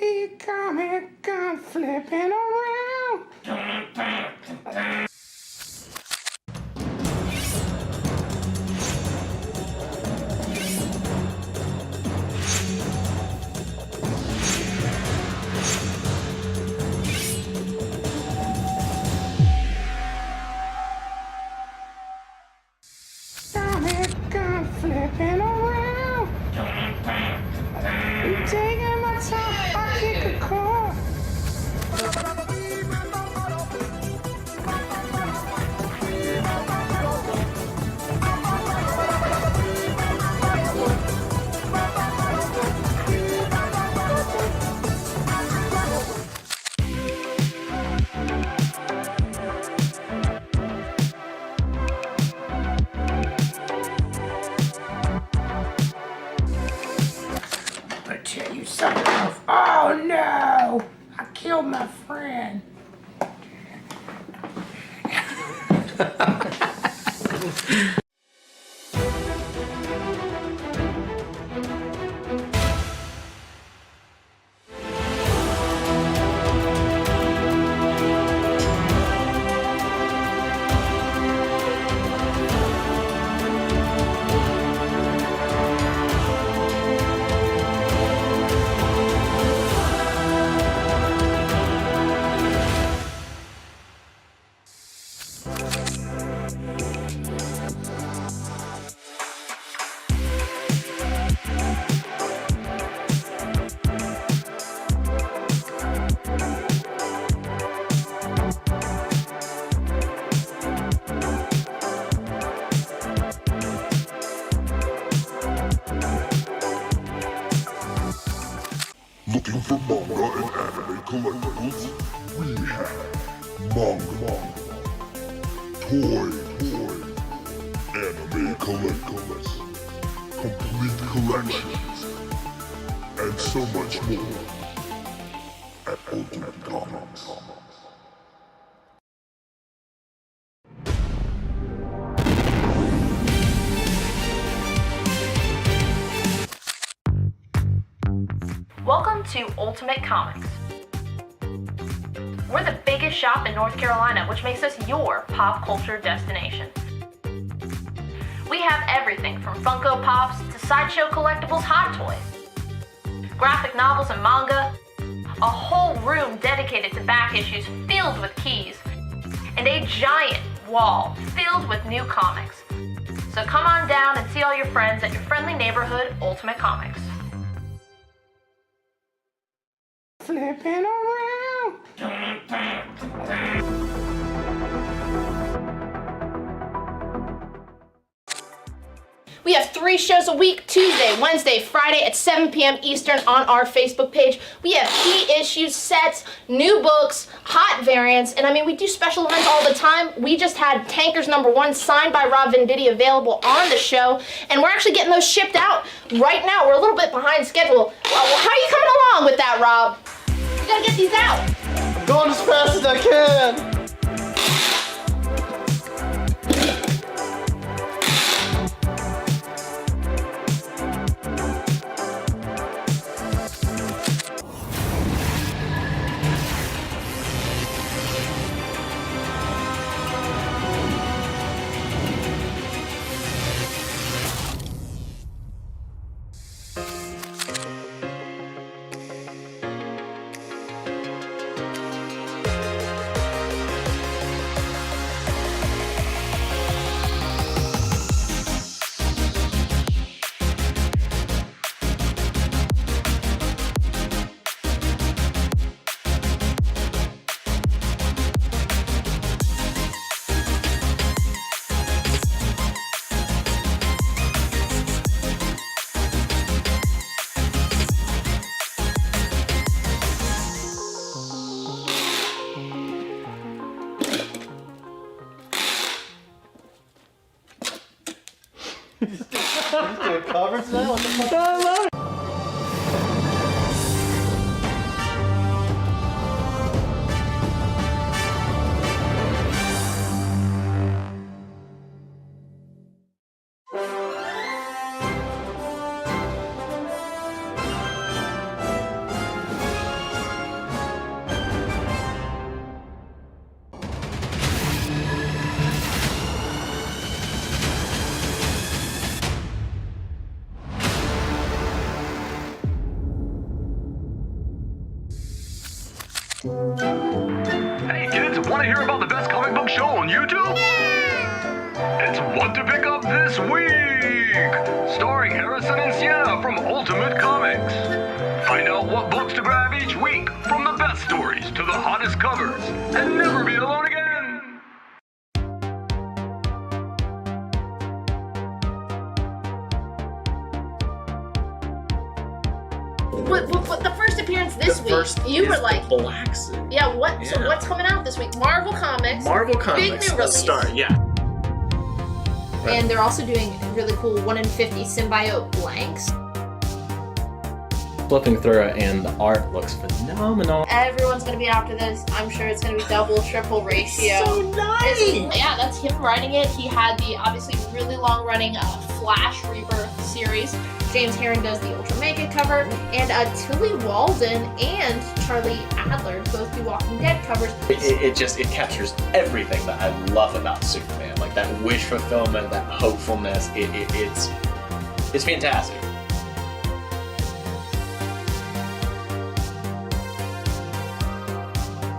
He come flipping around. Come flipping around. I'm taking my time, I kick a car. I tell you something else. Oh no! I killed my friend. Looking for manga and anime collectibles? We have manga, toy, anime collectibles, complete collections, and so much more at Ultimate Comics. Welcome to Ultimate Comics. We're the biggest shop in North Carolina, which makes us your pop culture destination. We have everything from Funko Pops to sideshow collectibles, Hot Toys, graphic novels and manga, a whole room dedicated to back issues filled with keys, and a giant wall filled with new comics. So come on down and see all your friends at your friendly neighborhood Ultimate Comics. Flipping around. We have 3 shows a week, Tuesday, Wednesday, Friday at 7 p.m. Eastern on our Facebook page. We have key issues, sets, new books, hot variants, and I mean, we do special events all the time. We just had Tankers #1 signed by Rob Venditti available on the show, and we're actually getting those shipped out right now. We're a little bit behind schedule. Well, how are you coming along with that, Rob? We gotta get these out. I'm going as fast as I can. Covers now? What the fuck? I love it. Hey kids, want to hear about the best comic book show on YouTube? It's What to Pick Up This Week! Starring Harrison and Sienna from Ultimate Comics. Find out what books to grab each week, from the best stories to the hottest covers, and never be alone again! What the first appearance this The week? first You were is like, the Black Suit. yeah. What? So Yeah. what's coming out this week? Marvel Comics. Marvel Comics. Big new Let's release. start. Yeah. And they're also doing really cool 1 in 50 symbiote blanks. Flipping through it, and the art looks phenomenal. Everyone's gonna be after this. I'm sure it's gonna be double, triple ratio. So nice. Yeah, that's him writing it. He had the obviously really long running Flash Rebirth series. James Herron does the Ultra Mega cover, and Tilly Walden and Charlie Adler both do Walking Dead covers. It captures everything that I love about Superman, like that wish fulfillment, that hopefulness. It's fantastic.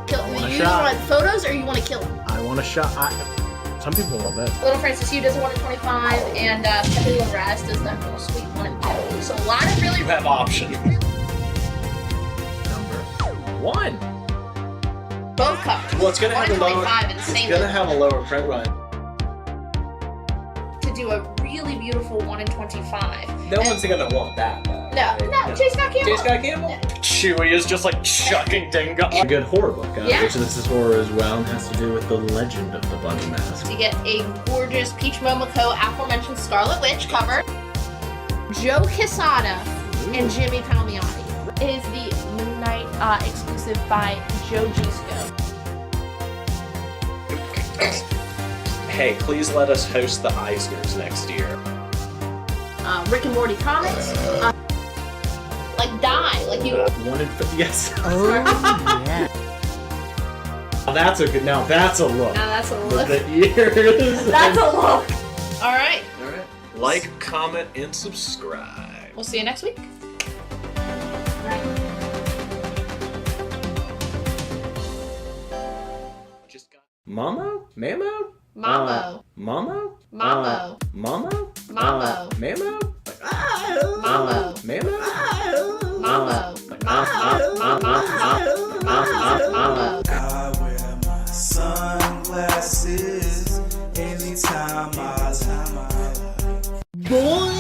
You want photos or you want to kill him? I want a shot. Some people want that. Little Francis Hugh does a 1 in 25, and Stephanie Lamraz does that real sweet 1 in 50. So a lot of really. You have options. Number 1. Both covers. Well, it's gonna 1 have in a lower. 25 and the It's same gonna look. have a lower print run. To do a really beautiful 1 in 25. No one's gonna want that, though. No, J. Scott Campbell. J. Scott Campbell. Chewie is just like chucking Dingo. A good horror book, Yeah. which this is horror as well, and has to do with the legend of the Bunny Mask. You get a gorgeous Peach Momoko aforementioned Scarlet Witch cover. Joe Quesada and Jimmy Palmiotti. It is the Moon Knight exclusive by Joe Gisco. Hey, please let us host the Eisners next year. Rick and Morty comics. Like die, like you. 1 in 50. Yes. Oh, yeah. That's a good. Now that's a look. Now that's a With look. the ears. That's a look. All right. Like, comment, and subscribe. We'll see you next week. Just got. Mamo? Mamo? Mambo. Mamo? Mambo. Mamo? Mambo. Mamo? Mambo. Mamo? Mambo. Mambo. I wear my sunglasses anytime I Boy.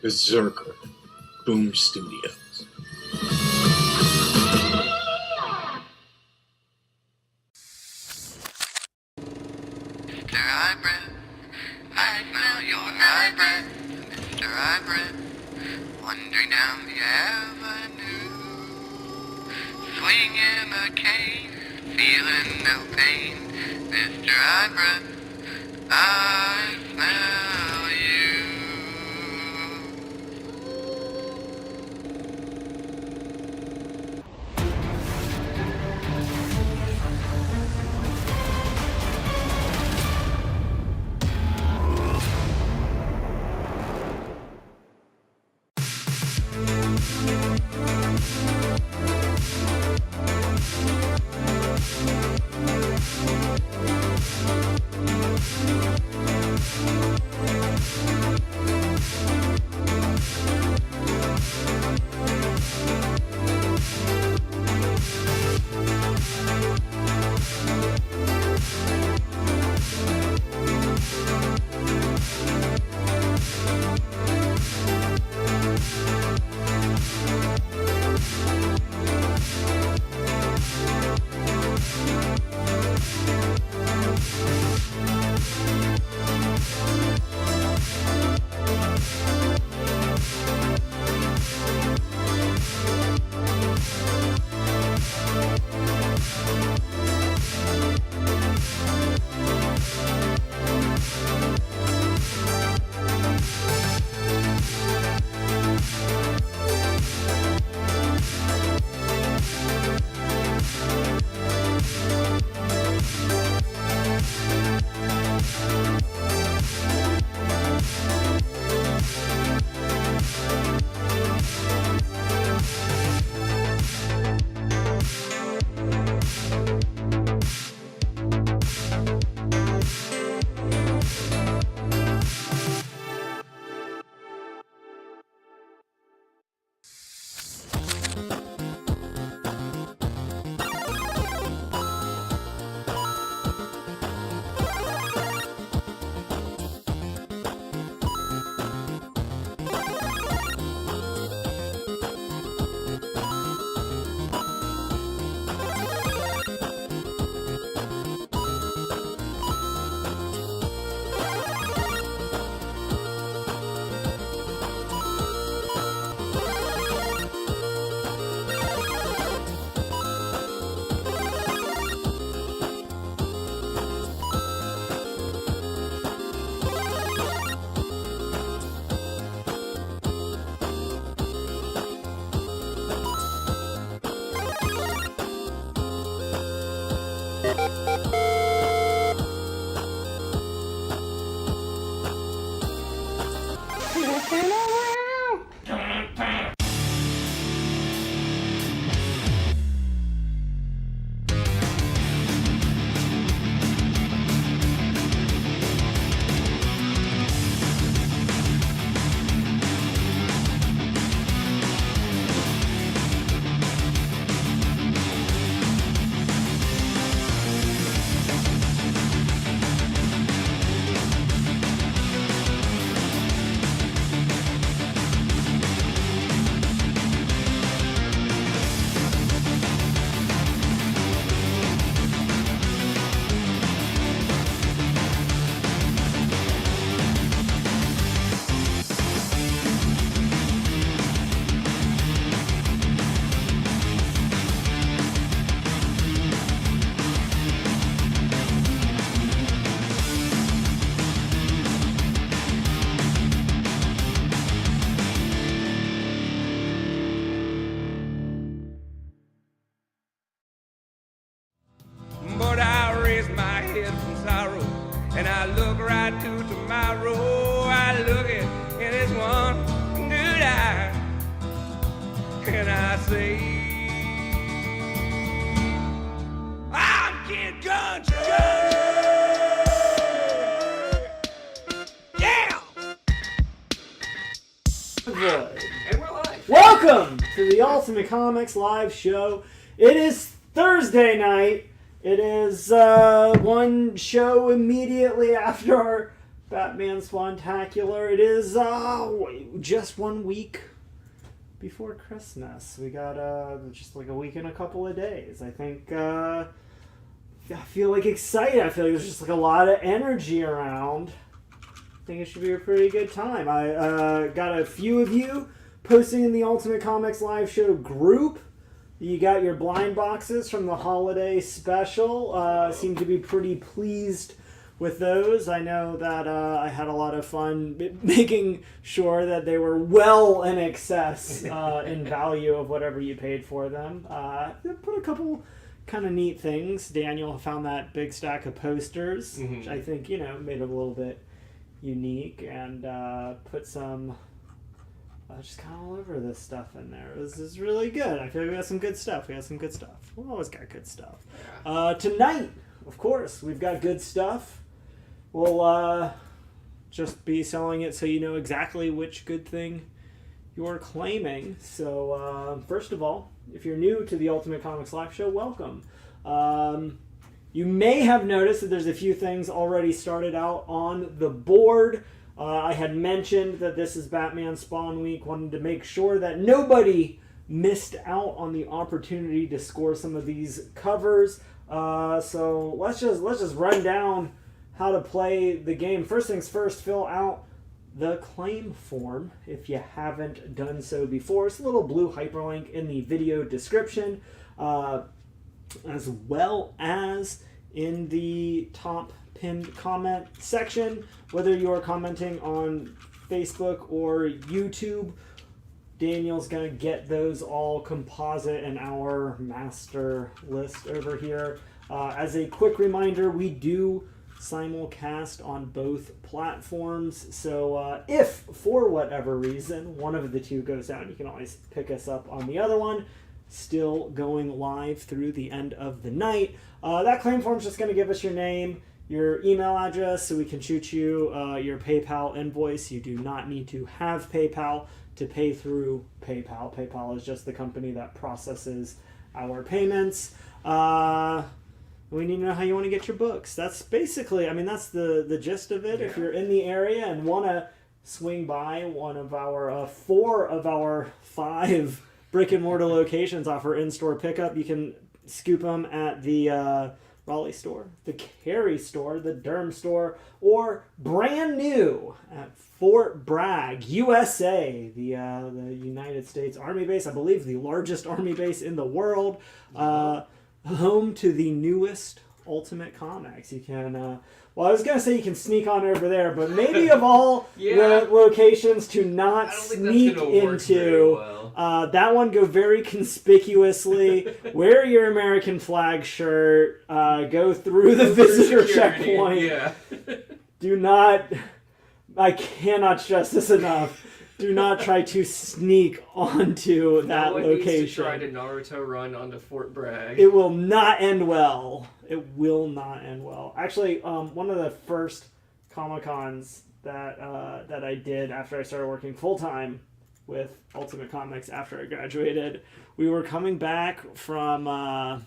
Berserker, Boom Studios. Mr. Hybrid, I smell your hybrid. Mr. Hybrid, wandering down the avenue, swinging a cane, feeling no pain. Mr. Hybrid, I smell you. But I raise my head from sorrow, and I look right to tomorrow. I look it in this one good eye, and I say, I'm Kid Country! Yeah! And we're live. Welcome to the Ultimate Comics live show. It is Thursday night. It is one show immediately after our Batman Swantacular. It is just 1 week before Christmas. We got just like a week and a couple of days. I think I feel like excited. I feel like there's just like a lot of energy around. I think it should be a pretty good time. I got a few of you posting in the Ultimate Comics live show group. You got your blind boxes from the holiday special. Seem to be pretty pleased with those. I know that I had a lot of fun making sure that they were well in excess in value of whatever you paid for them. Put a couple kind of neat things. Daniel found that big stack of posters, which I think, made it a little bit unique, and put some... just kind of all over this stuff in there. This is really good. I feel like we got some good stuff. We always got good stuff. Tonight, of course, we've got good stuff. We'll just be selling it so you know exactly which good thing you're claiming. So, first of all, if you're new to the Ultimate Comics Live Show, welcome. You may have noticed that there's a few things already started out on the board. I had mentioned that this is Batman Spawn Week. Wanted to make sure that nobody missed out on the opportunity to score some of these covers. So let's just run down how to play the game. First things first, fill out the claim form if you haven't done so before. It's a little blue hyperlink in the video description, as well as in the top pinned comment section. Whether you're commenting on Facebook or YouTube, Daniel's going to get those all composite in our master list over here. As a quick reminder, we do simulcast on both platforms, so if for whatever reason one of the two goes down, you can always pick us up on the other one. Still going live through the end of the night. That claim form is just going to give us your name, your email address, so we can shoot you your PayPal invoice. You do not need to have PayPal to pay through PayPal. PayPal is just the company that processes our payments. We need to know how you want to get your books. That's basically, that's the gist of it. Yeah. If you're in the area and want to swing by one of our 4 of our 5 brick and mortar locations offer in-store pickup, you can scoop them at the Raleigh store, the Cary store, the Durham store, or brand new at Fort Bragg, USA, the United States Army base, I believe the largest Army base in the world, home to the newest Ultimate Comics. You can, I was going to say you can sneak on over there, but maybe of all the locations to not sneak into, that one, go very conspicuously, wear your American flag shirt, go through the visitor checkpoint. Do not, I cannot stress this enough, Do not try to sneak onto that No one needs to location. try to Naruto run onto Fort Bragg. It will not end well. It will not end well. Actually, one of the first Comic-Cons that I did after I started working full-time with Ultimate Comics after I graduated, we were coming back from, I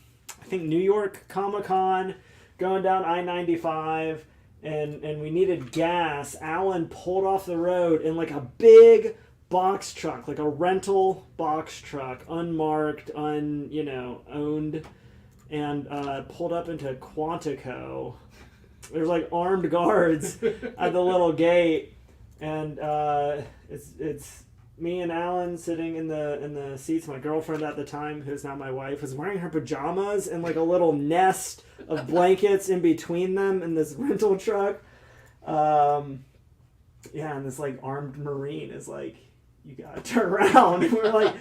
think, New York Comic-Con, going down I-95, and we needed gas. Alan pulled off the road in like a big box truck, like a rental box truck, unmarked, owned, and pulled up into Quantico. There's like armed guards at the little gate, and it's me and Alan sitting in the seats. My girlfriend at the time, who's now my wife, was wearing her pajamas and like a little nest of blankets in between them in this rental truck. And this like armed Marine is like, "You gotta turn around." And we're like,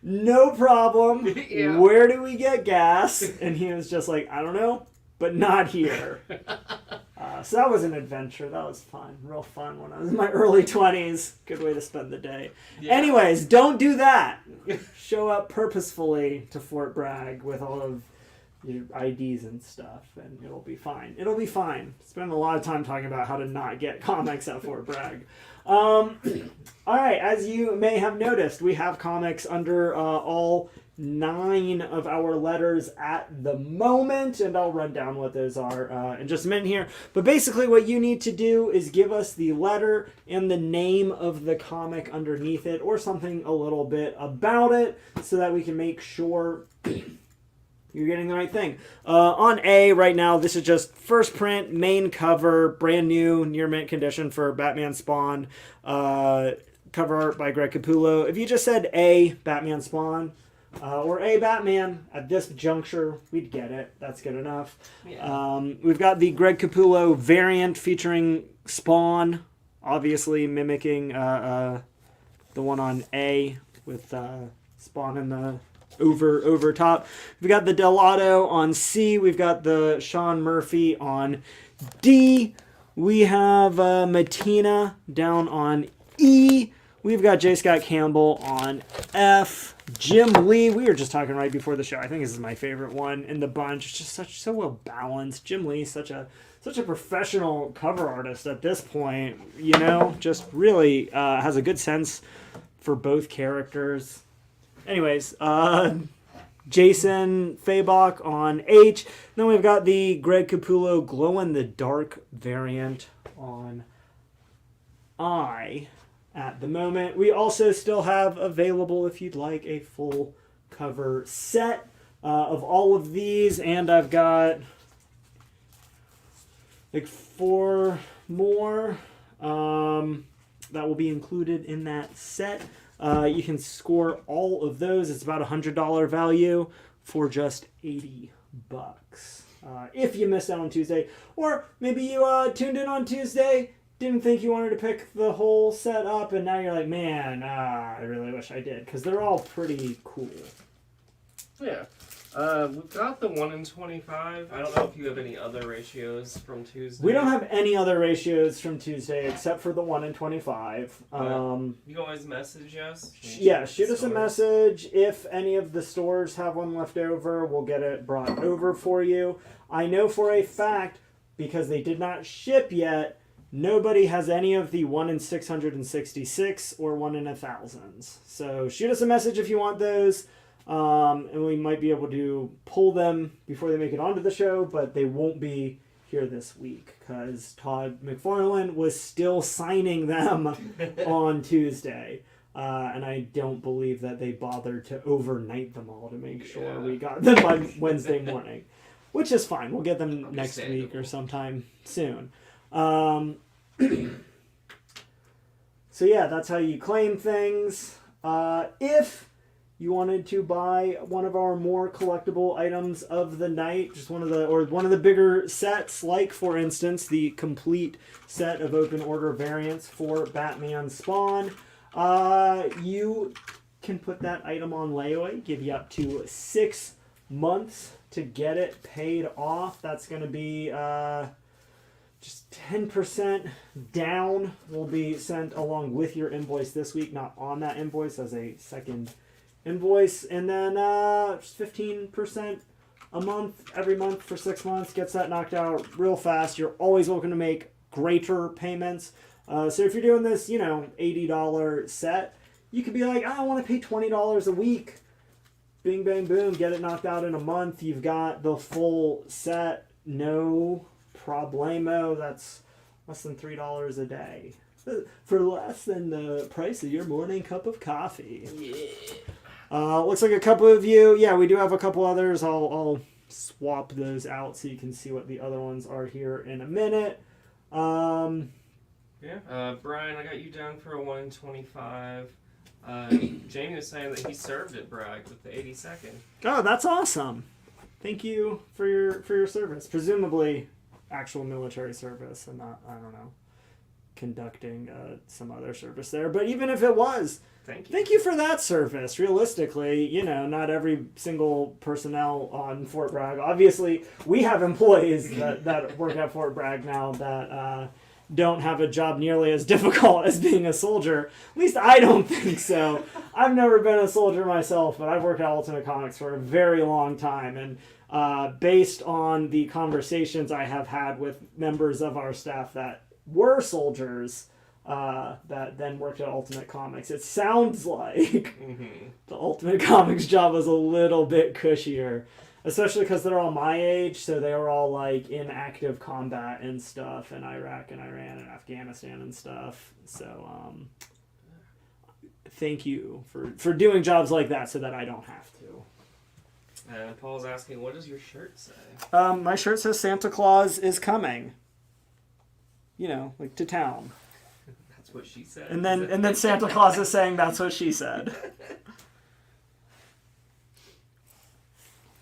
"No problem. Yeah. Where do we get gas?" And he was just like, "I don't know, but not here." So that was an adventure. That was fun. Real fun when I was in my early 20s. Good way to spend the day. Yeah. Anyways, don't do that. Show up purposefully to Fort Bragg with all of your IDs and stuff, and it'll be fine. It'll be fine. Spend a lot of time talking about how to not get comics at Fort Bragg. All right, as you may have noticed, we have comics under all 9 of our letters at the moment, and I'll run down what those are in just a minute here. But basically what you need to do is give us the letter and the name of the comic underneath it, or something a little bit about it, so that we can make sure you're getting the right thing. On A right now, this is just first print, main cover, brand new, near mint condition for Batman Spawn. Cover art by Greg Capullo. If you just said A, Batman Spawn, or A, Batman, at this juncture, we'd get it. That's good enough. Yeah. We've got the Greg Capullo variant featuring Spawn, obviously mimicking the one on A with Spawn in the over top. We've got the Delato on C. We've got the Sean Murphy on D. We have Matina down on E. We've got J. Scott Campbell on F. Jim Lee, we were just talking right before the show. I think this is my favorite one in the bunch. It's just so well balanced. Jim Lee, such a professional cover artist at this point. Just really has a good sense for both characters. Anyways, Jason Fabok on H. Then we've got the Greg Capullo Glow in the Dark variant on I. At the moment, we also still have available, if you'd like, a full cover set of all of these, and I've got like 4 more that will be included in that set. You can score all of those. It's about $100 value for just $80. If you missed out on Tuesday, or maybe you tuned in on Tuesday, didn't think you wanted to pick the whole set up, and now you're like, man, I really wish I did, because they're all pretty cool. Yeah. We've got the 1 in 25. I don't know if you have any other ratios from Tuesday. We don't have any other ratios from Tuesday except for the 1 in 25. You can always message us. Shoot us a message. If any of the stores have one left over, we'll get it brought over for you. I know for a fact, because they did not ship yet, nobody has any of the 1 in 666 or 1 in 1000s. So shoot us a message if you want those. And we might be able to pull them before they make it onto the show, but they won't be here this week because Todd McFarlane was still signing them on Tuesday. And I don't believe that they bothered to overnight them all to make sure we got them by Wednesday morning, which is fine. We'll get them next week or sometime soon. So yeah, that's how you claim things. If you wanted to buy one of our more collectible items of the night, just one of the bigger sets, like for instance the complete set of open order variants for Batman Spawn, you can put that item on layaway, give you up to 6 months to get it paid off. That's going to be just 10% down will be sent along with your invoice this week, not on that invoice, as a second invoice. And then just 15% a month, every month for 6 months, gets that knocked out real fast. You're always welcome to make greater payments. So if you're doing this, $80 set, you could be like, I want to pay $20 a week. Bing, bang, boom, get it knocked out in a month. You've got the full set, no problemo. That's less than $3 a day. For less than the price of your morning cup of coffee. Yeah. Looks like a couple of you. Yeah, we do have a couple others. I'll swap those out so you can see what the other ones are here in a minute. Brian, I got you down for a 1 in 25. Jamie was saying that he served at Bragg with the 82nd. Oh, that's awesome. Thank you for your service. Presumably actual military service and not, I don't know, conducting some other service there. But even if it was, thank you for that service. Realistically, not every single personnel on Fort Bragg. Obviously, we have employees that work at Fort Bragg now that don't have a job nearly as difficult as being a soldier. At least I don't think so. I've never been a soldier myself, but I've worked at Ultimate Comics for a very long time. And based on the conversations I have had with members of our staff that were soldiers that then worked at Ultimate Comics, it sounds like the Ultimate Comics job was a little bit cushier. Especially because they're all my age, so they were all like in active combat and stuff in Iraq and Iran and Afghanistan and stuff. So thank you for doing jobs like that so that I don't have to. And Paul's asking, what does your shirt say? My shirt says Santa Claus is coming. Like to town. That's what she said. And then Santa Claus is saying that's what she said.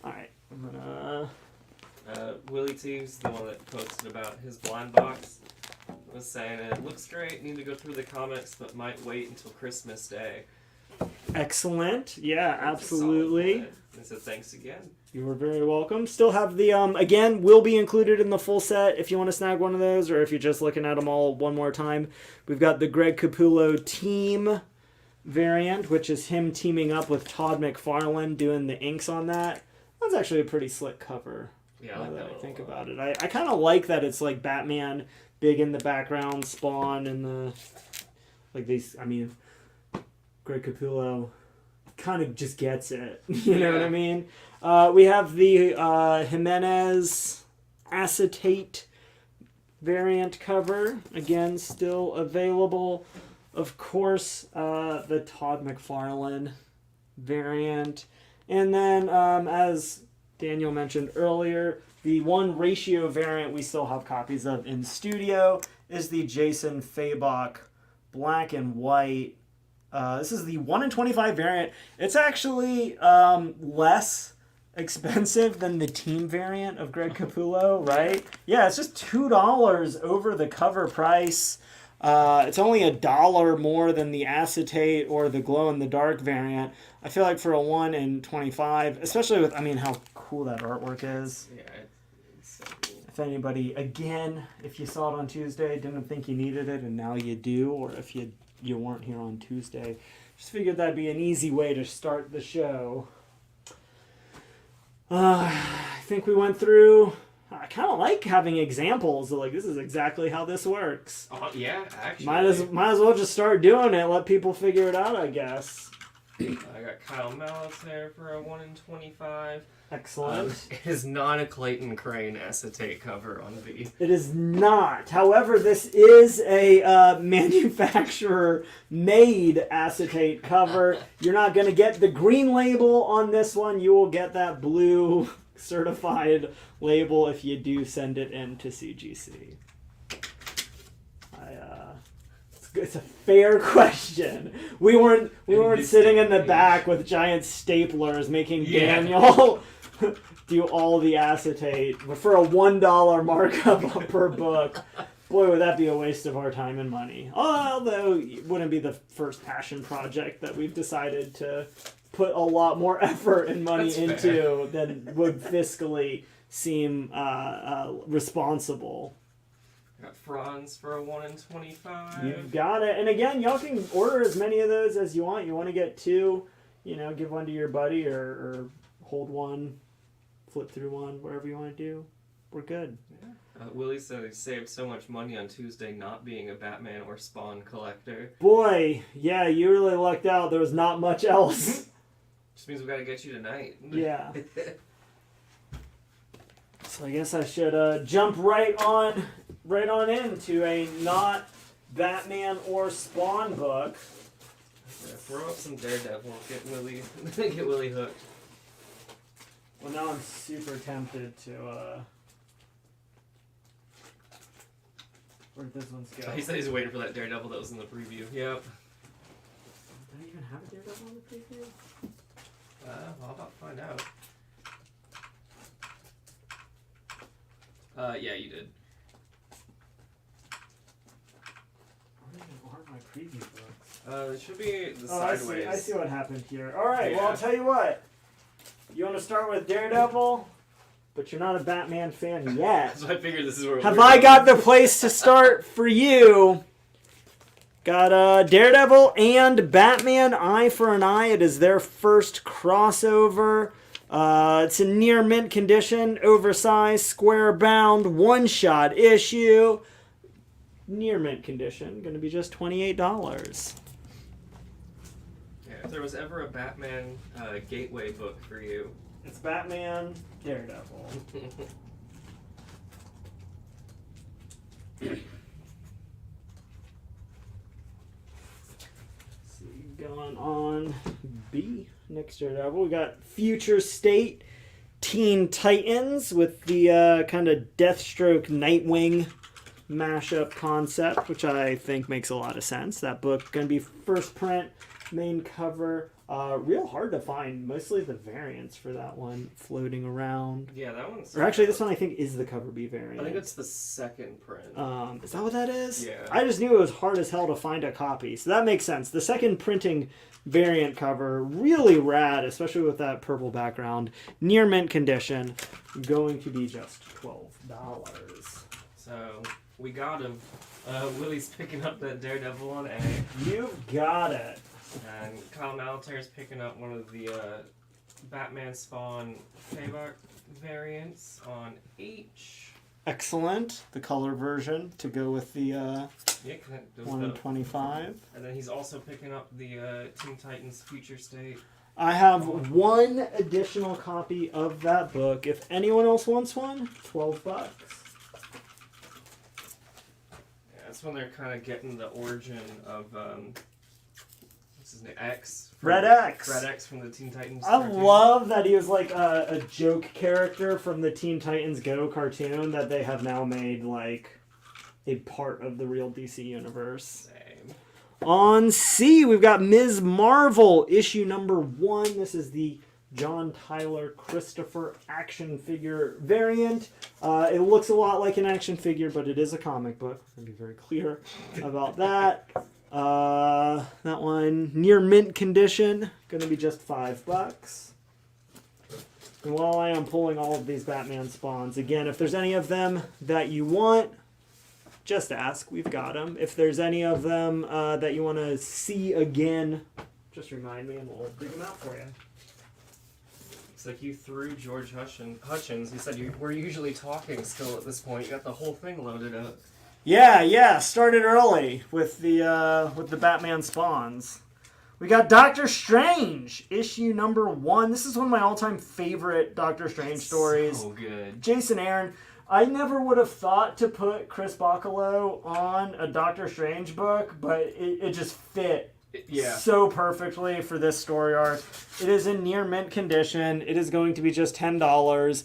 Alright. I'm gonna... Willie Teves, the one that posted about his blind box, was saying it looks great, need to go through the comics, but might wait until Christmas Day. Excellent. Yeah, absolutely. I said thanks again. You were very welcome. Still have the, again, will be included in the full set if you want to snag one of those, or if you're just looking at them all one more time. We've got the Greg Capullo team variant, which is him teaming up with Todd McFarlane doing the inks on that. That's actually a pretty slick cover. Yeah, I like that. I think about it. I kind of like that it's like Batman big in the background, Spawn and the like these. I mean, Greg Capullo kind of just gets it. You know what I mean? We have the Jimenez acetate variant cover, again still available. Of course, the Todd McFarlane variant. And then, as Daniel mentioned earlier, the 1-ratio variant we still have copies of in studio is the Jason Fabok black and white. This is the 1 in 25 variant. It's actually less expensive than the team variant of Greg Capullo, right? Yeah, it's just $2 over the cover price. It's only $1 more than the acetate or the glow-in-the-dark variant. I feel like for a 1 in 25, especially with, how cool that artwork is. Yeah, it's so cool. If anybody, again, if you saw it on Tuesday, didn't think you needed it, and now you do, or if you weren't here on Tuesday, just figured that'd be an easy way to start the show. I think we went through... I kind of like having examples of this is exactly how this works. Yeah, actually. Might as well just start doing it. Let people figure it out, I guess. I got Kyle Malice there for a 1 in 25. Excellent. It is not a Clayton Crane acetate cover on V. It is not. However, this is a manufacturer-made acetate cover. You're not going to get the green label on this one. You will get that blue certified label if you do send it in to CGC. It's a fair question. We weren't sitting in the back with giant staplers making Daniel do all the acetate for a $1 markup per book. Boy, would that be a waste of our time and money. Although it wouldn't be the first passion project that we've decided to put a lot more effort and money into than would fiscally seem responsible. Got Franz for a 1 in 25. You've got it. And again, y'all can order as many of those as you want. You want to get 2, give one to your buddy or hold one, flip through one, whatever you want to do. We're good. Yeah. Willie said he saved so much money on Tuesday not being a Batman or Spawn collector. Boy, yeah, you really lucked out. There was not much else. Just means we gotta get you tonight. Yeah. So I guess I should jump right on into a not Batman or Spawn book. Yeah, throw up some Daredevil. Get Willie hooked. Well, now I'm super tempted to. Where'd this one's go? He said he's waiting for that Daredevil that was in the preview. Yep. Did I even have a Daredevil in the preview? I'll about to find out. Yeah, you did. Where are my preview books? It should be the I sideways. see what happened here. All right, Yeah. well, I'll tell you what. You want to start with Daredevil, but you're not a Batman fan yet. So I figured this is where. Have I got the place to start for you? Got Daredevil and Batman Eye for an Eye. It is their first crossover. It's in near mint condition, oversized, square bound, one-shot issue. Near mint condition, going to be just $28. Yeah, if there was ever a Batman gateway book for you, it's Batman, Daredevil. Going on B, next Daredevil, we got Future State Teen Titans with the kind of Deathstroke Nightwing mashup concept, which I think makes a lot of sense. That book going to be first print, main cover. Real hard to find. Mostly the variants for that one floating around. Yeah, that one's. Or actually, this one I think is the cover B variant. I think it's the second print. Is that what that is? Yeah. I just knew it was hard as hell to find a copy, so that makes sense. The second printing variant cover, really rad, especially with that purple background. Near mint condition, going to be just $12. So we got him. Willie's picking up that Daredevil on A. You've got it. And Kyle Malatair's picking up one of the Batman Spawn Payback variants on H. Excellent. The color version to go with the Yeah, 1 in 25. And then he's also picking up the Teen Titans Future State. I have one additional copy of that book. If anyone else wants one, $12. Yeah, that's when they're kind of getting the origin of what's his name? X. Red X. Red X from the Teen Titans. I cartoon. love that he was like a joke character from the Teen Titans Go cartoon that they have now made like a part of the real DC universe. Same. On C, we've got Ms. Marvel, issue number 1. This is the John Tyler Christopher action figure variant. It looks a lot like an action figure, but it is a comic book. I'm going to be very clear about that. That one, near mint condition, going to be just $5. And while I am pulling all of these Batman spawns, again, if there's any of them that you want, just ask. We've got them. If there's any of them that you want to see again, just remind me and we'll dig them out for you. It's like you threw George Hutchins. He said we're usually talking still at this point. You got the whole thing loaded up. Yeah. Started early with the Batman spawns. We got Doctor Strange, issue number 1. This is one of my all-time favorite Doctor Strange stories. So good. Jason Aaron. I never would have thought to put Chris Bacalo on a Doctor Strange book, but it just fit so perfectly for this story arc. It is in near mint condition. It is going to be just $10.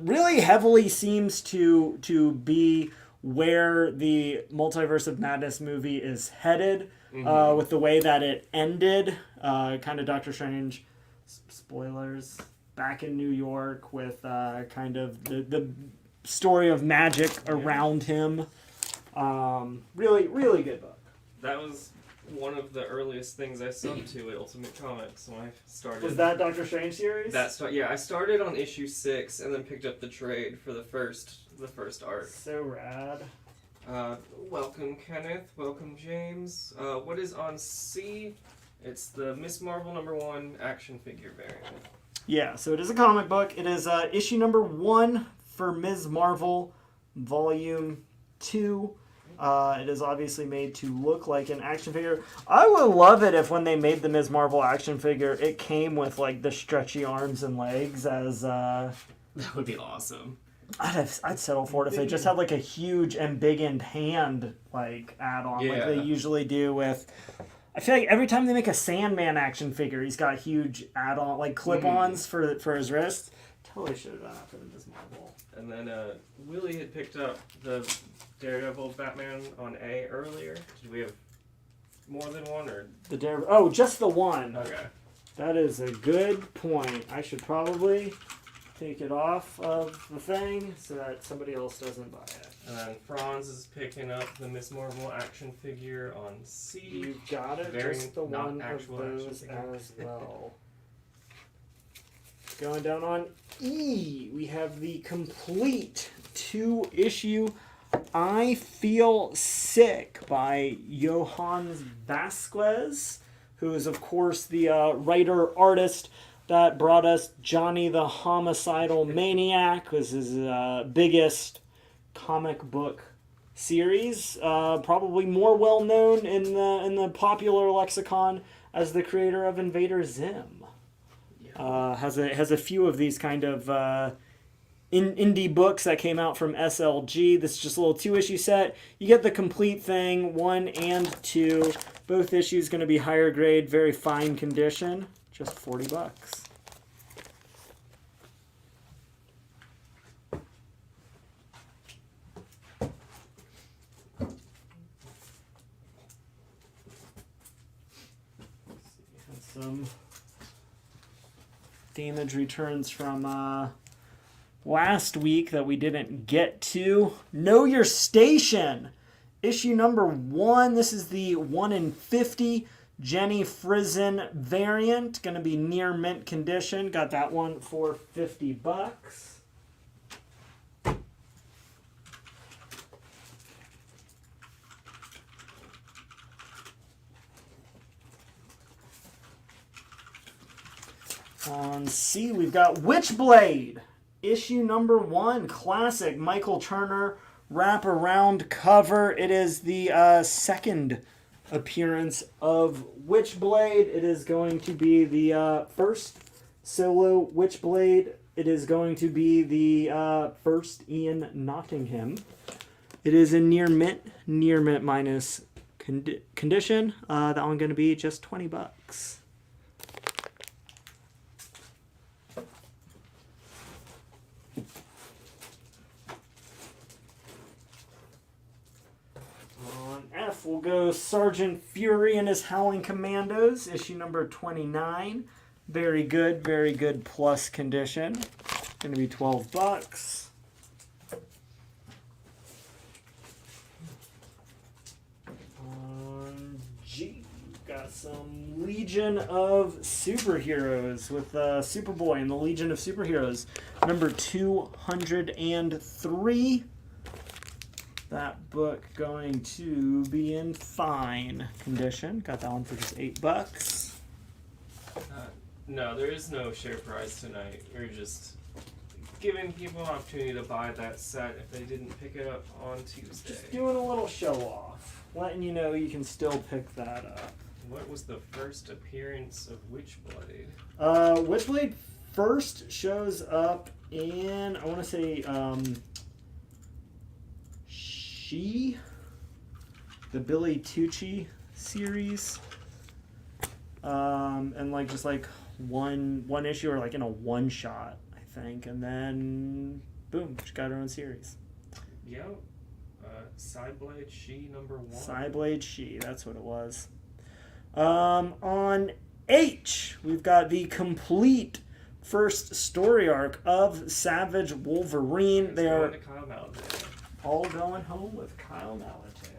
Really heavily seems to be where the Multiverse of Madness movie is headed, with the way that it ended. Kind of Doctor Strange, spoilers, back in New York with kind of the story of magic around him. Really, really good book. That was one of the earliest things I subbed to at Ultimate Comics when I started. Was that Doctor Strange series? Yeah, I started on issue 6 and then picked up the trade for the first arc. So rad. Welcome, Kenneth. Welcome, James. What is on C? It's the Miss Marvel #1 action figure variant. Yeah, so it is a comic book. It is issue number 1 for Ms. Marvel, volume 2. It is obviously made to look like an action figure. I would love it if when they made the Ms. Marvel action figure, it came with like the stretchy arms and legs as... That would be awesome. I'd settle for it if they just had like a huge embiggened hand like add-on like they usually do with... I feel like every time they make a Sandman action figure, he's got huge add-on, like clip-ons for his wrist. Totally should have done that for the Ms. Marvel. And then Willie had picked up the Daredevil Batman on A earlier. Did we have more than one, or the Daredevil? Oh, just the one. Okay. That is a good point. I should probably take it off of the thing so that somebody else doesn't buy it. And then Franz is picking up the Miss Marvel action figure on C. You got it. Just the one of those as well. Going down on E, we have the complete 2-issue I Feel Sick by Johannes Vasquez, who is, of course, the writer-artist that brought us Johnny the Homicidal Maniac, was his biggest comic book series. Probably more well-known in the popular lexicon as the creator of Invader Zim. Has a few of these kind of indie books that came out from SLG. This is just a little 2-issue set. You get the complete thing, 1 and 2. Both issues going to be higher grade, very fine condition. Just $40. Some damage returns from last week that we didn't get to. Know Your Station, issue number 1. This is the 1 in 50 Jenny Frizen variant. Going to be near mint condition. Got that one for $50. On C, we've got Witchblade, issue number 1, classic Michael Turner wraparound cover. It is the second appearance of Witchblade. It is going to be the first solo Witchblade. It is going to be the first Ian Nottingham. It is in near mint minus condition. That one going to be just $20. F, we'll go Sergeant Fury and his Howling Commandos, issue number 29. Very good plus condition. Going to be $12. On G, got some Legion of Superheroes with Superboy and the Legion of Superheroes, number 203. That book going to be in fine condition. Got that one for just $8. No, there is no share price tonight. We're just giving people an opportunity to buy that set if they didn't pick it up on Tuesday. Just doing a little show off, letting you know you can still pick that up. What was the first appearance of Witchblade? Witchblade first shows up in, I want to say, the Billy Tucci series, and like just like one issue or like in a one shot, I think, and then boom, she got her own series. Yeah, Cyblade She number 1. Cyblade She, that's what it was. On H, we've got the complete first story arc of Savage Wolverine. They are all going home with Kyle Malataire.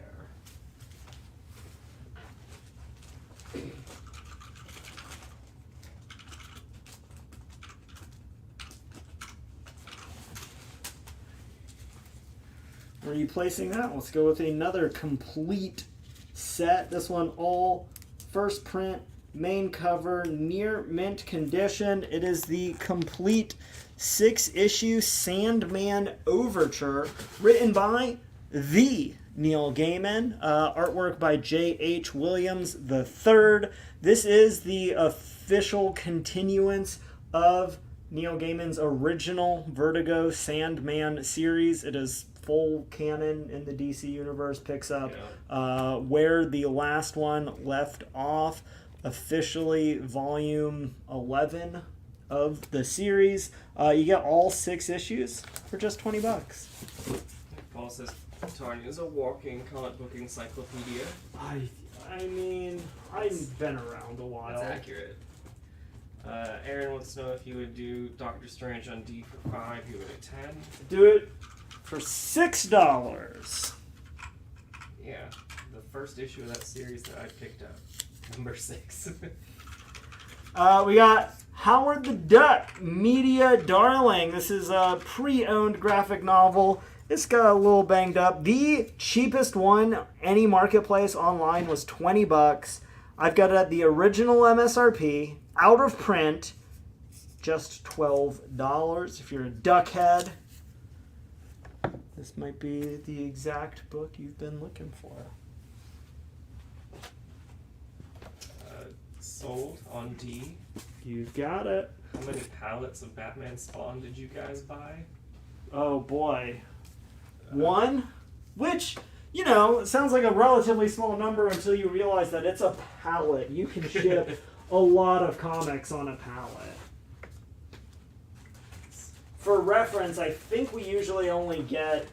replacing that, let's go with another complete set. This one all first print, main cover, near mint condition. It is the complete 6-issue Sandman Overture, written by the Neil Gaiman, artwork by J.H. Williams III. This is the official continuance of Neil Gaiman's original Vertigo Sandman series. It is full canon in the DC universe, picks up where the last one left off. Officially volume 11 of the series. You get all 6 issues for just $20. Paul says Tarnia is a walking comic book encyclopedia. I mean, I've been around a while. That's accurate. Aaron wants to know if you would do Doctor Strange on D for 5, you would at 10. Do it for $6. Yeah, the first issue of that series that I picked up, number 6. We got Howard the Duck, Media Darling. This is a pre-owned graphic novel. It's got a little banged up. The cheapest one any marketplace online was $20. I've got it at the original MSRP, out of print, just $12. If you're a duck head, this might be the exact book you've been looking for. Sold on D. You've got it. How many pallets of Batman Spawn did you guys buy? Oh boy. One? Which, you know, sounds like a relatively small number until you realize that it's a pallet. You can ship a lot of comics on a pallet. For reference, I think we usually only get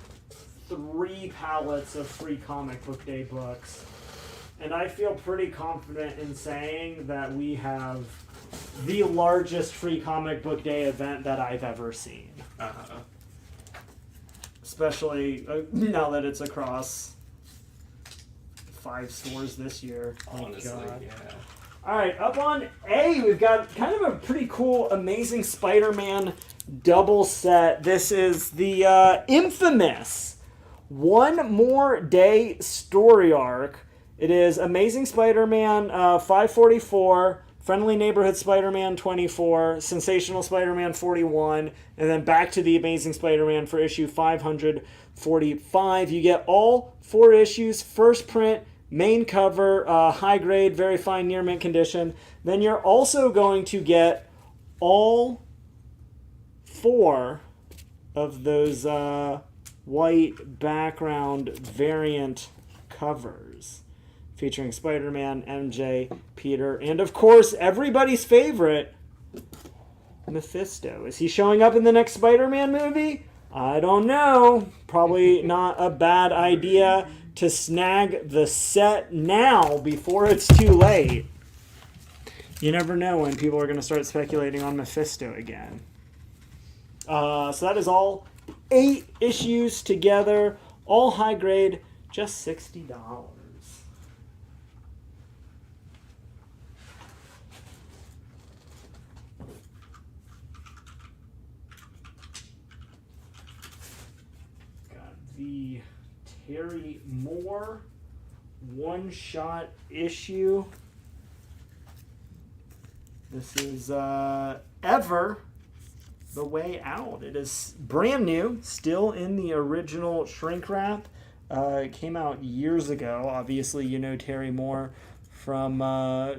3 pallets of free comic book day books. And I feel pretty confident in saying that we have the largest free comic book day event that I've ever seen. Especially now that it's across 5 stores this year. Honestly, yeah. Alright, up on A, we've got kind of a pretty cool Amazing Spider-Man double set. This is the infamous One More Day story arc. It is Amazing Spider-Man 544, Friendly Neighborhood Spider-Man 24, Sensational Spider-Man 41, and then back to the Amazing Spider-Man for issue 545. You get all 4 issues, first print, main cover, high grade, very fine near mint condition. Then you're also going to get all 4 of those white background variant covers, featuring Spider-Man, MJ, Peter, and of course, everybody's favorite, Mephisto. Is he showing up in the next Spider-Man movie? I don't know. Probably not a bad idea to snag the set now before it's too late. You never know when people are going to start speculating on Mephisto again. So that is all 8 issues together, all high grade, just $60. The Terry Moore one-shot issue. This is Ever the Way Out. It is brand new, still in the original shrink wrap. It came out years ago. Obviously, you know Terry Moore from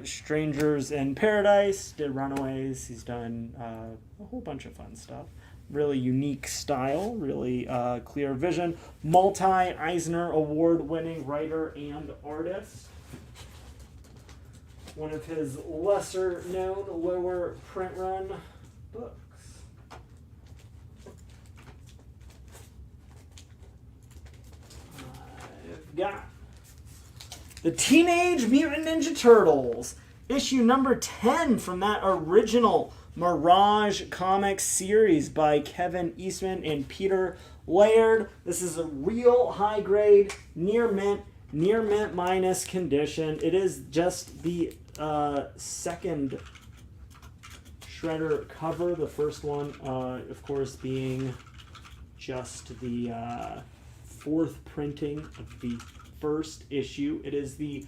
Strangers in Paradise, did Runaways. He's done a whole bunch of fun stuff. Really unique style, really clear vision. Multi-Eisner Award-winning writer and artist. One of his lesser-known, lower print-run books. I've got the Teenage Mutant Ninja Turtles, issue number 10 from that original Mirage Comics series by Kevin Eastman and Peter Laird. This is a real high grade, near mint minus condition. It is just the second Shredder cover. The first one, of course, being just the 4th printing of the first issue. It is the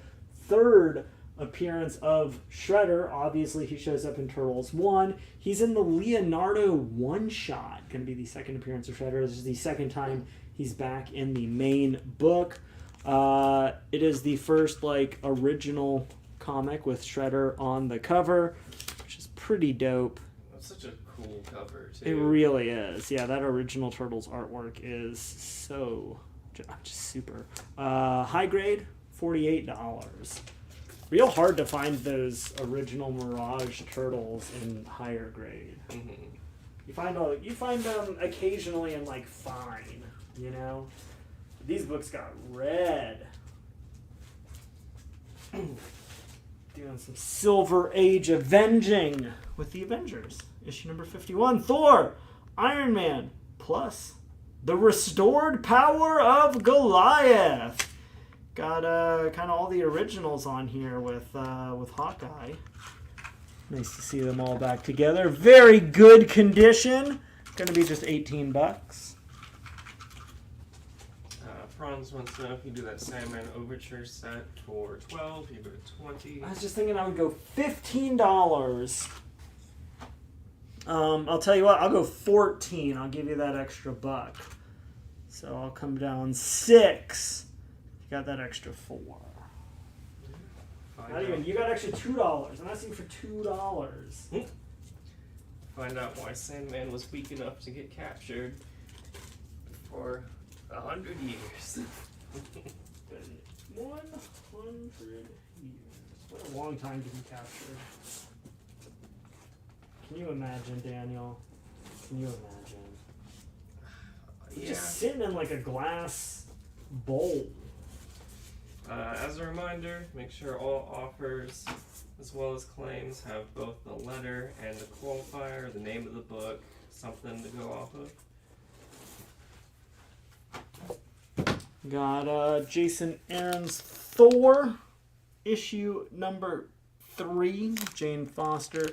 3rd appearance of Shredder. Obviously, he shows up in Turtles 1. He's in the Leonardo one-shot. Going to be the 2nd appearance of Shredder. This is the 2nd time he's back in the main book. It is the first, like, original comic with Shredder on the cover, which is pretty dope. That's such a cool cover, too. It really is. Yeah, that original Turtles artwork is so just super. High grade, $48. Real hard to find those original Mirage Turtles in higher grade. Mm-hmm. You find them occasionally in like fine, you know. These books got red. Doing some Silver Age avenging with the Avengers. Issue number 51. Thor, Iron Man, plus the restored power of Goliath. Got kind of all the originals on here with Hawkeye. Nice to see them all back together. Very good condition. Going to be just $18. Franz wants to know if you do that Sandman Overture set for $12, you go to $20. I was just thinking I would go $15. I'll tell you what, I'll go $14. I'll give you that extra buck. So I'll come down $6. You got that extra $4. Not even. You got extra $2. I'm asking for $2. Find out why Sandman was weak enough to get captured for 100 years. 100 years. What a long time to be captured. Can you imagine, Daniel? Can you imagine? Yeah. Just sitting in like a glass bowl. As a reminder, make sure all offers as well as claims have both the letter and the qualifier, the name of the book, something to go off of. Got Jason Aaron's Thor, issue number 3. Jane Foster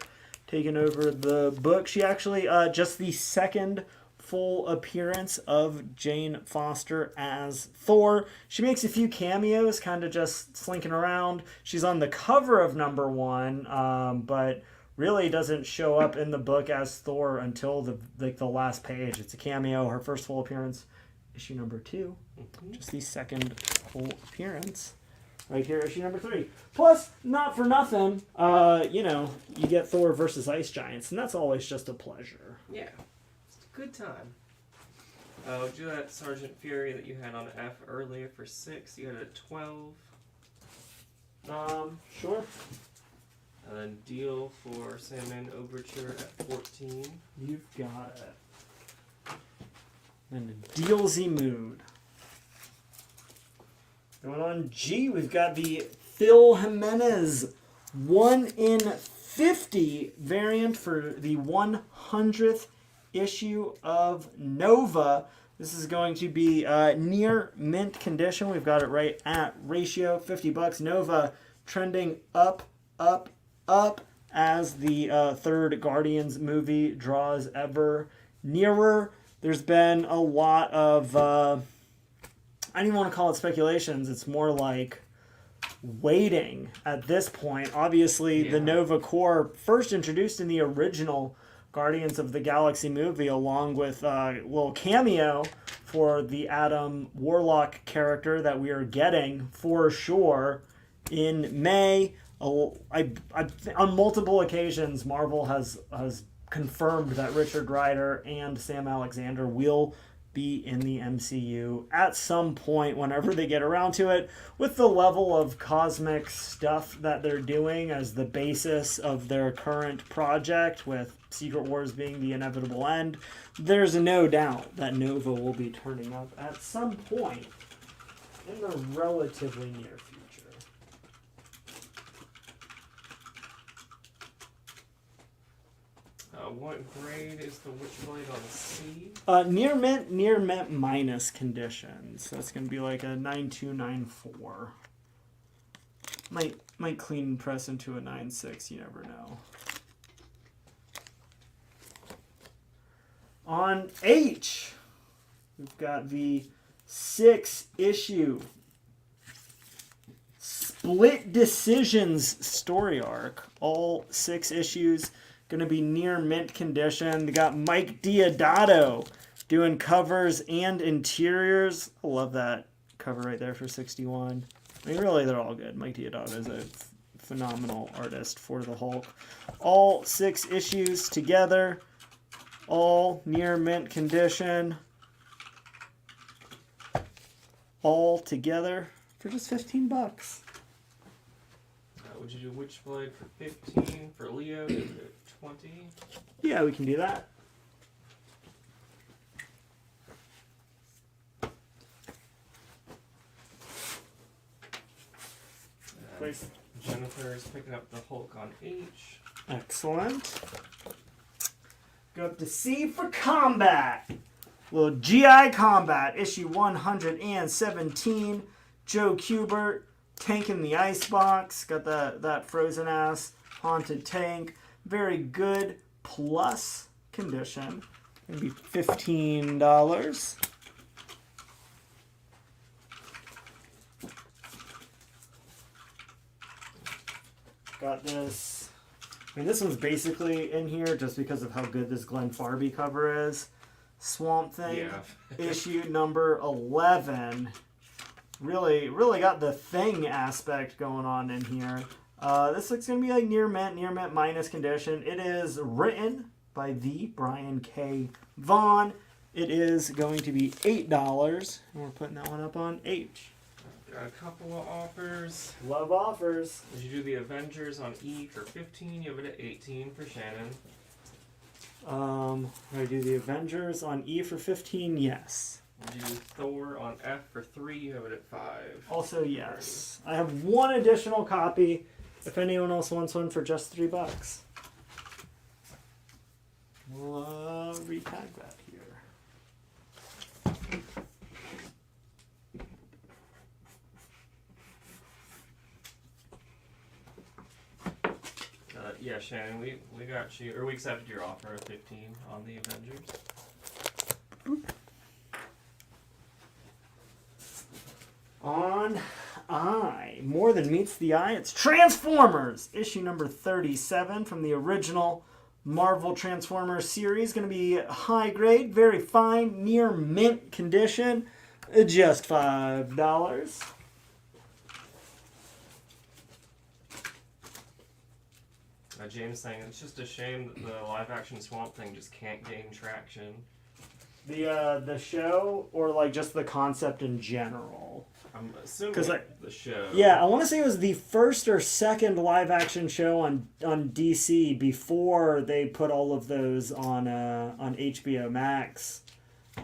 taking over the book. She actually, just the 2nd full appearance of Jane Foster as Thor. She makes a few cameos, kind of just slinking around. She's on the cover of number 1, but really doesn't show up in the book as Thor until the last page. It's a cameo. Her first full appearance, issue number 2. Just the 2nd full appearance. Right here, issue number 3. Plus, not for nothing, you get Thor versus Ice Giants, and that's always just a pleasure. Yeah. Good time. Do that Sergeant Fury that you had on F earlier for 6. You had it at 12. Sure. And then deal for Sandman Overture at 14. You've got it. In a dealsy mood. Going on G, we've got the Phil Jimenez 1 in 50 variant for the 100th issue of Nova. This is going to be near mint condition. We've got it right at ratio, $50. Nova trending up, up, up as the 3rd Guardians movie draws ever nearer. There's been a lot of, I don't even want to call it speculations. It's more like waiting at this point. Obviously, the Nova Corps first introduced in the original Guardians of the Galaxy movie, along with a little cameo for the Adam Warlock character that we are getting for sure in May. On multiple occasions, Marvel has confirmed that Richard Rider and Sam Alexander will be in the MCU at some point whenever they get around to it. With the level of cosmic stuff that they're doing as the basis of their current project, with Secret Wars being the inevitable end, there's no doubt that Nova will be turning up at some point in the relatively near future. What grade is the Witchblade on C? Near mint minus condition. So it's going to be like a 9294. Might clean and press into a 96, you never know. On H, we've got the 6-issue Split Decisions story arc. All 6 issues going to be near mint condition. They got Mike Diodato doing covers and interiors. I love that cover right there for 61. I mean, really, they're all good. Mike Diodato is a phenomenal artist for the Hulk. All 6 issues together. All near mint condition. All together for just $15. Would you do Witchblade for 15? For Leo, 20? Yeah, we can do that. Please. Jennifer's picking up the Hulk on H. Excellent. Go up to C for Combat. Little GI Combat, issue 117. Joe Kubert, tank in the icebox. Got that frozen ass haunted tank. Very good plus condition. Gonna be $15. Got this. I mean, this one's basically in here just because of how good this Glenn Farby cover is. Swamp Thing, Yeah. issue number 11. Really got the Thing aspect going on in here. This looks going to be like near mint minus condition. It is written by the Brian K. Vaughan. It is going to be $8, and we're putting that one up on H. Got a couple of offers. Love offers. Would you do the Avengers on E for 15? You have it at 18 for Shannon. I do the Avengers on E for 15, yes. Would you do Thor on F for 3? You have it at 5. Also, yes. I have one additional copy if anyone else wants one for just $3. We'll retag that here. Yeah, Shannon, we got you, or we accepted your offer of 15 on the Avengers. On I, more than meets the eye, it's Transformers, issue number 37 from the original Marvel Transformers series. Going to be high grade, very fine, near mint condition, just $5. James saying it's just a shame that the live-action Swamp Thing just can't gain traction. The show, or like just the concept in general? I'm assuming the show. Yeah, I want to say it was the first or second live-action show on DC before they put all of those on HBO Max.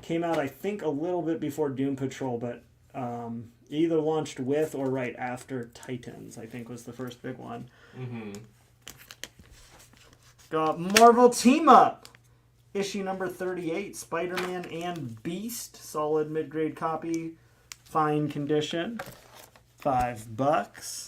Came out, I think, a little bit before Doom Patrol, but either launched with or right after Titans, I think, was the first big one. Mm-hmm. Got Marvel Team Up, issue number 38, Spider-Man and Beast, solid mid-grade copy, fine condition, $5.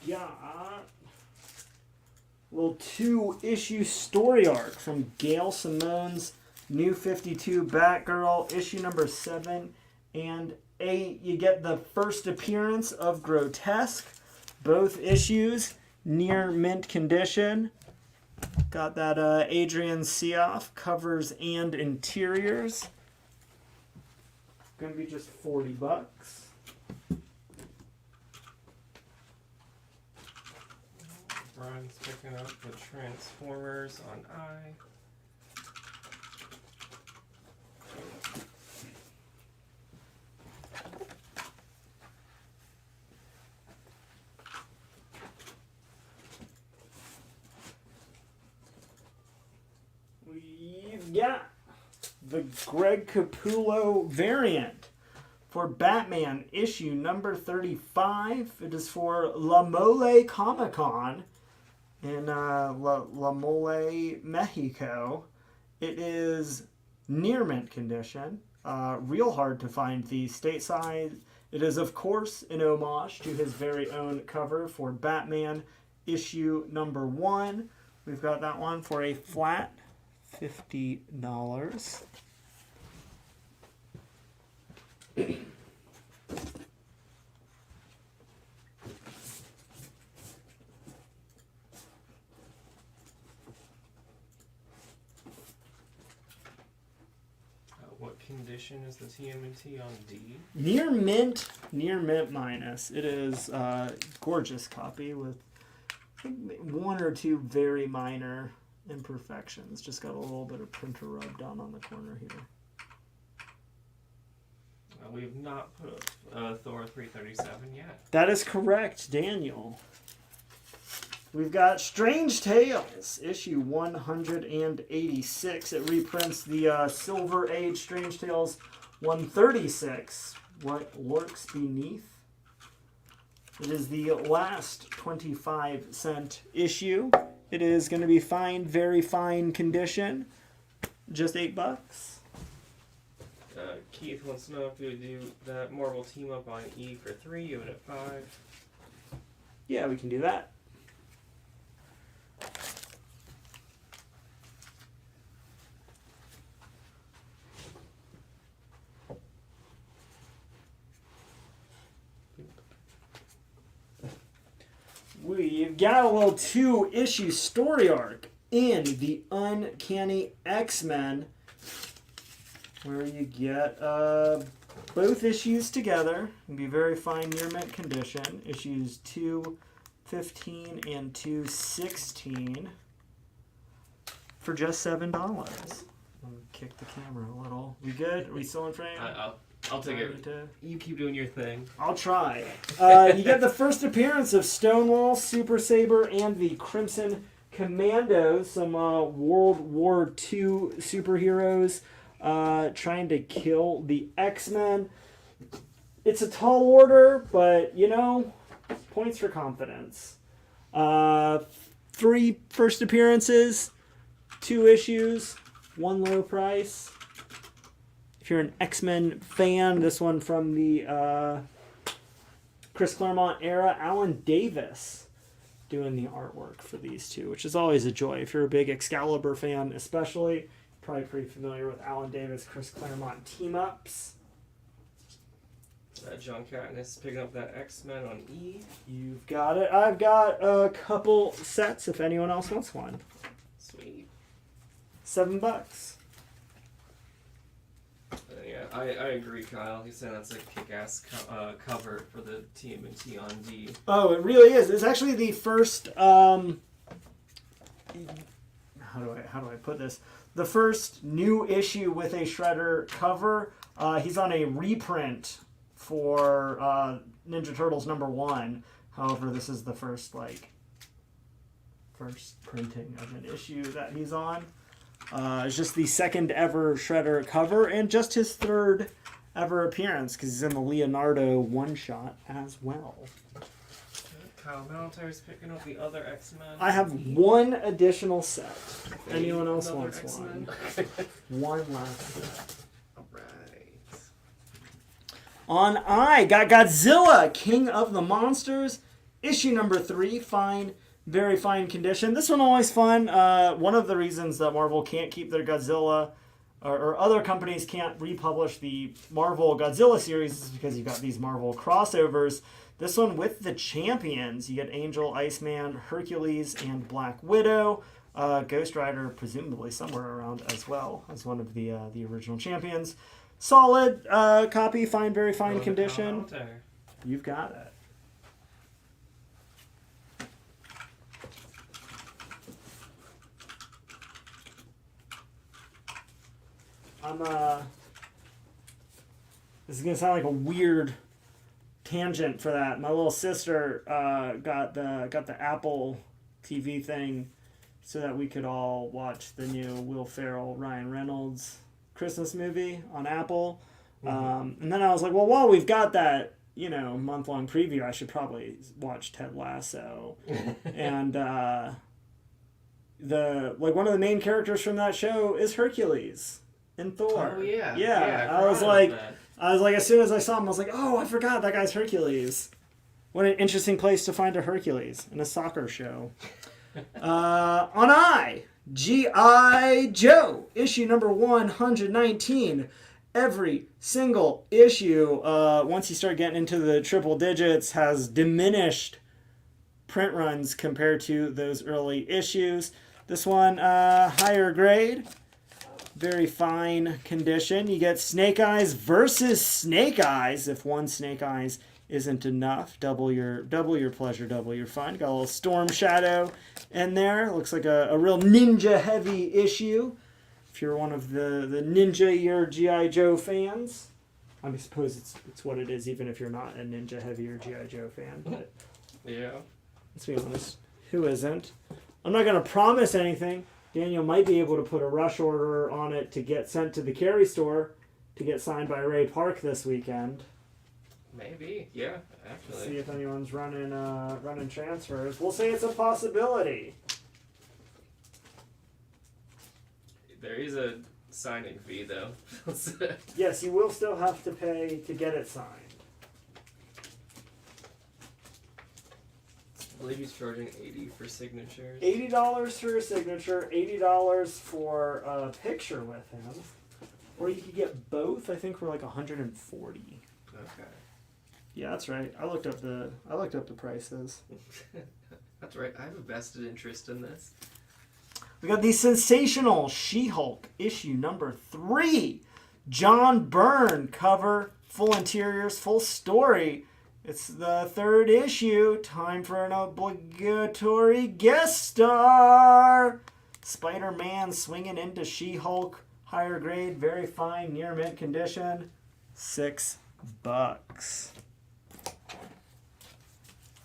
Got little 2-issue story arc from Gail Simone's New 52 Batgirl, issue number 7 and 8. You get the first appearance of Grotesque. Both issues near mint condition. Got that Adrian Seoff covers and interiors. Gonna be just $40. Brian's picking up the Transformers on I. We've got the Greg Capullo variant for Batman issue number 35. It is for La Mole Comic Con in La Mole, Mexico. It is near mint condition. Real hard to find the stateside. It is, of course, an homage to his very own cover for Batman issue number 1. We've got that one for a flat $50. What condition is the TMNT on D? Near mint minus. It is a gorgeous copy with I think 1 or 2 very minor imperfections. Just got a little bit of printer rub down on the corner here. We have not put Thor 337 yet. That is correct, Daniel. We've got Strange Tales, issue 186. It reprints the Silver Age Strange Tales 136, What Lurks Beneath. It is the last 25-cent issue. It is going to be fine, very fine condition. Just $8. Keith wants to know if you do that Marvel team up on E for 3, unit 5. Yeah, we can do that. We've got a little 2-issue story arc in the Uncanny X-Men, where you get both issues together and be very fine near mint condition. Issues 215 and 216 for just $7. I'm gonna kick the camera a little. We good? Are we still in frame? I'll take it. You keep doing your thing. I'll try. You get the first appearance of Stonewall, Super Saber, and the Crimson Commandos, some World War II superheroes trying to kill the X-Men. It's a tall order, but, you know, points for confidence. 3 first appearances, 2 issues, 1 low price. If you're an X-Men fan, this one from the Chris Claremont era, Alan Davis doing the artwork for these 2, which is always a joy. If you're a big Excalibur fan especially, probably pretty familiar with Alan Davis, Chris Claremont team-ups. John Katniss picking up that X-Men on E. You've got it. I've got a couple sets if anyone else wants one. Sweet. $7. Yeah, I agree, Kyle. He's saying that's a kick-ass cover for the TMNT on D. Oh, it really is. It's actually the first. How do I put this? The first new issue with a Shredder cover. He's on a reprint for Ninja Turtles #1. However, this is the first printing of an issue that he's on. It's just the second ever Shredder cover and just his 3rd ever appearance because he's in the Leonardo one-shot as well. Kyle Malatire's picking up the other X-Men. I have 1 additional set. If anyone else wants X-Men? one last set. Alright. On I got Godzilla, King of the Monsters, issue number 3, fine. Very fine condition. This one always fun. One of the reasons that Marvel can't keep their Godzilla, or other companies can't republish the Marvel Godzilla series, is because you've got these Marvel crossovers. This one with the champions. You get Angel, Iceman, Hercules, and Black Widow. Ghost Rider, presumably somewhere around as well, as one of the original champions. Solid copy, fine, very fine condition. You've got it. This is gonna sound like a weird tangent for that. My little sister got the Apple TV thing so that we could all watch the new Will Ferrell, Ryan Reynolds Christmas movie on Apple. And then I was like, well, while we've got that, month-long preview, I should probably watch Ted Lasso. And one of the main characters from that show is Hercules in Thor. Oh yeah. Yeah. I was forgot like, about that. as soon as I saw him, I was like, oh, I forgot that guy's Hercules. What an interesting place to find a Hercules in a soccer show. On G.I. Joe, issue number 119. Every single issue, once you start getting into the triple digits, has diminished print runs compared to those early issues. This one, higher grade, very fine condition. You get Snake Eyes versus Snake Eyes. If one Snake Eyes isn't enough, double your pleasure, double your fun. Got a little Storm Shadow in there. Looks like a real ninja heavy issue. If you're one of the Ninja Year G.I. Joe fans, I suppose it's what it is, even if you're not a Ninja Heavy or G.I. Joe fan. But Yeah. let's be honest, who isn't? I'm not going to promise anything. Daniel might be able to put a rush order on it to get sent to the Carry store to get signed by Ray Park this weekend. Maybe. Yeah. Actually. See if anyone's running transfers. We'll say it's a possibility. There is a signing fee though. Yes, you will still have to pay to get it signed. I believe he's charging $80 for signatures. $80 for a signature, $80 for a picture with him. Or you could get both, I think, for like $140. Okay. Yeah, that's right. I looked up the prices. That's right. I have a vested interest in this. We got the sensational She-Hulk issue number 3. John Byrne cover, full interiors, full story. It's the 3rd issue. Time for an obligatory guest star. Spider-Man swinging into She-Hulk. Higher grade, very fine, near mint condition. $6.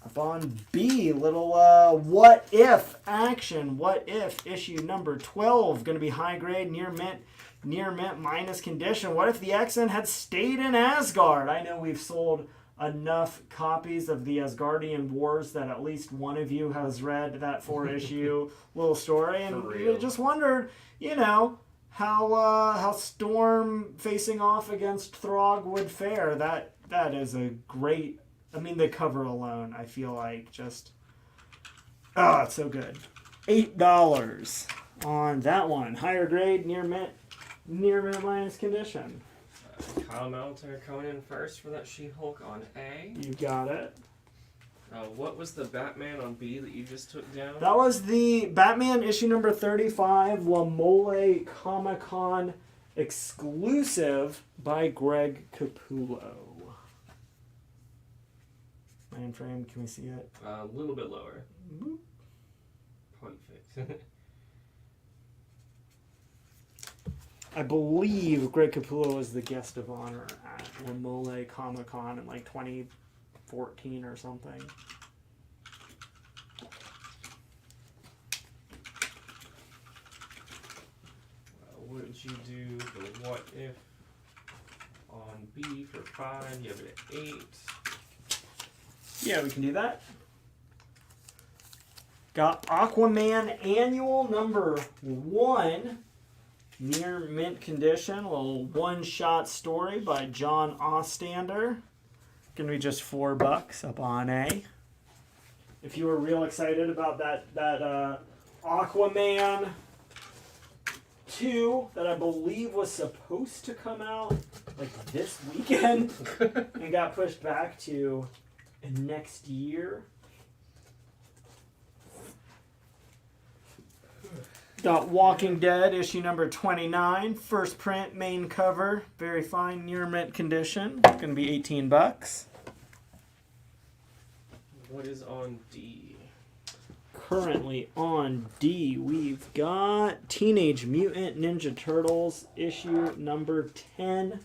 Up on B, little what if action. What if issue number 12 going to be high grade, near mint minus condition. What if the X-Men had stayed in Asgard? I know we've sold enough copies of the Asgardian Wars that at least one of you has read that 4-issue little story, and we just wondered, how Storm facing off against Throg would fare. That is a great. I mean, the cover alone, I feel like just... Oh, it's so good. $8 on that one. Higher grade, near mint minus condition. Kyle Melter coming in first for that She-Hulk on A. You got it. What was the Batman on B that you just took down? That was the Batman issue number 35, La Mole Comic-Con exclusive by Greg Capullo. Man frame, can we see it? A little bit lower. Perfect. I believe Greg Capullo was the guest of honor at La Mole Comic Con in like 2014 or something. What did you do for what if on B for 5? You have it at 8. Yeah, we can do that. Got Aquaman Annual number 1. Near mint condition. A little one-shot story by John Ostrander. Gonna be just $4 up on A. If you were real excited about that Aquaman 2 that I believe was supposed to come out like this weekend and got pushed back to next year. Got Walking Dead issue number 29, first print, main cover, very fine, near mint condition. Gonna be $18. What is on D? Currently on D, we've got Teenage Mutant Ninja Turtles issue number 10.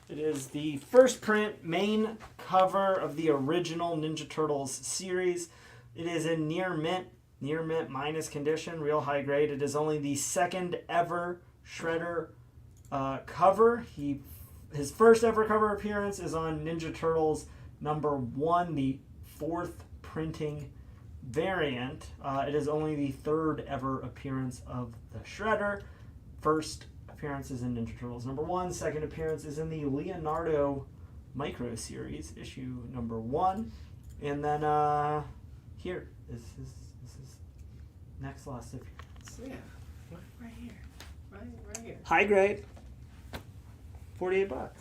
It is the first print, main cover of the original Ninja Turtles series. It is in near mint minus condition, real high grade. It is only the second ever Shredder cover. He His first ever cover appearance is on Ninja Turtles #1, the 4th printing variant. It is only the 3rd ever appearance of the Shredder. First appearance is in Ninja Turtles #1. Second appearance is in the Leonardo Micro Series, issue #1. And then here is his next last appearance. So yeah, right here. Right here. High grade. $48.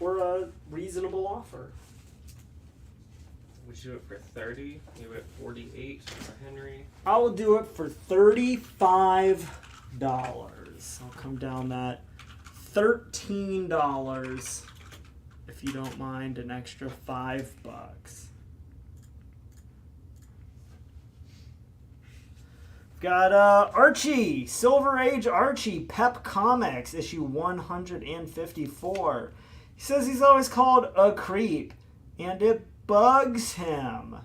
Or a reasonable offer. Would you do it for 30? You at 48 for Henry. I will do it for $35. I'll come down that $13 if you don't mind, an extra $5. Got Archie, Silver Age Archie, Pep Comics, issue 154. He says he's always called a creep, and it bugs him.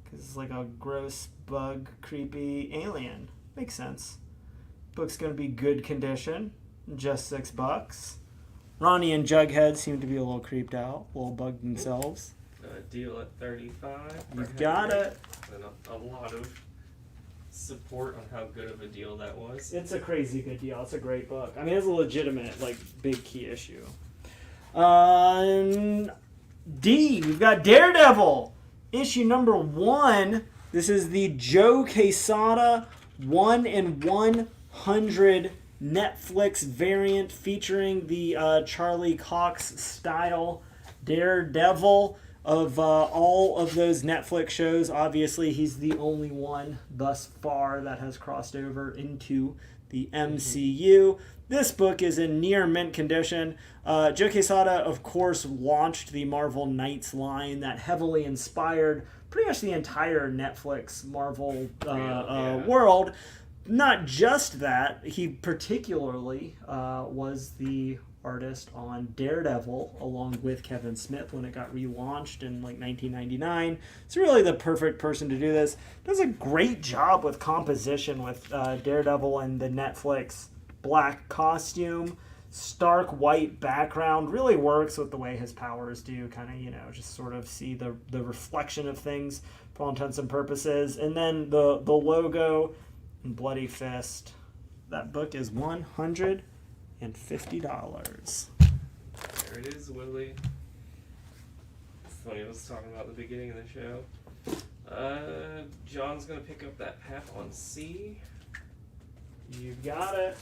Because it's like a gross, bug, creepy alien. Makes sense. Book's going to be good condition, just $6. Ronnie and Jughead seem to be a little creeped out, a little bugged themselves. Deal at 35. You've got it. And a lot of support on how good of a deal that was. It's a crazy good deal. It's a great book. I mean, it's a legitimate, like, big key issue. D, we've got Daredevil, issue #1. This is the Joe Quesada 1/100 Netflix variant featuring the Charlie Cox style Daredevil. Of all of those Netflix shows, obviously he's the only one thus far that has crossed over into the MCU. This book is in near mint condition. Joe Quesada, of course, launched the Marvel Knights line that heavily inspired pretty much the entire Netflix Marvel world. Not just that, he particularly was the artist on Daredevil along with Kevin Smith when it got relaunched in like 1999. It's really the perfect person to do this. Does a great job with composition with Daredevil and the Netflix black costume, stark white background, really works with the way his powers do, kind of, you know, just sort of see the reflection of things for all intents and purposes. And then the logo and Bloody Fist. That book is $150. There it is, Willie. It's funny, I was talking about the beginning of the show. John's gonna pick up that Pep on C. You got it.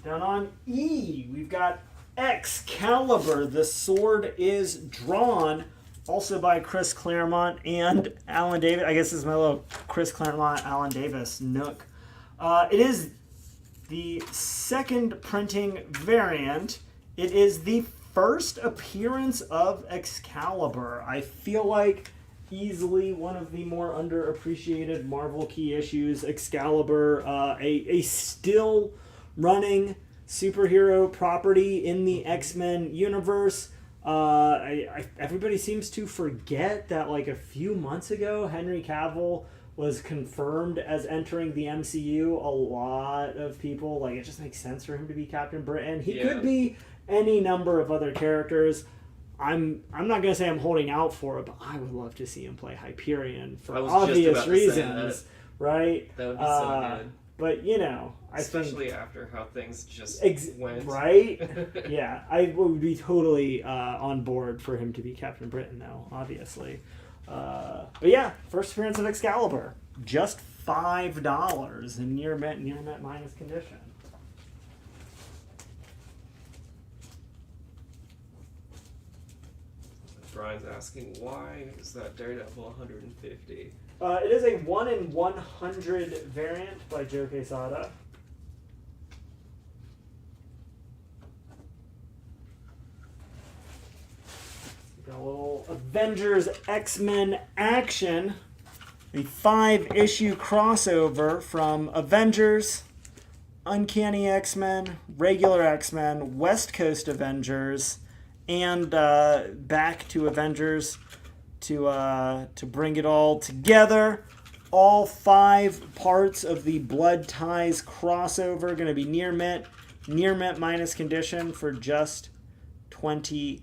Down on E, we've got Excalibur. The Sword is Drawn, also by Chris Claremont and Alan Davis. I guess this is my little Chris Claremont, Alan Davis nook. It is the 2nd printing variant. It is the first appearance of Excalibur. I feel like easily one of the more underappreciated Marvel key issues. Excalibur, a still running superhero property in the X-Men universe. Everybody seems to forget that like a few months ago, Henry Cavill was confirmed as entering the MCU. A lot of people, like, it just makes sense for him to be Captain Britain. He could be any number of other characters. I'm not gonna say I'm holding out for it, but I would love to see him play Hyperion for obvious reasons, right? That would be so good. But you know, especially after how things just went, right? Yeah, I would be totally on board for him to be Captain Britain, though, obviously. But yeah, first appearance of Excalibur, just $5 in near mint minus condition. Brian's asking, why is that Daredevil 150? It is a 1/100 variant by Joe Quesada. Got a little Avengers X-Men action. The 5-issue crossover from Avengers, Uncanny X-Men, regular X-Men, West Coast Avengers, and back to Avengers to bring it all together. all 5 parts of the Blood Ties crossover. Going to be near mint minus condition for just $20.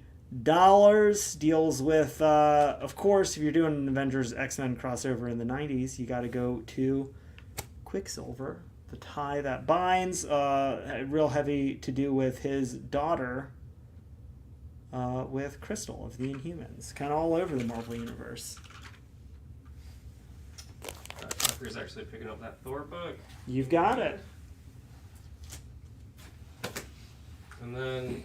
Deals with, of course, if you're doing an Avengers X-Men crossover in the 90s, you got to go to Quicksilver, the tie that binds, real heavy to do with his daughter, with Crystal of the Inhumans. Kind of all over the Marvel Universe. Tucker's actually picking up that Thor book. You've got it. And then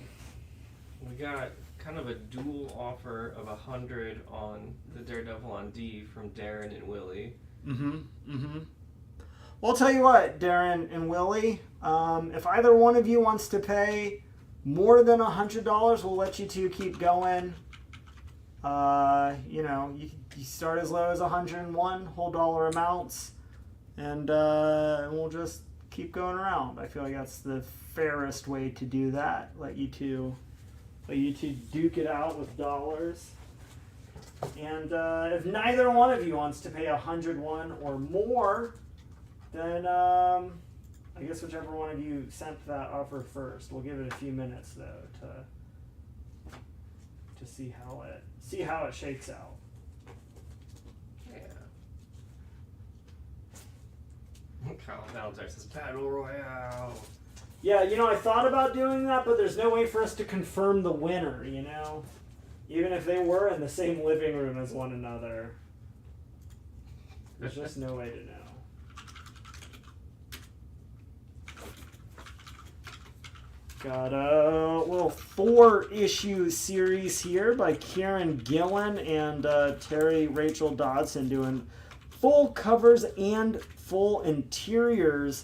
we got kind of a dual offer of 100 on the Daredevil on D from Darren and Willie. Well, I'll tell you what, Darren and Willie, if either one of you wants to pay more than $100, we'll let you two keep going. You start as low as 101 whole dollar amounts, and we'll just keep going around. I feel like that's the fairest way to do that. Let you two duke it out with dollars. And if neither one of you wants to pay 101 or more, then I guess whichever one of you sent that offer first. We'll give it a few minutes though to see how it shakes out. Kyle Valentine says Battle Royale. Yeah, I thought about doing that, but there's no way for us to confirm the winner, Even if they were in the same living room as one another. There's just no way to know. Got a little 4-issue series here by Kieran Gillen and Terry Rachel Dodson doing full covers and full interiors.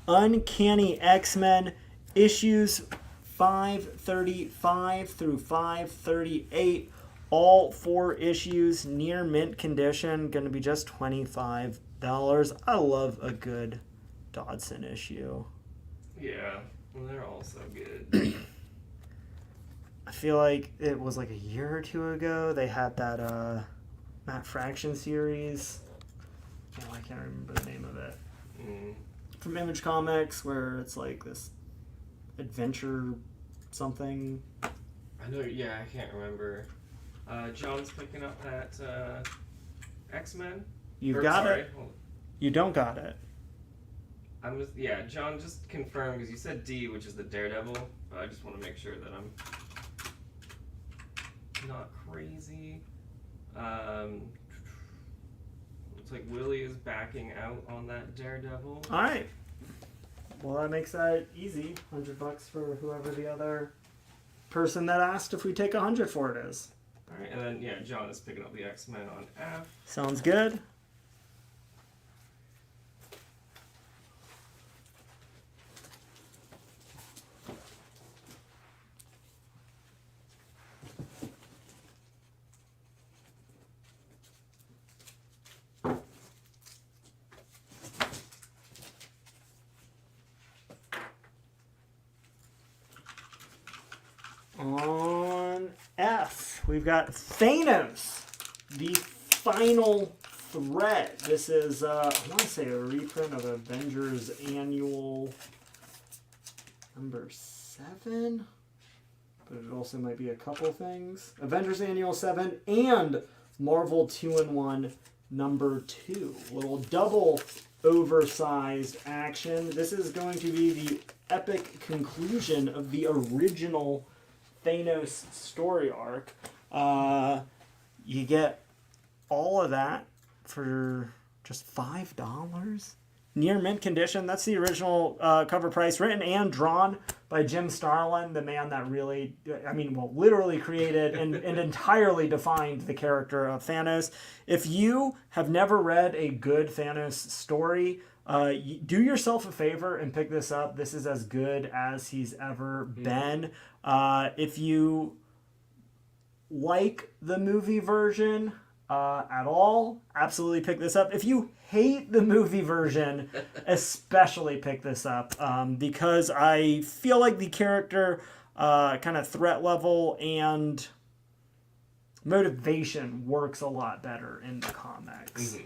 Uncanny X-Men issues 535 through 538. All 4 issues near mint condition. Going to be just $25. I love a good Dodson issue. Yeah, well, they're all so good. I feel like it was like a year or two ago they had that Matt Fraction series. Oh, I can't remember the name of it. From Image Comics, where it's like this adventure something. I know, yeah, I can't remember. John's picking up that X-Men. You got it. You don't got it. John, just confirm, because you said D, which is the Daredevil, but I just want to make sure that I'm not crazy. Looks like Willie is backing out on that Daredevil. All right. Well, that makes that easy. $100 for whoever the other person that asked if we take 100 for it is. All right, and then John is picking up the X-Men on F. Sounds good. On F, we've got Thanos, the final threat. This is, I want to say a reprint of Avengers Annual number 7, but it also might be a couple things. Avengers Annual 7 and Marvel 2-in-1 number 2. Little double oversized action. This is going to be the epic conclusion of the original Thanos story arc. You get all of that for just $5. Near mint condition. That's the original cover price, written and drawn by Jim Starlin, the man that really, literally created and entirely defined the character of Thanos. If you have never read a good Thanos story, do yourself a favor and pick this up. This is as good as he's ever been. If you like the movie version at all, absolutely pick this up. If you hate the movie version, especially pick this up, because I feel like the character kind of threat level and motivation works a lot better in the comics.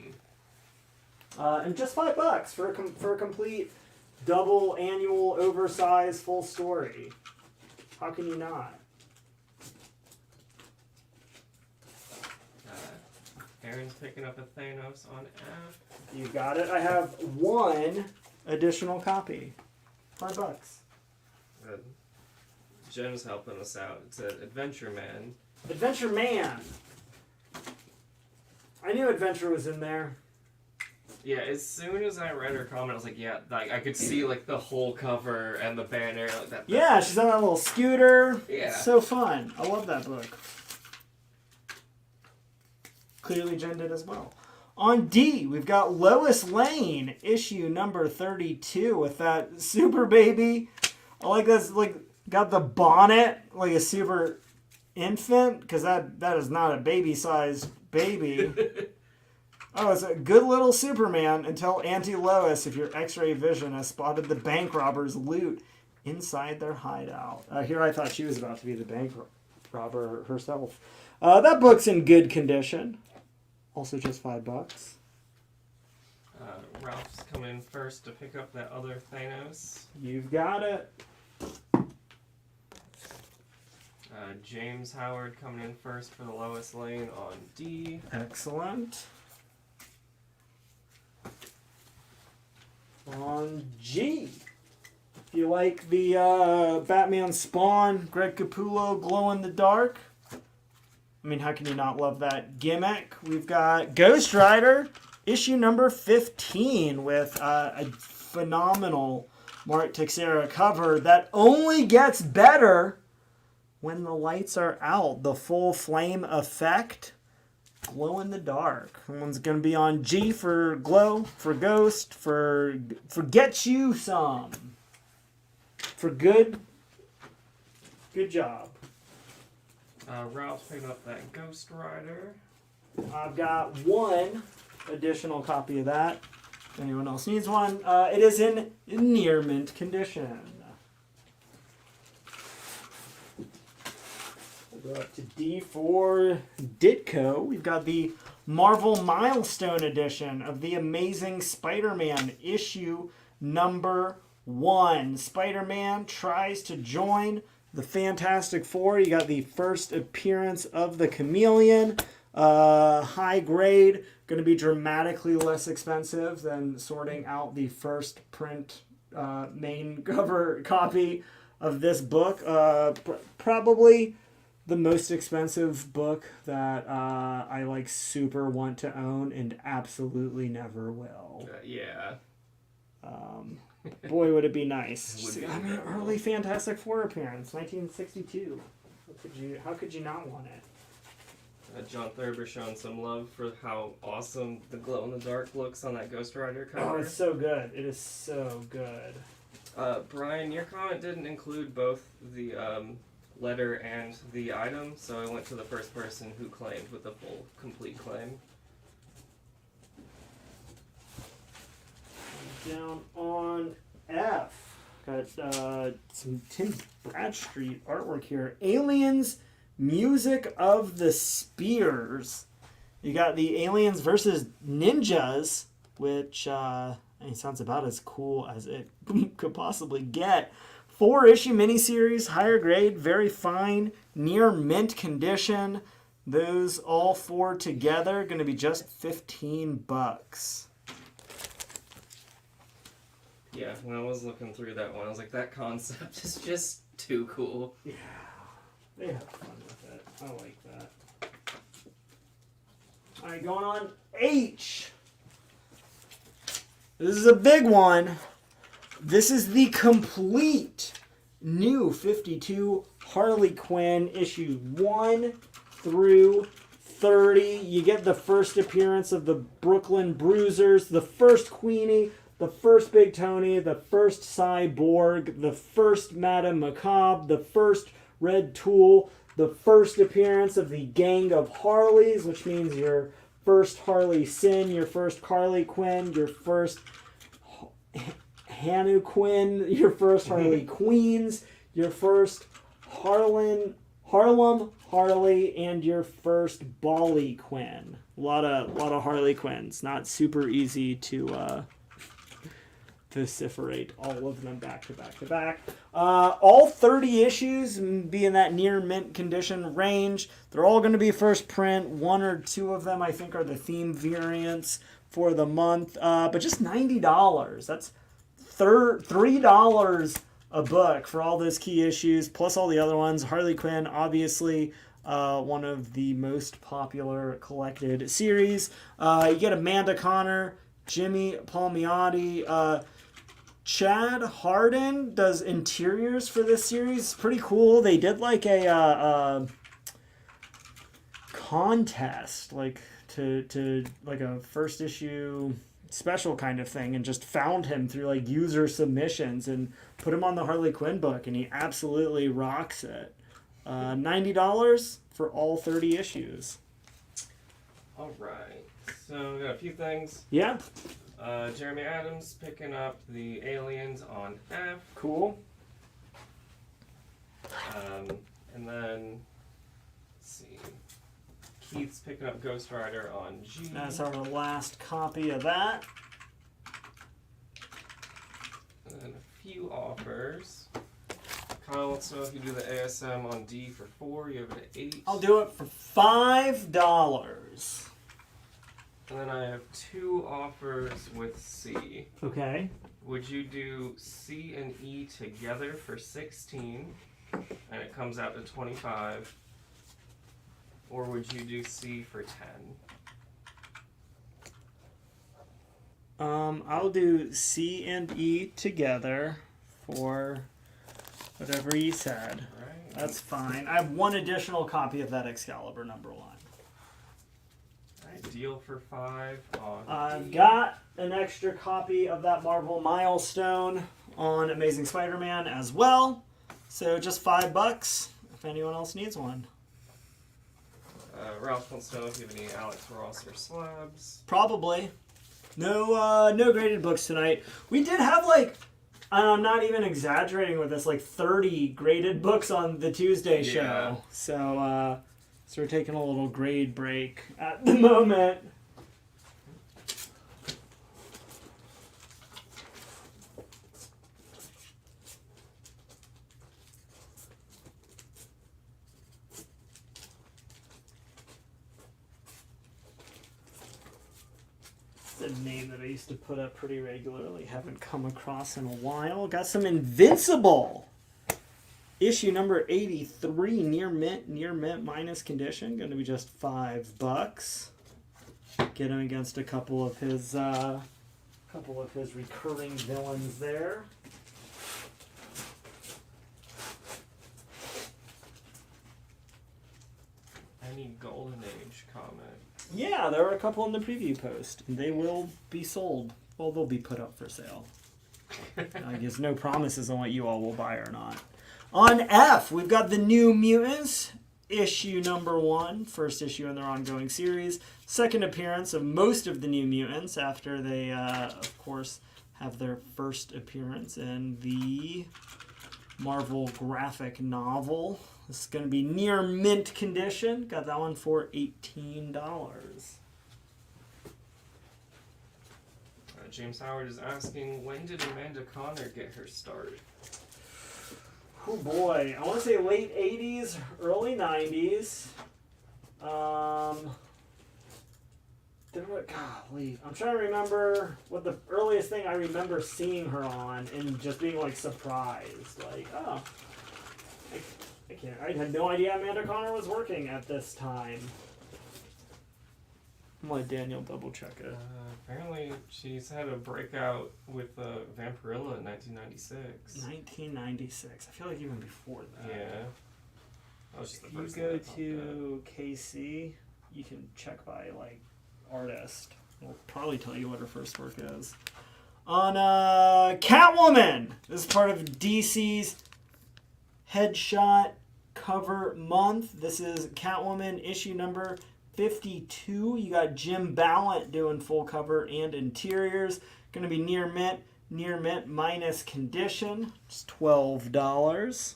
And just $5 for a complete double annual oversized full story. How can you not? Aaron's picking up a Thanos on F. You got it. I have one additional copy. $5. Good. Jen's helping us out. It's an Adventure Man. Adventure Man. I knew Adventure was in there. Yeah, as soon as I read her comment, I was like, yeah, like I could see like the whole cover and the banner like that. Yeah, she's on that little scooter. Yeah. So fun. I love that book. Clearly Jen did as well. On D, we've got Lois Lane, issue number 32 with that super baby. I like this, like, got the bonnet like a super infant, because that is not a baby-sized baby. Oh, it's a good little Superman until Auntie Lois, if your X-ray vision, has spotted the bank robbers' loot inside their hideout. Here I thought she was about to be the bank robber herself. That book's in good condition. Also just $5. Ralph's coming in first to pick up that other Thanos. You've got it. James Howard coming in first for the Lois Lane on D. Excellent. On G. If you like the Batman Spawn, Greg Capullo glow in the dark. I mean, how can you not love that gimmick? We've got Ghost Rider, issue number 15, with a phenomenal Mark Texeira cover that only gets better when the lights are out. The full flame effect. Glow in the dark. One's going to be on G for glow, for ghost, for get you some. For good job. Ralph's picking up that Ghost Rider. I've got one additional copy of that. If anyone else needs one, it is in near mint condition. We'll go up to D for Ditko. We've got the Marvel Milestone edition of The Amazing Spider-Man, issue number 1. Spider-Man tries to join the Fantastic Four. You got the first appearance of the Chameleon. High grade, going to be dramatically less expensive than sorting out the first print main cover copy of this book. Probably the most expensive book that I like super want to own and absolutely never will. Yeah. Boy, would it be nice. Would be early Fantastic Four appearance, 1962. How could you not want it? John Thurber showing some love for how awesome the glow in the dark looks on that Ghost Rider cover. Oh, it's so good. It is so good. Brian, your comment didn't include both the letter and the item, so I went to the first person who claimed with the full, complete claim. Down on F, got some Tim Bradstreet artwork here. Aliens, Music of the Spears. You got the Aliens versus Ninjas, which sounds about as cool as it could possibly get. 4-issue miniseries, higher grade, very fine, near mint condition. Those all 4 together going to be just $15. Yeah, when I was looking through that one, I was like, that concept is just too cool. Yeah, they have fun with it. I like that. Alright, going on H. This is a big one. This is the complete new 52 Harley Quinn, issue 1 through 30. You get the first appearance of the Brooklyn Bruisers, the first Queenie, the first Big Tony, the first Cyborg, the first Madame Macabre, the first Red Tool, the first appearance of the Gang of Harleys, which means your first Harley Sin, your first Carly Quinn, your first Hanu Quinn, your first Harley Queens, your first Harlan Harlem, Harley, and your first Bolly Quinn. A lot of Harley Quinns. Not super easy to vociferate all of them back to back to back. All 30 issues be in that near mint condition range. They're all going to be first print. One or two of them, I think, are the theme variants for the month. But just $90. That's $3 a book for all those key issues, plus all the other ones. Harley Quinn, obviously, one of the most popular collected series. You get Amanda Connor, Jimmy Palmiotti, Chad Harden does interiors for this series. Pretty cool. They did like a contest, like to like a first issue special kind of thing, and just found him through like user submissions and put him on the Harley Quinn book, and he absolutely rocks it. $90 for all 30 issues. All right. So we got a few things. Yeah. Jeremy Adams picking up the Aliens on F. Cool. And then, let's see. Keith's picking up Ghost Rider on G. That's our last copy of that. And then a few offers. Kyle wants to know if you do the ASM on D for 4. You have it at 8. I'll do it for $5. And then I have 2 offers with C. Okay. Would you do C and E together for 16, and it comes out to 25? Or would you do C for 10? I'll do C and E together for whatever you said. Right. That's fine. I have 1 additional copy of that Excalibur #1. Deal for 5 on I've D. got an extra copy of that Marvel Milestone on Amazing Spider-Man as well. So just $5 if anyone else needs one. Ralph wants to know if you have any Alex Ross or slabs. Probably. No graded books tonight. We did have and I'm not even exaggerating with this, 30 graded books on the Tuesday show. So we're taking a little grade break at the moment. The name that I used to put up pretty regularly, haven't come across in a while. Got some Invincible. Issue number 83, near mint minus condition. Going to be just $5. Get him against a couple of his recurring villains there. Any Golden Age comic? Yeah, there were a couple in the preview post. They will be sold. Well, they'll be put up for sale. I guess no promises on what you all will buy or not. On F, we've got the New Mutants, issue number 1, first issue in their ongoing series. Second appearance of most of the New Mutants after they, of course, have their first appearance in the Marvel graphic novel. This is going to be near mint condition. Got that one for $18. James Howard is asking, when did Amanda Connor get her start? Oh boy, I want to say late 80s, early 90s. Golly, I'm trying to remember what the earliest thing I remember seeing her on and just being surprised. I had no idea Amanda Connor was working at this time. I'm gonna let Daniel double check it. Apparently, she's had a breakout with Vampirilla in 1996. 1996. I feel like even before that. Yeah. That was just the If you first go thing that to KC, you can check by artist. It'll probably tell you what her first work is. On Catwoman, this is part of DC's Headshot cover month. This is Catwoman issue number 52. You got Jim Ballant doing full cover and interiors. Going to be near mint minus condition. It's $12.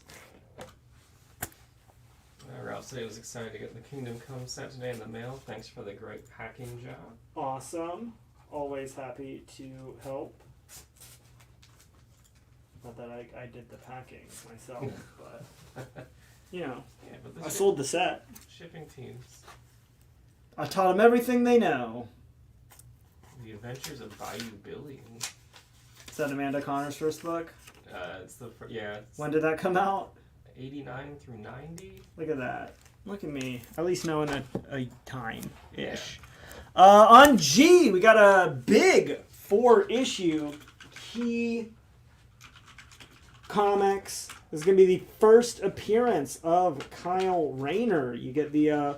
Ralph said he was excited to get the Kingdom Come set today in the mail. Thanks for the great packing job. Awesome. Always happy to help. Not that I did the packing myself, but you know, Yeah, but the I sold the set. shipping teams. I taught them everything they know. The Adventures of Bayou Billy. Is that Amanda Connor's first book? It's it's When did that come out? 89 through 90. Look at that. Look at me. At least knowing a time-ish. On G, we got a big 4-issue key comics. This is going to be the first appearance of Kyle Rayner. You get the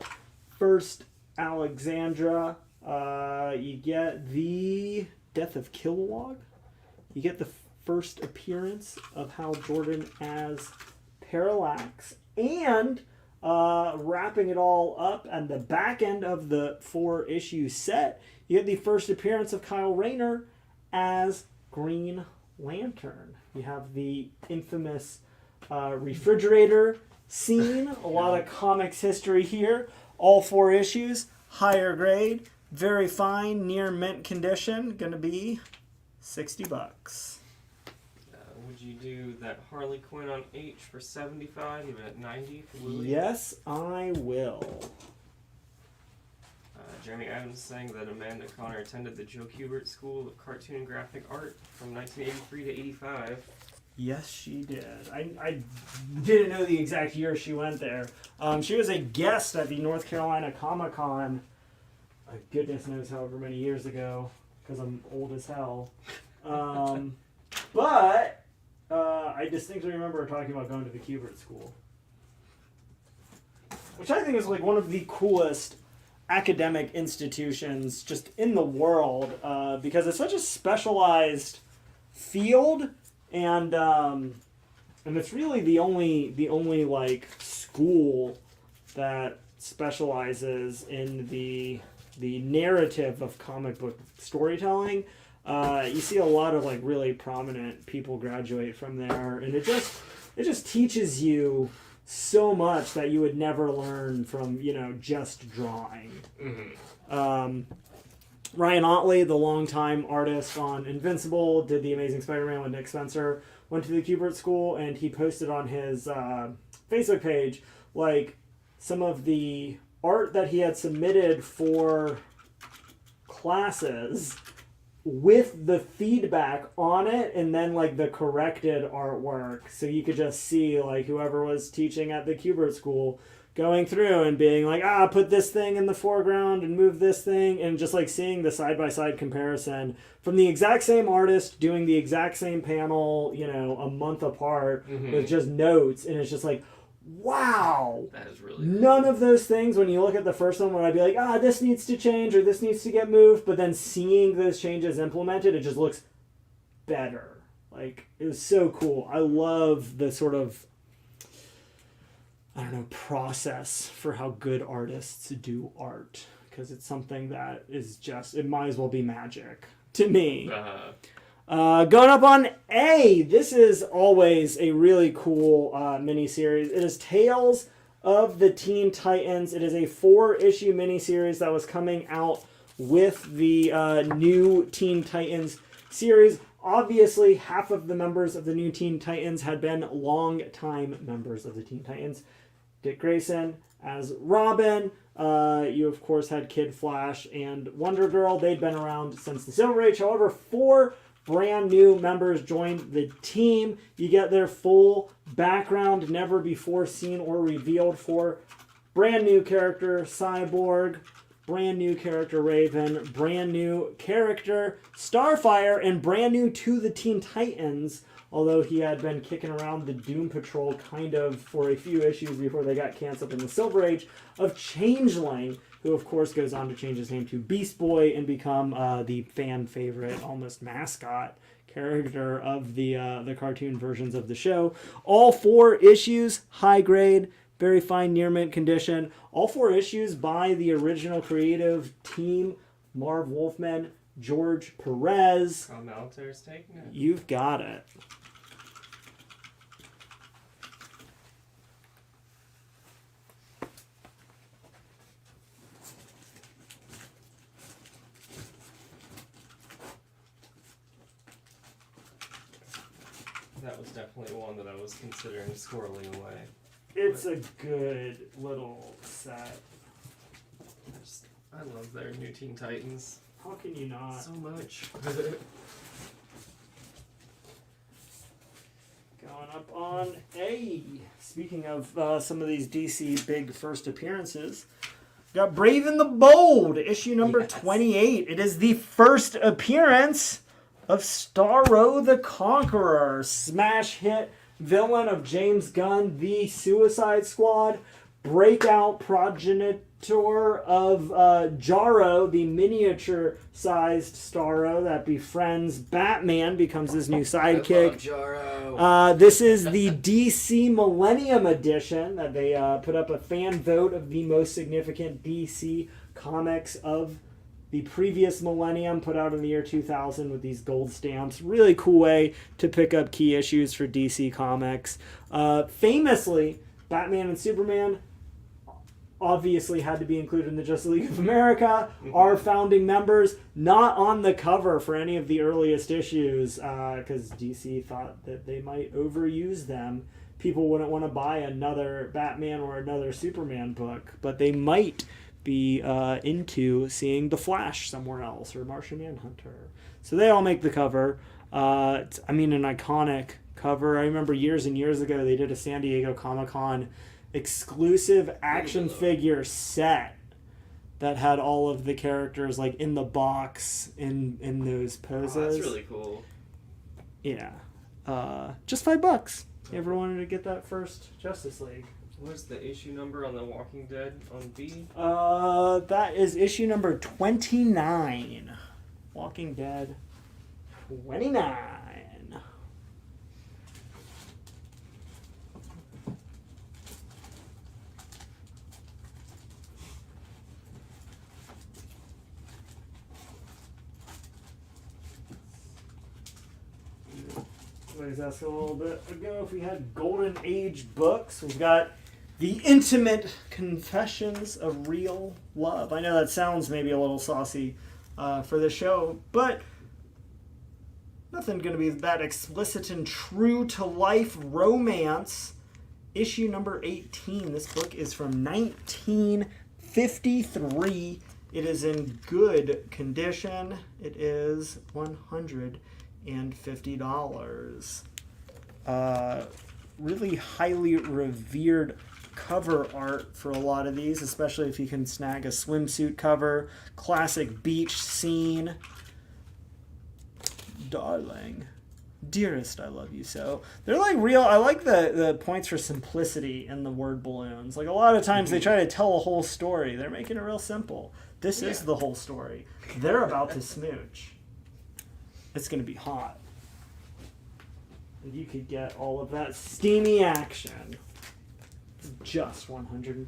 first Alexandra. You get the Death of Kilowog. You get the first appearance of Hal Jordan as Parallax. And wrapping it all up at the back end of the 4-issue set, you get the first appearance of Kyle Rayner as Green Lantern. You have the infamous refrigerator scene. A lot of comics history here. All 4 issues, higher grade, very fine, near mint condition. Gonna be $60. Would you do that Harley Quinn on H for 75, even at 90 for Willie? Yes, I will. Jeremy Adams saying that Amanda Connor attended the Joe Kubert School of Cartoon and Graphic Art from 1983 to 85. Yes, she did. I didn't know the exact year she went there. She was a guest at the North Carolina Comic Con, goodness knows however many years ago, because I'm old as hell. But I distinctly remember her talking about going to the Kubert School, which I think is like one of the coolest academic institutions just in the world, because it's such a specialized field. And it's really the only like school that specializes in the narrative of comic book storytelling. You see a lot of like really prominent people graduate from there, and it just teaches you so much that you would never learn from just drawing. Mm-hmm. Ryan Otley, the longtime artist on Invincible, did The Amazing Spider-Man with Nick Spencer, went to the Kubert School, and he posted on his Facebook page like some of the art that he had submitted for classes with the feedback on it, and then like the corrected artwork, so you could just see like whoever was teaching at the Kubert School going through and being like, put this thing in the foreground and move this thing, and just like seeing the side-by-side comparison from the exact same artist doing the exact same panel, a month apart, with just notes, and it's just like, wow. That is really none of those things when you look at the first one, when I'd be like, this needs to change or this needs to get moved, but then seeing those changes implemented, it just looks better. Like, it was so cool. I love the sort of process for how good artists do art, because it's something that is just, it might as well be magic to me. Going up on A, this is always a really cool miniseries. It is Tales of the Teen Titans. It is a 4-issue miniseries that was coming out with the new Teen Titans series. Obviously, half of the members of the new Teen Titans had been long-time members of the Teen Titans. Dick Grayson as Robin. You, of course, had Kid Flash and Wonder Girl. They'd been around since the Silver Age. However, 4 brand new members joined the team. You get their full background, never before seen or revealed, for brand new character Cyborg, brand new character Raven, brand new character Starfire, and brand new to the Teen Titans, although he had been kicking around the Doom Patrol kind of for a few issues before they got canceled in the Silver Age, of Changeling, who of course goes on to change his name to Beast Boy and become the fan favorite, almost mascot character of the cartoon versions of the show. All 4 issues, high grade, very fine near mint condition. All 4 issues by the original creative team, Marv Wolfman, George Perez. Oh, Maltair's taking it. You've got it. That was definitely one that I was considering squirreling away. It's a good little set. I love their new Teen Titans. How can you not? So much. Going up on A. Speaking of some of these DC big first appearances, got Brave and the Bold, issue number 28. It is the first appearance of Starro the Conqueror, smash hit villain of James Gunn, The Suicide Squad, breakout progenitor of Jarro, the miniature-sized Starro that befriends Batman, becomes his new sidekick. Jarro. This is the DC Millennium Edition that they put up a fan vote of the most significant DC comics of the previous millennium, put out in the year 2000 with these gold stamps. Really cool way to pick up key issues for DC Comics. Famously, Batman and Superman obviously had to be included in the Justice League of America. Our founding members, not on the cover for any of the earliest issues, because DC thought that they might overuse them. People wouldn't want to buy another Batman or another Superman book, but they might be into seeing The Flash somewhere else or Martian Manhunter. So they all make the cover. An iconic cover. I remember years and years ago they did a San Diego Comic-Con exclusive action figure set that had all of the characters like in the box in those poses. Oh, that's really cool. Yeah. Just $5. You ever wanted to get that first Justice League? What's the issue number on The Walking Dead on B? That is issue number 29. Walking Dead 29. I was asking a little bit ago if we had Golden Age books. We've got The Intimate Confessions of Real Love. I know that sounds maybe a little saucy for the show, but nothing going to be that explicit and true to life romance. Issue number 18. This book is from 1953. It is in good condition. It is $150. Really highly revered cover art for a lot of these, especially if you can snag a swimsuit cover. Classic beach scene. Darling, dearest, I love you so. They're like real. I like the points for simplicity in the word balloons. Like a lot of times they try to tell a whole story. They're making it real simple. This is the whole story. They're about to smooch. It's going to be hot. And you could get all of that steamy action for just $150.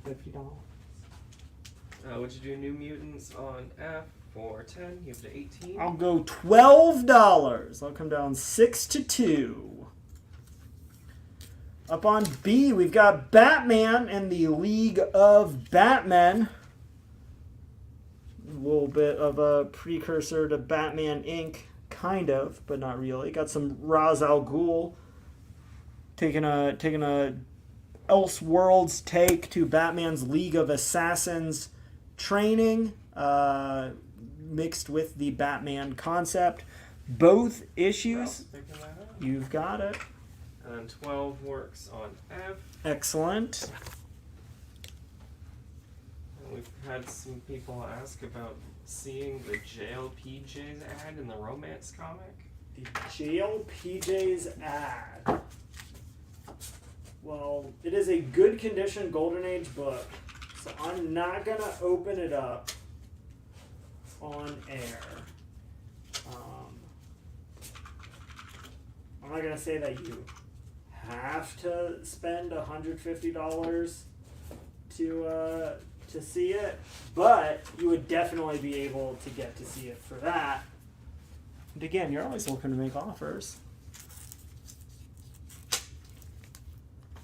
Would you do New Mutants on F for 10? Give it to 18. I'll go $12. I'll come down 6-2. Up on B, we've got Batman and the League of Batmen. A little bit of a precursor to Batman Inc., kind of, but not really. Got some Ra's al Ghul taking a Elseworlds take to Batman's League of Assassins training, mixed with the Batman concept. Both issues, you've got it. And 12 works on F. Excellent. And we've had some people ask about seeing the Jail PJs ad in the romance comic. The Jail PJs ad. Well, it is a good condition Golden Age book, so I'm not going to open it up on air. I'm not going to say that you have to spend $150 to see it, but you would definitely be able to get to see it for that. And again, you're always looking to make offers.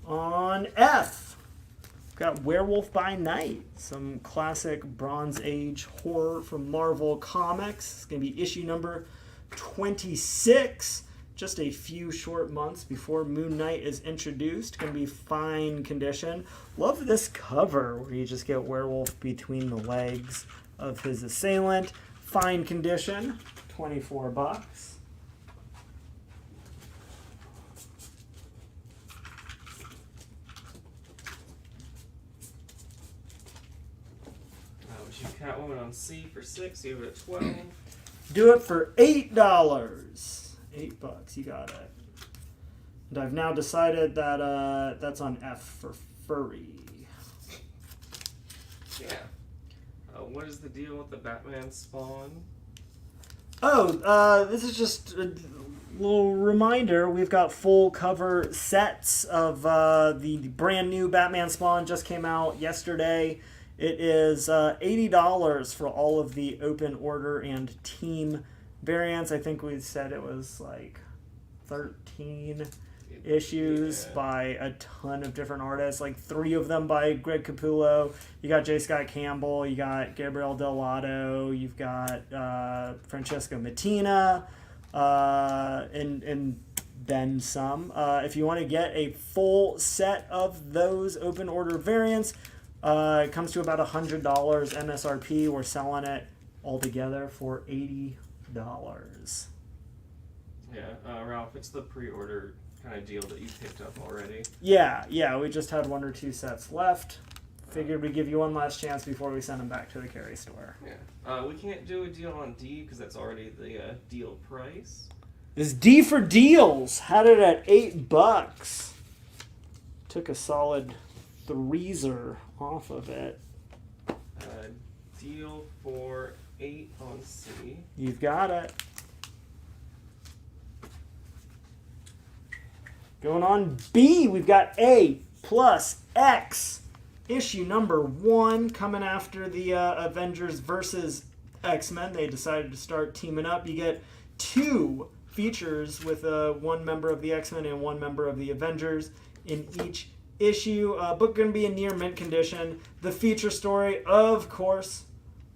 On F, we've got Werewolf by Night, some classic Bronze Age horror from Marvel Comics. It's going to be issue number 26. just a few short months before Moon Knight is introduced. Going to be fine condition. Love this cover where you just get Werewolf between the legs of his assailant. Fine condition, $24. Catwoman on C for $6. You have it at 12. Do it for $8. $8. You got it. And I've now decided that that's on F for furry. Yeah. What is the deal with the Batman Spawn? Oh, this is just a little reminder. We've got full cover sets of the brand new Batman Spawn. Just came out yesterday. It is $80 for all of the open order and team variants. I think we said it was like 13 issues by a ton of different artists, like 3 of them by Greg Capullo. You got J. Scott Campbell, you got Gabriel Delato, you've got Francesco Mattina, and then some. If you want to get a full set of those open order variants, it comes to about $100 MSRP. We're selling it all together for $80. Yeah, Ralph, it's the pre-order kind of deal that you picked up already. Yeah, we just had 1 or 2 sets left. Figured we'd give you one last chance before we send them back to the carry store. Yeah. We can't do a deal on D because that's already the deal price. This D for deals. Had it at $8. Took a solid threeser off of it. Deal for $8 on C. You've got it. Going on B, we've got A plus X. Issue number 1 coming after the Avengers versus X-Men. They decided to start teaming up. You get 2 features with 1 member of the X-Men and 1 member of the Avengers in each issue. Book going to be in near mint condition. The feature story, of course,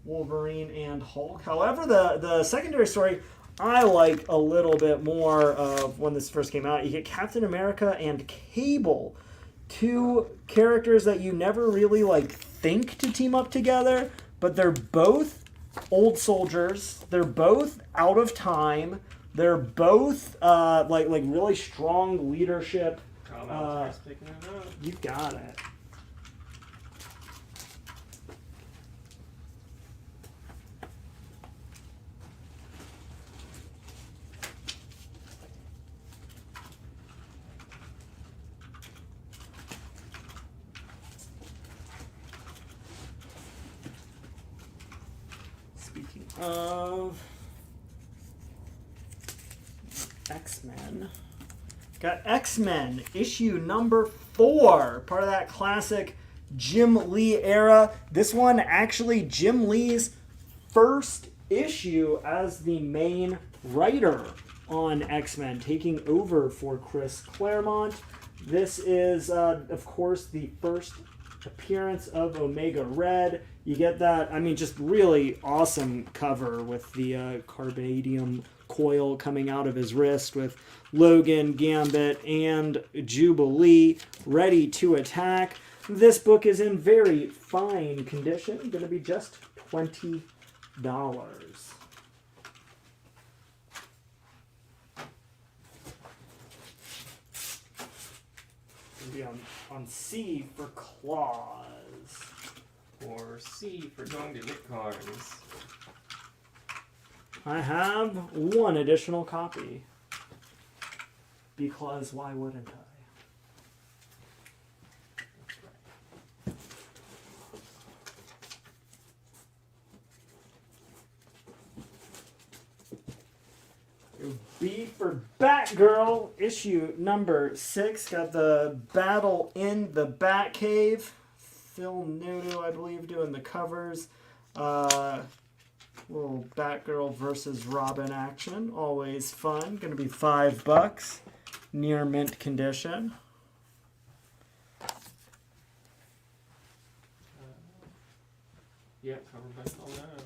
Wolverine and Hulk. However, the secondary story I like a little bit more of when this first came out. You get Captain America and Cable, 2 characters that you never really think to team up together, but they're both old soldiers. They're both out of time. They're both like really strong leadership. Picking it up. You got it. Speaking of X-Men. Got X-Men, issue number 4, part of that classic Jim Lee era. This one actually Jim Lee's first issue as the main writer on X-Men, taking over for Chris Claremont. This is, of course, the first appearance of Omega Red. You get that, just really awesome cover with the carbadium coil coming out of his wrist with Logan, Gambit, and Jubilee ready to attack. This book is in very fine condition. Going to be just $20. Going to be on C for Claws. Or C for going to Nick Carnes. I have 1 additional copy. Because why wouldn't I? B for Batgirl, issue number 6. Got the battle in the Batcave. Phil Noto, I believe, doing the covers. Little Batgirl versus Robin action. Always fun. Going to be $5. Near mint condition. Yeah, covered by Phil Noto.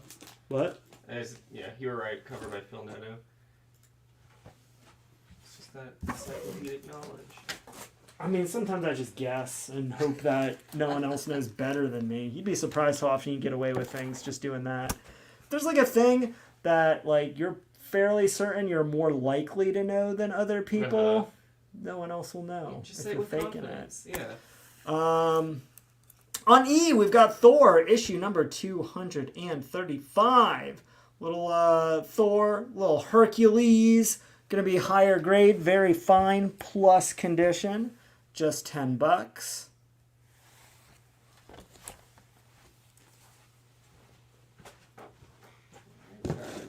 What? Yeah, you were right. Covered by Phil Noto. that encyclopedic knowledge. I mean, sometimes I just guess and hope that no one else knows better than me. You'd be surprised how often you get away with things just doing that. There's like a thing that like you're fairly certain you're more likely to know than other people. No one else will know Just if say it you're with faking confidence. it. Yeah. On E, we've got Thor, issue number 235. Little Thor, little Hercules. Gonna be higher grade, very fine, plus condition. Just $10.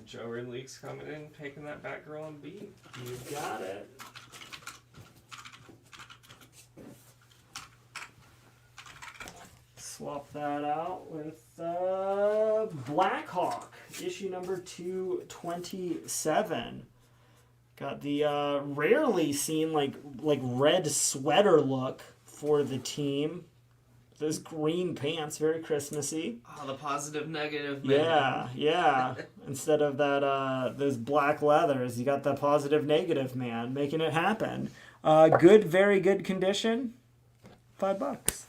Joe Ridley's coming in, taking that Batgirl on beat. You got it. Swap that out with Blackhawk, issue number 227. Got the rarely seen like red sweater look for the team. Those green pants, very Christmassy. Oh, the positive negative man. Yeah. Instead of that those black leathers, you got the positive negative man making it happen. Good, very good condition. $5.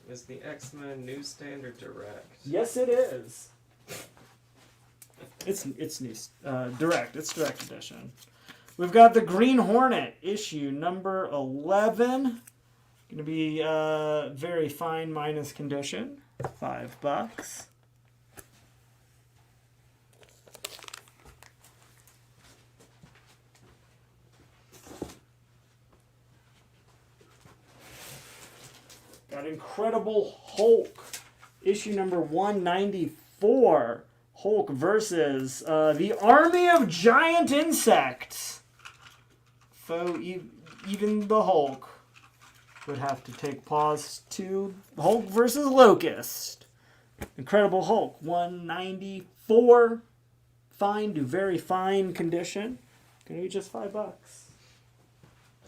Is the X-Men newsstand or direct? Yes, it is. It's new, direct. It's direct edition. We've got the Green Hornet, issue number 11. Going to be very fine minus condition. $5. Got Incredible Hulk, issue number 194. Hulk versus the army of giant insects. Even the Hulk would have to take pause to Hulk versus Locust. Incredible Hulk, 194. Fine to very fine condition. Gonna be just $5.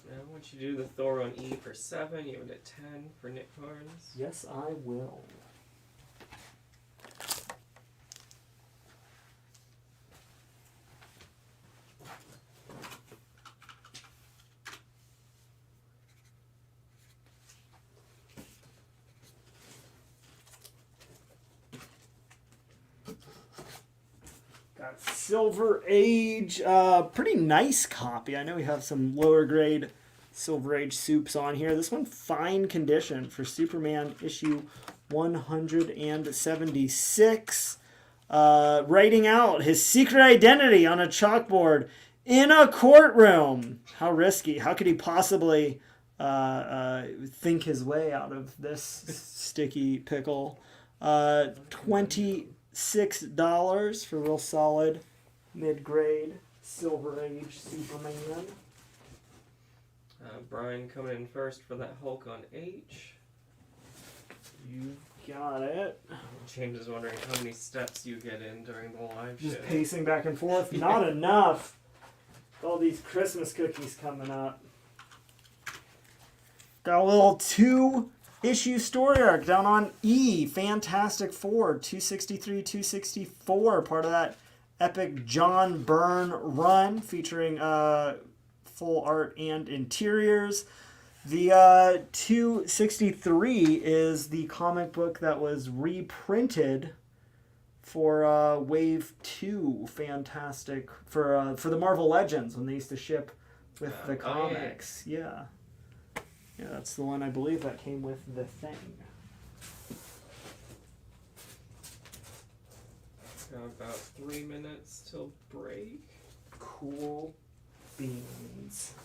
Now, once you do the Thor on E for 7, you would at 10 for Nick Carnes. Yes, I will. Got Silver Age, pretty nice copy. I know we have some lower grade Silver Age soups on here. This one, fine condition for Superman issue 176. Writing out his secret identity on a chalkboard in a courtroom. How risky. How could he possibly think his way out of this sticky pickle? $26 for real solid mid-grade Silver Age Superman. Brian coming in first for that Hulk on H. You got it. James is wondering how many steps you get in during the live show. Just pacing back and forth. Not enough. All these Christmas cookies coming up. Got a little 2-issue story arc down on E. Fantastic Four, 263, 264. Part of that epic John Byrne run featuring full art and interiors. The 263 is the comic book that was reprinted for Wave 2. Fantastic for the Marvel Legends when they used to ship with the comics. Yeah, that's the one I believe that came with the Thing. Got about 3 minutes till break. Cool beans.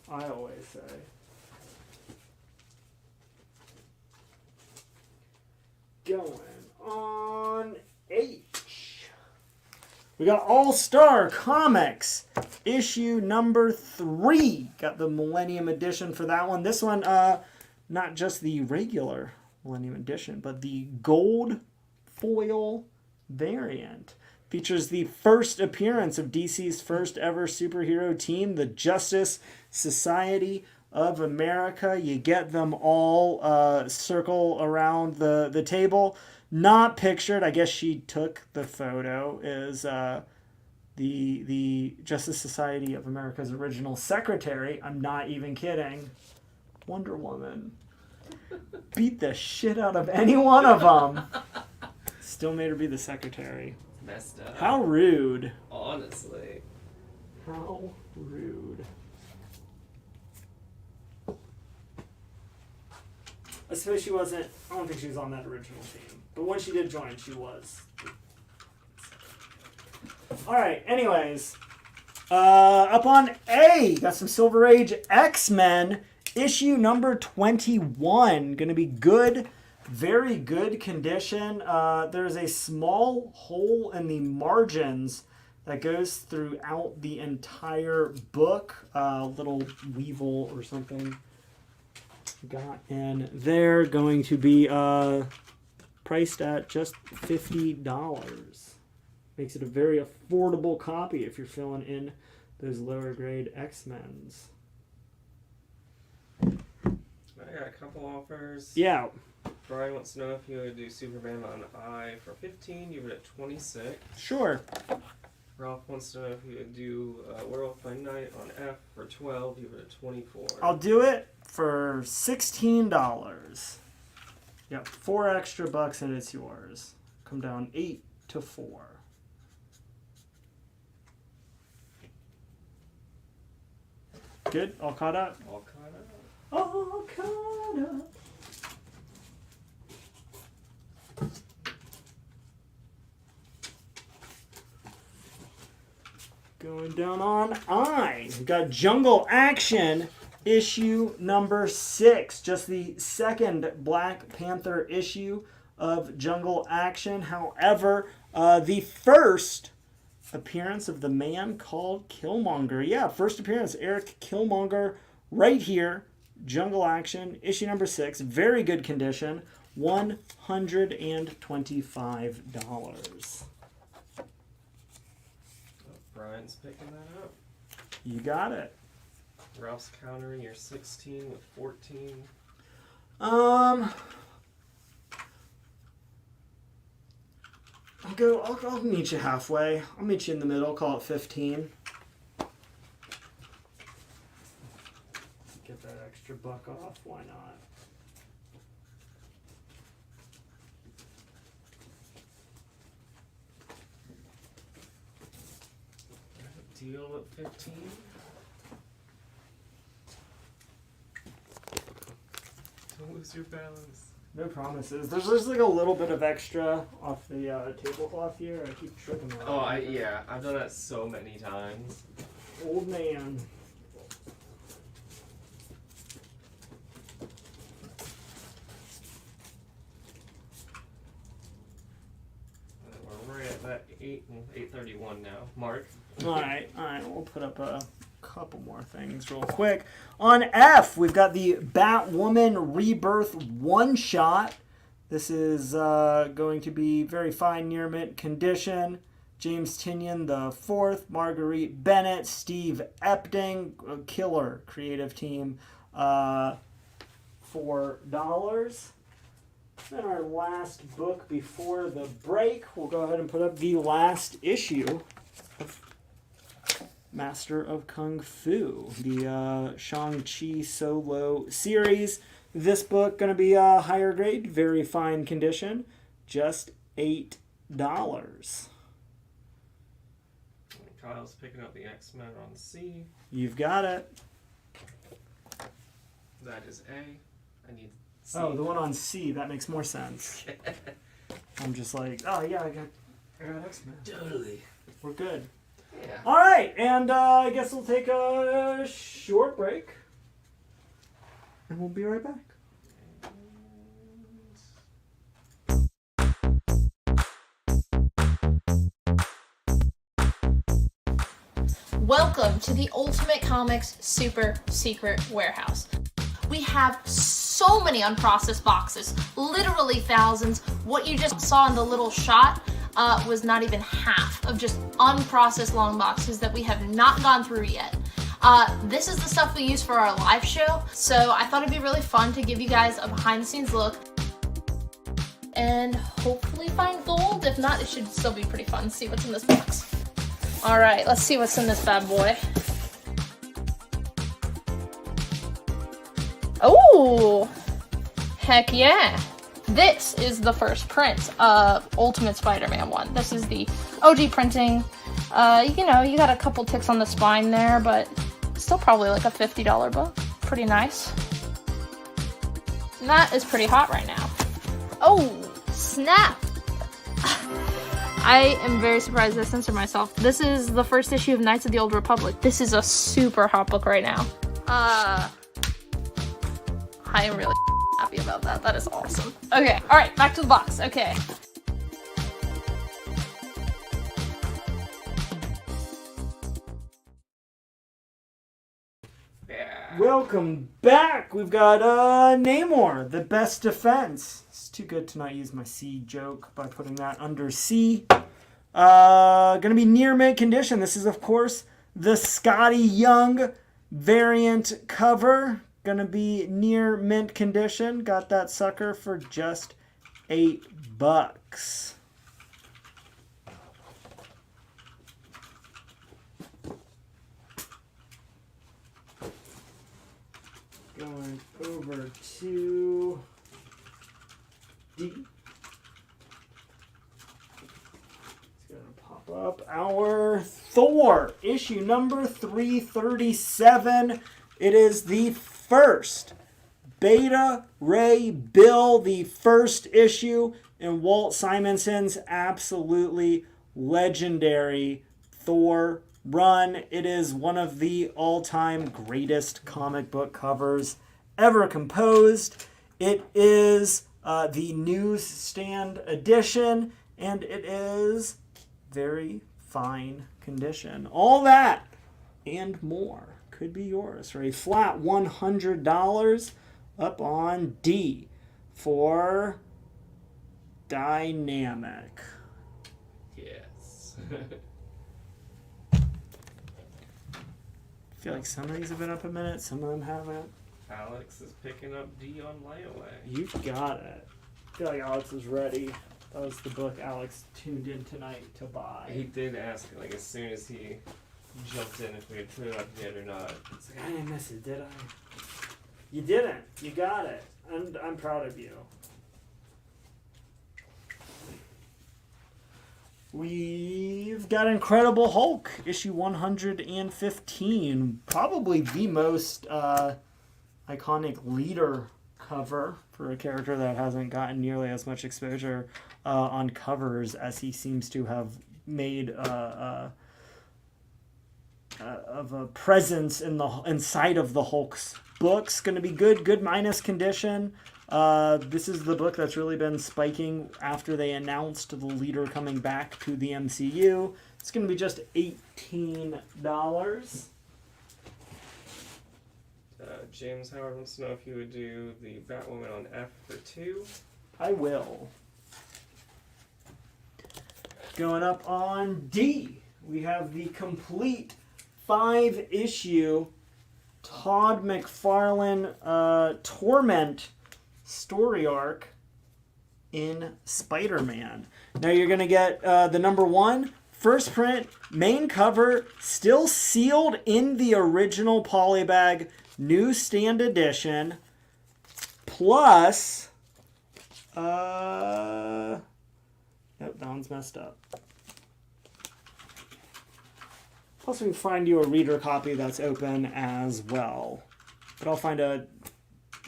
I always say. Going on H. We got All-Star Comics, issue number 3. Got the Millennium Edition for that one. This one, not just the regular Millennium Edition, but the gold foil variant. Features the first appearance of DC's first ever superhero team, the Justice Society of America. You get them all circle around the table. Not pictured. I guess she took the photo. Is the Justice Society of America's original secretary. I'm not even kidding. Wonder Woman beat the shit out of any one of them. Still made her be the secretary. Messed up. How rude. Honestly. How rude. I suppose she wasn't, I don't think she was on that original team. But when she did join, she was. Alright, anyways. Up on A, got some Silver Age X-Men. Issue number 21. Gonna be good. Very good condition. There's a small hole in the margins that goes throughout the entire book. Little weevil or something got in there. Going to be priced at just $50. Makes it a very affordable copy if you're filling in those lower grade X-Men's. I got a couple offers. Yeah. Brian wants to know if you would do Superman on I for 15, you would at 26. Sure. Ralph wants to know if you would do Werewolf by Night on F for 12, you would at 24. I'll do it for $16. Yep, $4 extra and it's yours. Come down 8 to 4. Good? All caught up? All caught up. All caught up. Going down on I. We've got Jungle Action, issue number 6. Just the second Black Panther issue of Jungle Action. However, the first appearance of the man called Killmonger. Yeah, first appearance, Eric Killmonger, right here. Jungle Action, issue number 6. Very good condition. $125. Brian's picking that up. You got it. Ralph's countering your 16 with 14. I'll meet you halfway. I'll meet you in the middle. Call it 15. Get that extra buck off. Why not? Deal at 15. Don't lose your balance. No promises. There's just like a little bit of extra off the tablecloth here. I keep tripping on it. Oh, yeah. I've done that so many times. Old man. We're right at that 8:31 now. Mark. All right. We'll put up a couple more things real quick. On F, we've got the Batwoman Rebirth one-shot. This is going to be very fine near mint condition. James Tynion the fourth, Marguerite Bennett, Steve Epting, killer creative team, $4. Then our last book before the break, we'll go ahead and put up the last issue of Master of Kung Fu, the Shang-Chi solo series. This book going to be a higher grade, very fine condition, just $8. Kyle's picking up the X-Men on C. You've got it. That is A. I need C. Oh, the one on C, that makes more sense. I'm just like, oh yeah, I got X-Men. Totally. We're good. Yeah. All right, and I guess we'll take a short break, and we'll be right back. Welcome to the Ultimate Comics Super Secret Warehouse. We have so many unprocessed boxes, literally thousands. What you just saw in the little shot was not even half of just unprocessed long boxes that we have not gone through yet. This is the stuff we use for our live show, so I thought it'd be really fun to give you guys a behind-the-scenes look and hopefully find gold. If not, it should still be pretty fun to see what's in this box. Alright, let's see what's in this bad boy. Oh! Heck yeah! This is the first print of Ultimate Spider-Man 1. This is the OG printing. You know, you got a couple ticks on the spine there, but still probably like a $50 book. Pretty nice. And that is pretty hot right now. Oh, snap! I am very surprised I censored myself. This is the first issue of Knights of the Old Republic. This is a super hot book right now. I am really happy about that. That is awesome. Okay, alright, back to the box. Okay. Welcome back. We've got Namor, the best defense. It's too good to not use my C joke by putting that under C. Gonna be near mint condition. This is, of course, the Scotty Young variant cover. Gonna be near mint condition. Got that sucker for just $8. Going over to D. It's going to pop up our Thor, issue number 337. It is the first Beta Ray Bill, the first issue in Walt Simonson's absolutely legendary Thor run. It is one of the all-time greatest comic book covers ever composed. It is the newsstand edition, and it is very fine condition. All that and more could be yours for a flat $100 up on D for Dynamic. Yes. I feel like some of these have been up a minute, some of them haven't. Alex is picking up D on layaway. You got it. I feel like Alex was ready. That was the book Alex tuned in tonight to buy. He did ask, like, as soon as he jumped in if we had put it up yet or not. It's like, I didn't miss it, did I? You didn't. You got it. I'm proud of you. We've got Incredible Hulk, issue 115. Probably the most iconic leader cover for a character that hasn't gotten nearly as much exposure on covers as he seems to have made of a presence inside of the Hulk's books. Going to be good minus condition. This is the book that's really been spiking after they announced the leader coming back to the MCU. It's going to be just $18. James Howard wants to know if you would do the Batwoman on F for 2. I will. Going up on D, we have the complete 5-issue Todd McFarlane Torment story arc in Spider-Man. Now you're going to get the number 1, first print, main cover, still sealed in the original polybag newsstand edition, plus nope, that one's messed up. Plus we can find you a reader copy that's open as well. But I'll find a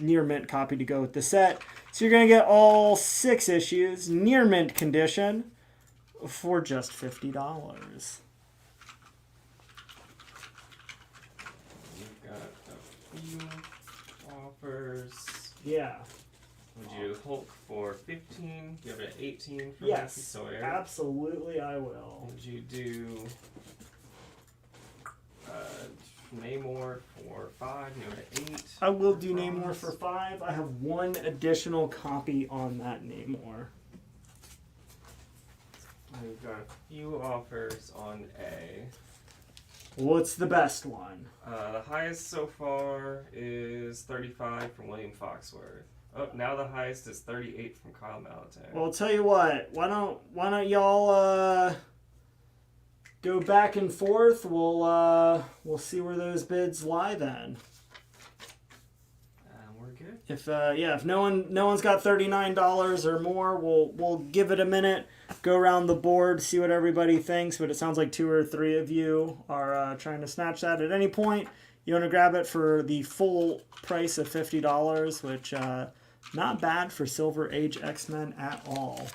near mint copy to go with the set. So you're going to get all 6 issues, near mint condition, for just $50. We've got a few offers. Yeah. Would you Hulk for 15? You have it at 18 for Yes, Matthew Sawyer. absolutely I will. Would you do Namor for 5? You have it at 8. I will do Namor for 5. I have 1 additional copy on that Namor. We've got a few offers on A. What's the best one? The highest so far is 35 from William Foxworth. Oh, now the highest is 38 from Kyle Malatek. Well, I'll tell you what. Why don't y'all go back and forth. We'll see where those bids lie then. We're good. If no one's got $39 or more, we'll give it a minute. Go around the board, see what everybody thinks. But it sounds like 2 or 3 of you are trying to snatch that at any point. You want to grab it for the full price of $50, which not bad for Silver Age X-Men at all.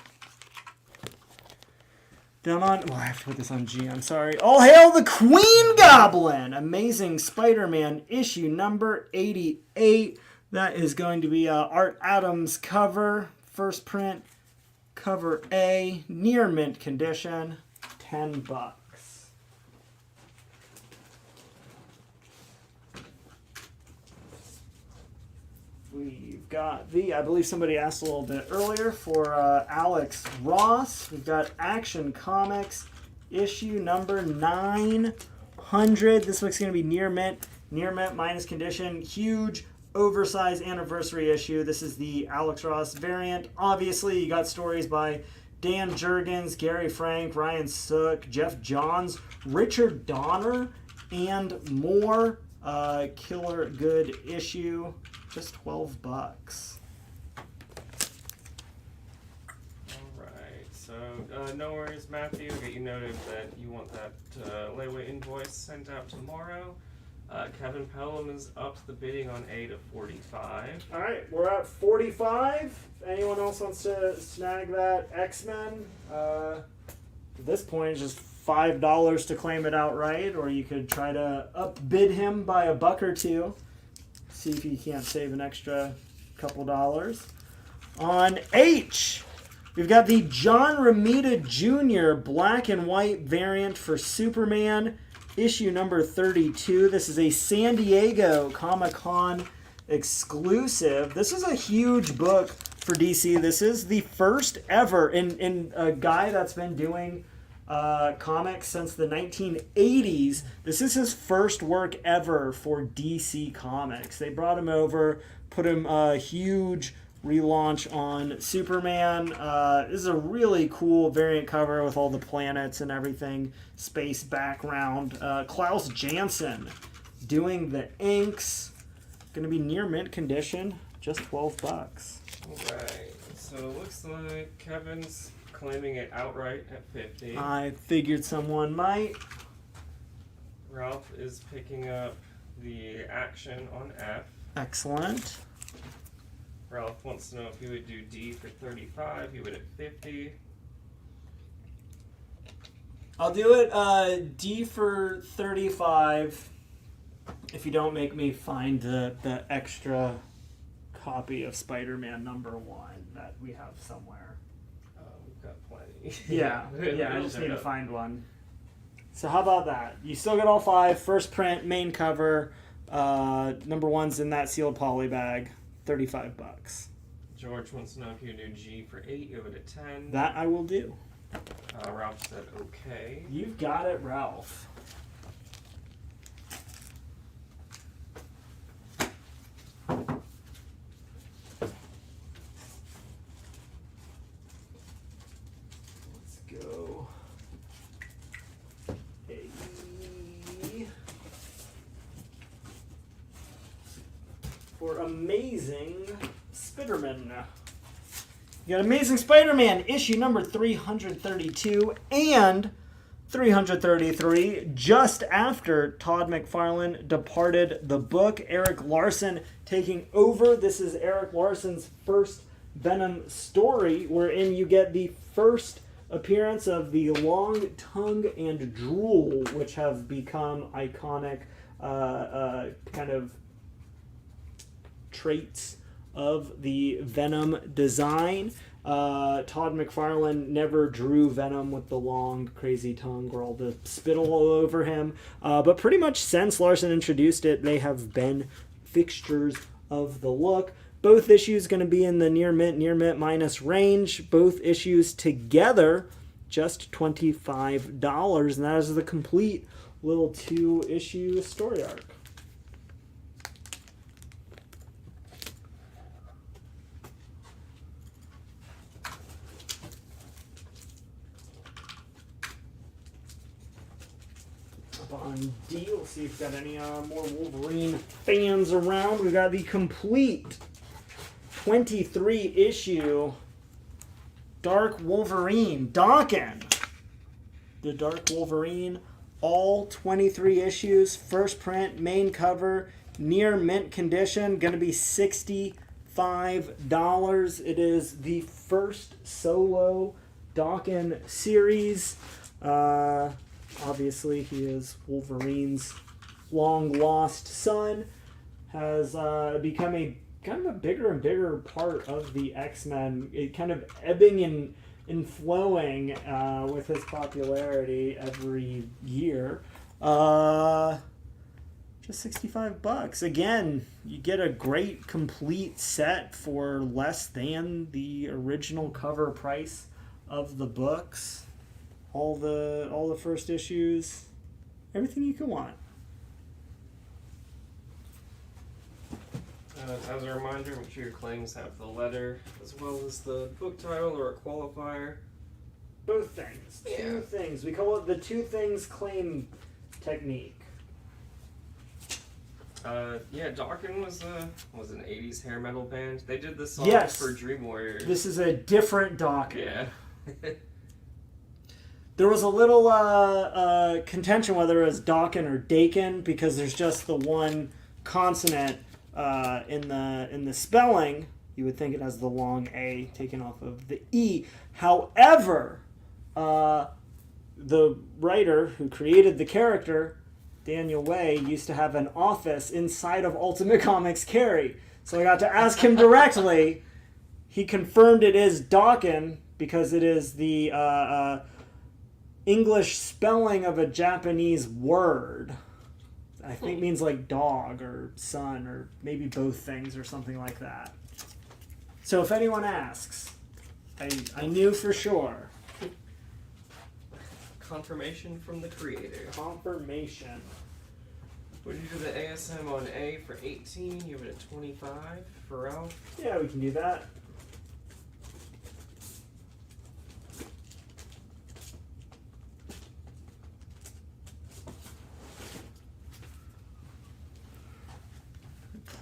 Down on... Oh, I have to put this on G. I'm sorry. All hail the Queen Goblin! Amazing Spider-Man issue number 88. That is going to be Art Adams cover. First print. Cover A. Near mint condition. $10. We've got I believe somebody asked a little bit earlier for Alex Ross. We've got Action Comics issue number 900. This book's going to be near mint minus condition. Huge, oversized anniversary issue. This is the Alex Ross variant. Obviously, you got stories by Dan Jurgens, Gary Frank, Ryan Sook, Jeff Johns, Richard Donner, and more. Killer good issue. Just $12. Alright, so no worries, Matthew. Get you noted that you want that layaway invoice sent out tomorrow. Kevin Pelham is up the bidding on A to 45. Alright, we're at 45. Anyone else wants to snag that X-Men? At this point, it's just $5 to claim it outright, or you could try to upbid him by a buck or two. See if you can't save an extra couple dollars. On H, we've got the John Romita Jr. black and white variant for Superman, issue number 32. This is a San Diego Comic-Con exclusive. This is a huge book for DC. This is the first ever in a guy that's been doing comics since the 1980s. This is his first work ever for DC Comics. They brought him over, put him a huge relaunch on Superman. This is a really cool variant cover with all the planets and everything, space background. Klaus Janson doing the inks. Going to be near mint condition, just $12. Alright, so it looks like Kevin's claiming it outright at 50. I figured someone might. Ralph is picking up the action on F. Excellent. Ralph wants to know if he would do D for 35. He would at 50. I'll do it D for 35 if you don't make me find the extra copy of Spider-Man #1 that we have somewhere. We've got plenty. Yeah, I just need to find one. So how about that? You still get all 5. First print, main cover. #1's in that sealed poly bag. $35. George wants to know if you do G for 8. You would at 10. That I will do. Ralph said okay. You've got it, Ralph. For Amazing Spider-Man. You got Amazing Spider-Man issue number 332 and 333, just after Todd McFarlane departed the book. Eric Larson taking over. This is Eric Larson's first Venom story, wherein you get the first appearance of the long tongue and drool, which have become iconic kind of traits of the Venom design. Todd McFarlane never drew Venom with the long, crazy tongue or all the spittle all over him. But pretty much since Larson introduced it, they have been fixtures of the look. Both issues going to be in the near mint minus range. Both issues together, just $25. And that is the complete little 2-issue story arc. on D. We'll see if we've got any more Wolverine fans around. We've got the complete 23 issue Dark Wolverine. Dawkins. The Dark Wolverine. All 23 issues. First print, main cover, near mint condition. Going to be $65. It is the first solo Dawkins series. Obviously, he is Wolverine's long-lost son. Has become a kind of a bigger and bigger part of the X-Men. It kind of ebbing and flowing with his popularity every year. Just $65. Again, you get a great complete set for less than the original cover price of the books. All the first issues, everything you can want. As a reminder, make sure your claims have the letter as well as the book title or a qualifier. Both things. Two things. We call it the two things claim technique. Dawkins was an 80s hair metal band. They did this song for Dream Warriors. This is a different Dawkins. Yeah. There was a little contention whether it was Dawkins or Dakin because there's just the one consonant in the spelling. You would think it has the long A taken off of the E. However, the writer who created the character, Daniel Way, used to have an office inside of Ultimate Comics Carry. So I got to ask him directly. He confirmed it is Dawkins because it is the English spelling of a Japanese word. I think means like dog or son or maybe both things or something like that. So if anyone asks, I knew for sure. Confirmation from the creator. Confirmation. Would you do the ASM on A for 18? You have it at 25 for Ralph? Yeah, we can do that.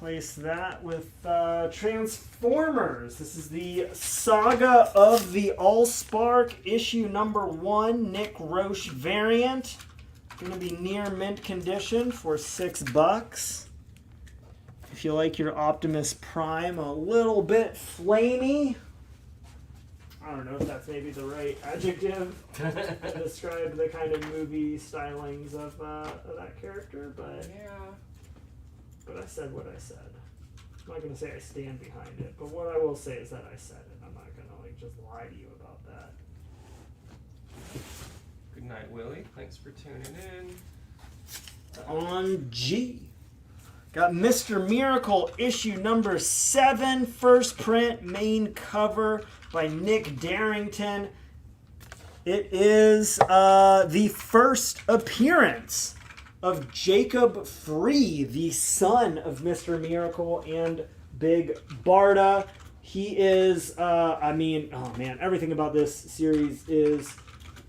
Replace that with Transformers. This is the Saga of the Allspark, issue number 1, Nick Roche variant. Going to be near mint condition for $6. If you like your Optimus Prime a little bit flamey, I don't know if that's maybe the right adjective to describe the kind of movie stylings of that character, but I said what I said. I'm not going to say I stand behind it, but what I will say is that I said it. I'm not going to just lie to you about that. Good night, Willie. Thanks for tuning in. On G. Got Mr. Miracle issue number 7, first print, main cover by Nick Darrington. It is the first appearance of Jacob Free, the son of Mr. Miracle and Big Barda. He is, everything about this series is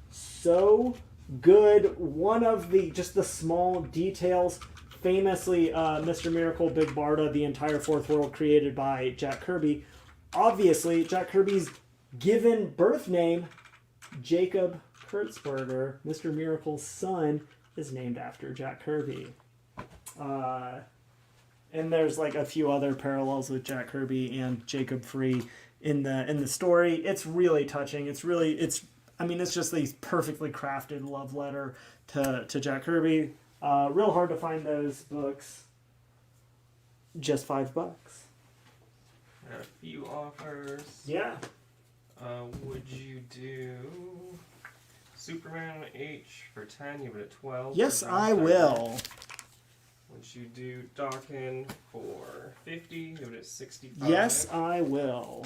so good. One of the small details, famously Mr. Miracle, Big Barda, the entire Fourth World created by Jack Kirby. Obviously, Jack Kirby's given birth name, Jacob Kurtzberger, Mr. Miracle's son, is named after Jack Kirby. And there's like a few other parallels with Jack Kirby and Jacob Free in the story. It's really touching. It's just a perfectly crafted love letter to Jack Kirby. Real hard to find those books. Just $5. Got a few offers. Yeah. Would you do Superman H for 10? You have it at 12. Yes, I will. Would you do Dawkins for 50? You have it at 65. Yes, I will.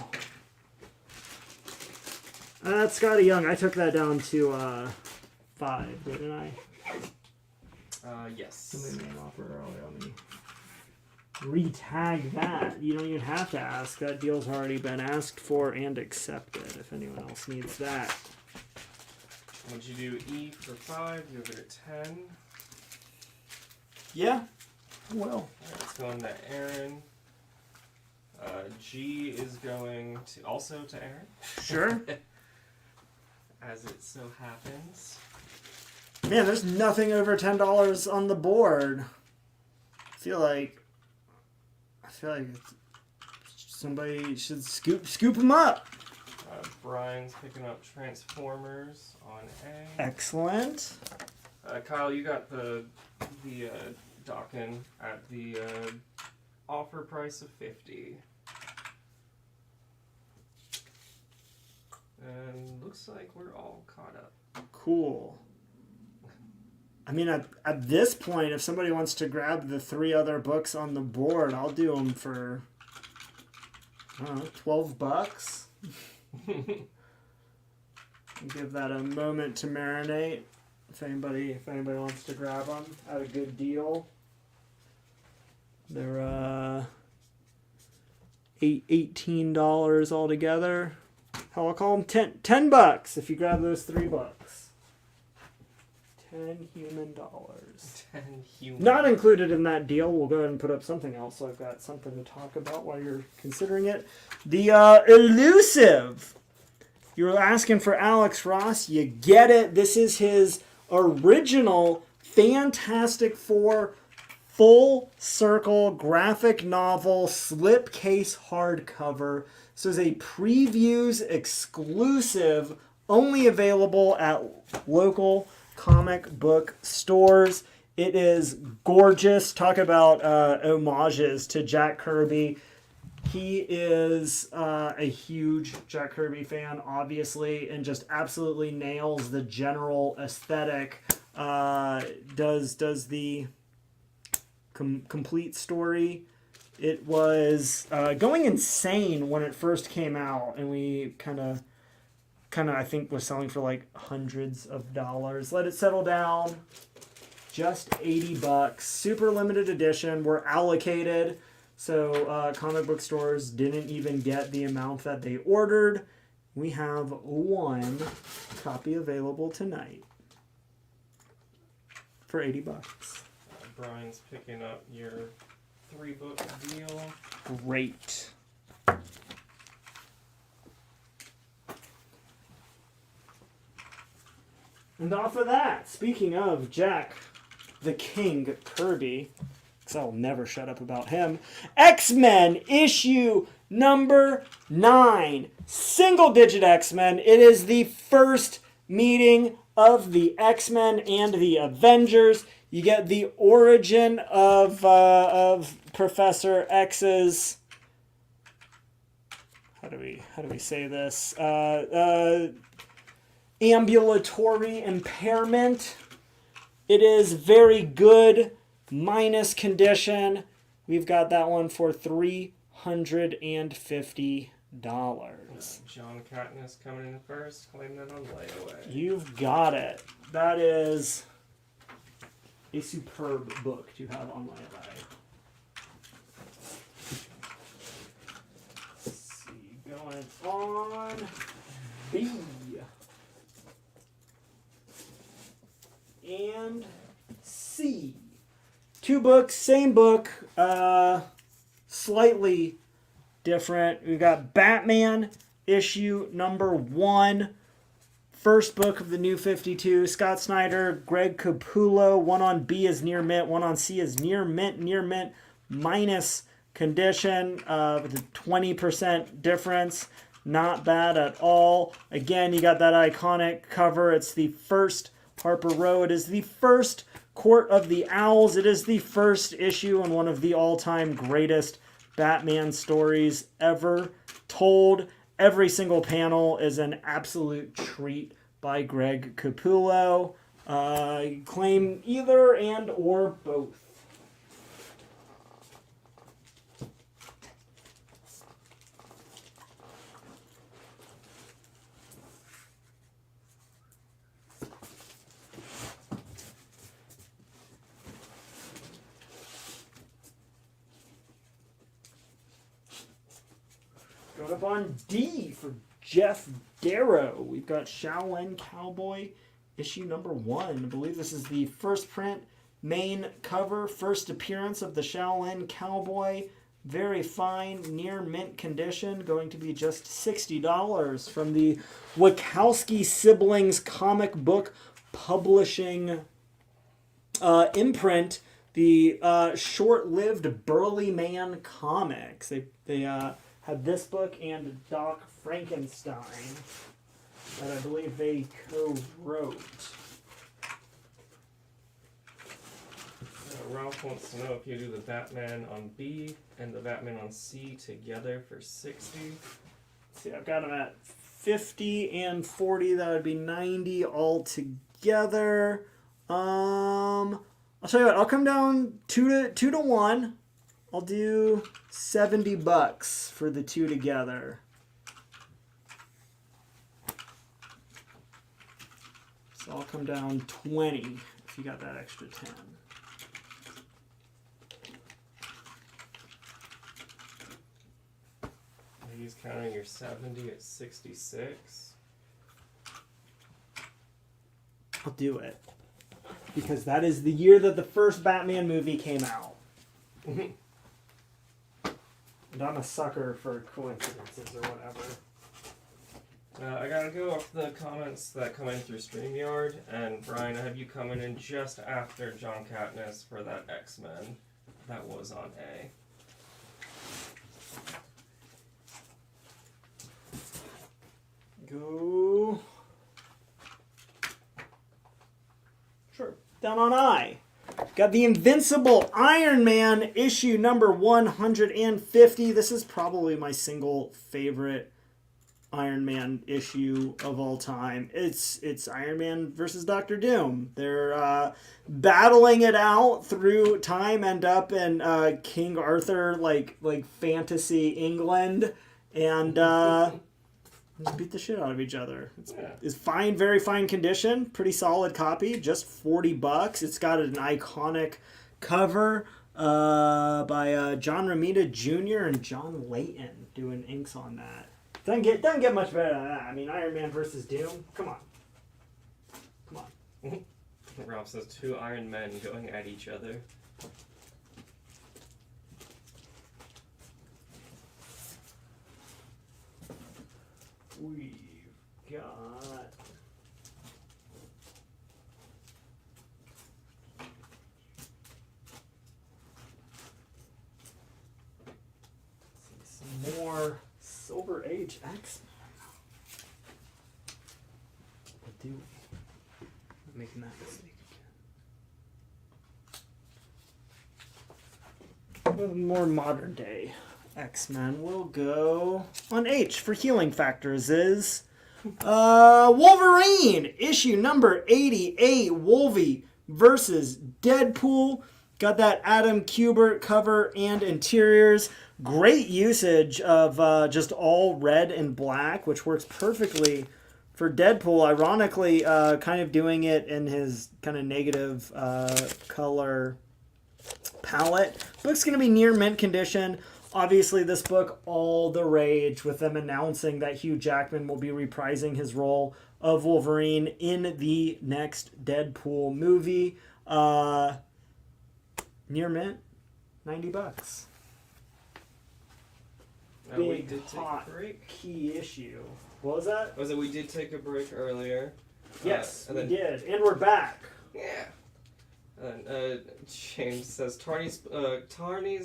Scotty Young, I took that down to 5, didn't I? Yes. Somebody made an offer earlier. Let me re-tag that. You don't even have to ask. That deal's already been asked for and accepted if anyone else needs that. Would you do E for 5? You have it at 10. Yeah. Well. Alright, it's going to Aaron. G is going to also to Aaron. Sure. As it so happens. Man, there's nothing over $10 on the board. I feel like somebody should scoop them up. Brian's picking up Transformers on A. Excellent. Kyle, you got the Dockin at the offer price of $50. And looks like we're all caught up. Cool. I mean, at this point, if somebody wants to grab the 3 other books on the board, I'll do them for, I don't know, $12. Give that a moment to marinate. If anybody wants to grab them at a good deal, they're $18 altogether. Hell, I'll call them $10 if you grab those 3 books. $10 human dollars. 10 human. Not included in that deal. We'll go ahead and put up something else, so I've got something to talk about while you're considering it. The Elusive. You were asking for Alex Ross. You get it. This is his original Fantastic Four full circle graphic novel slipcase hardcover. This is a previews exclusive, only available at local comic book stores. It is gorgeous. Talk about homages to Jack Kirby. He is a huge Jack Kirby fan, obviously, and just absolutely nails the general aesthetic. Does the complete story. It was going insane when it first came out, and we kind of I think was selling for like hundreds of dollars. Let it settle down. Just $80. Super limited edition. We're allocated, so comic book stores didn't even get the amount that they ordered. We have 1 copy available tonight for $80. Brian's picking up your 3-book deal. Great. And off of that, speaking of Jack the King Kirby, because I'll never shut up about him, X-Men issue number 9. Single-digit X-Men. It is the first meeting of the X-Men and the Avengers. You get the origin of Professor X's. How do we say this? Ambulatory impairment. It is very good, minus condition. We've got that one for $350. John Katniss coming in first, claim that on layaway. You've got it. That is a superb book to have on layaway. Let's see, going on B. And C. 2 books, same book, slightly different. We've got Batman issue number 1. First book of the New 52. Scott Snyder, Greg Capullo. One on B is near mint. One on C is near mint, minus condition with a 20% difference. Not bad at all. Again, you got that iconic cover. It's the first Harper Row. It is the first Court of the Owls. It is the first issue in one of the all-time greatest Batman stories ever told. Every single panel is an absolute treat by Greg Capullo. Claim either and or both. Going up on D for Jeff Darrow. We've got Shaolin Cowboy issue number 1. I believe this is the first print main cover, first appearance of the Shaolin Cowboy. Very fine, near mint condition, going to be just $60 from the Wachowski siblings comic book publishing imprint, the short-lived Burly Man comics. They have this book and Doc Frankenstein that I believe they co-wrote. Ralph wants to know if you do the Batman on B and the Batman on C together for 60. See, I've got them at 50 and 40. That would be 90 all together. I'll tell you what. I'll come down two to 1. I'll do $70 for the two together. So I'll come down 20 if you got that extra 10. He's counting your 70 at 66. I'll do it. Because that is the year that the first Batman movie came out. And I'm a sucker for coincidences or whatever. I gotta go off the comments that come in through StreamYard, and Brian, I have you coming in just after John Katniss for that X-Men that was on A. Go. Sure. Down on I. Got the Invincible Iron Man issue number 150. This is probably my single favorite Iron Man issue of all time. It's Iron Man versus Doctor Doom. They're battling it out through time, end up in King Arthur like fantasy England, and just beat the shit out of each other. It's fine, very fine condition. Pretty solid copy. Just $40. It's got an iconic cover by John Romita Jr. and John Layton doing inks on that. Doesn't get much better than that. I mean, Iron Man versus Doom. Come on. Ralph says 2 Iron Men going at each other. We've got some more Silver Age X-Men. What do we? I'm making that mistake again. With more modern day X-Men, we'll go on H for healing factors is Wolverine, issue number 88, Wolvie versus Deadpool. Got that Adam Kubert cover and interiors. Great usage of just all red and black, which works perfectly for Deadpool. Ironically, kind of doing it in his kind of negative color palette. Book's going to be near mint condition. Obviously, this book, all the rage with them announcing that Hugh Jackman will be reprising his role of Wolverine in the next Deadpool movie. Near mint, $90. We Big, did take hot, a break. key issue. What was that? Was it we did take a break earlier? Yes, and we then, did. And we're back. Yeah. And James says Tarney's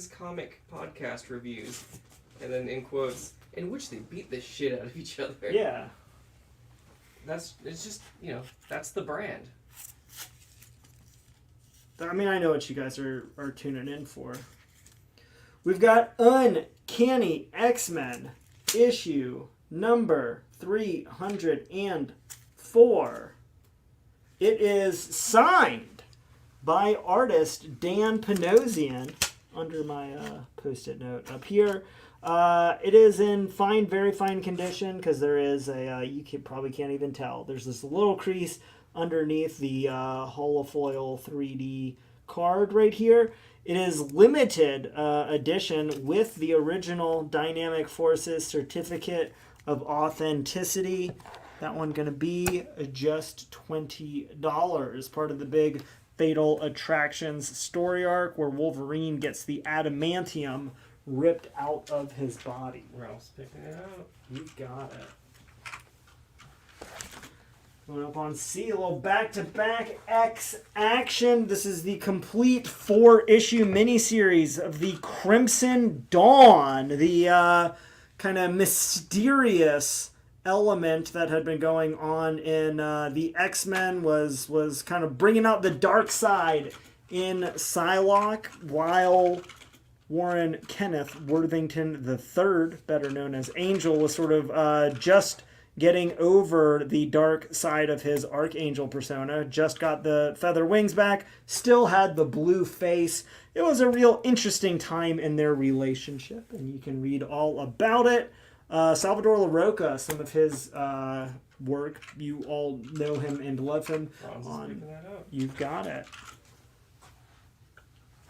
comic podcast reviews, and then in quotes, in which they beat the shit out of each other. Yeah. It's just, that's the brand. I mean, I know what you guys are tuning in for. We've got Uncanny X-Men issue number 304. It is signed by artist Dan Panosian, under my post-it note up here. It is in fine, very fine condition, because there is probably can't even tell. There's this little crease underneath the holofoil 3D card right here. It is limited edition with the original Dynamic Forces certificate of authenticity. That one going to be just $20, part of the big Fatal Attractions story arc where Wolverine gets the adamantium ripped out of his body. Ralph's picking it up. You got it. Going up on C, a little back-to-back X action. This is the complete 4-issue miniseries of the Crimson Dawn, the kind of mysterious element that had been going on in the X-Men was kind of bringing out the dark side in Psylocke, while Warren Kenneth Worthington III, better known as Angel, was sort of just getting over the dark side of his Archangel persona, just got the feather wings back, still had the blue face. It was a real interesting time in their relationship, and you can read all about it. Salvador LaRocca, some of his work, you all know him and love him. Ron's that up. You've got it.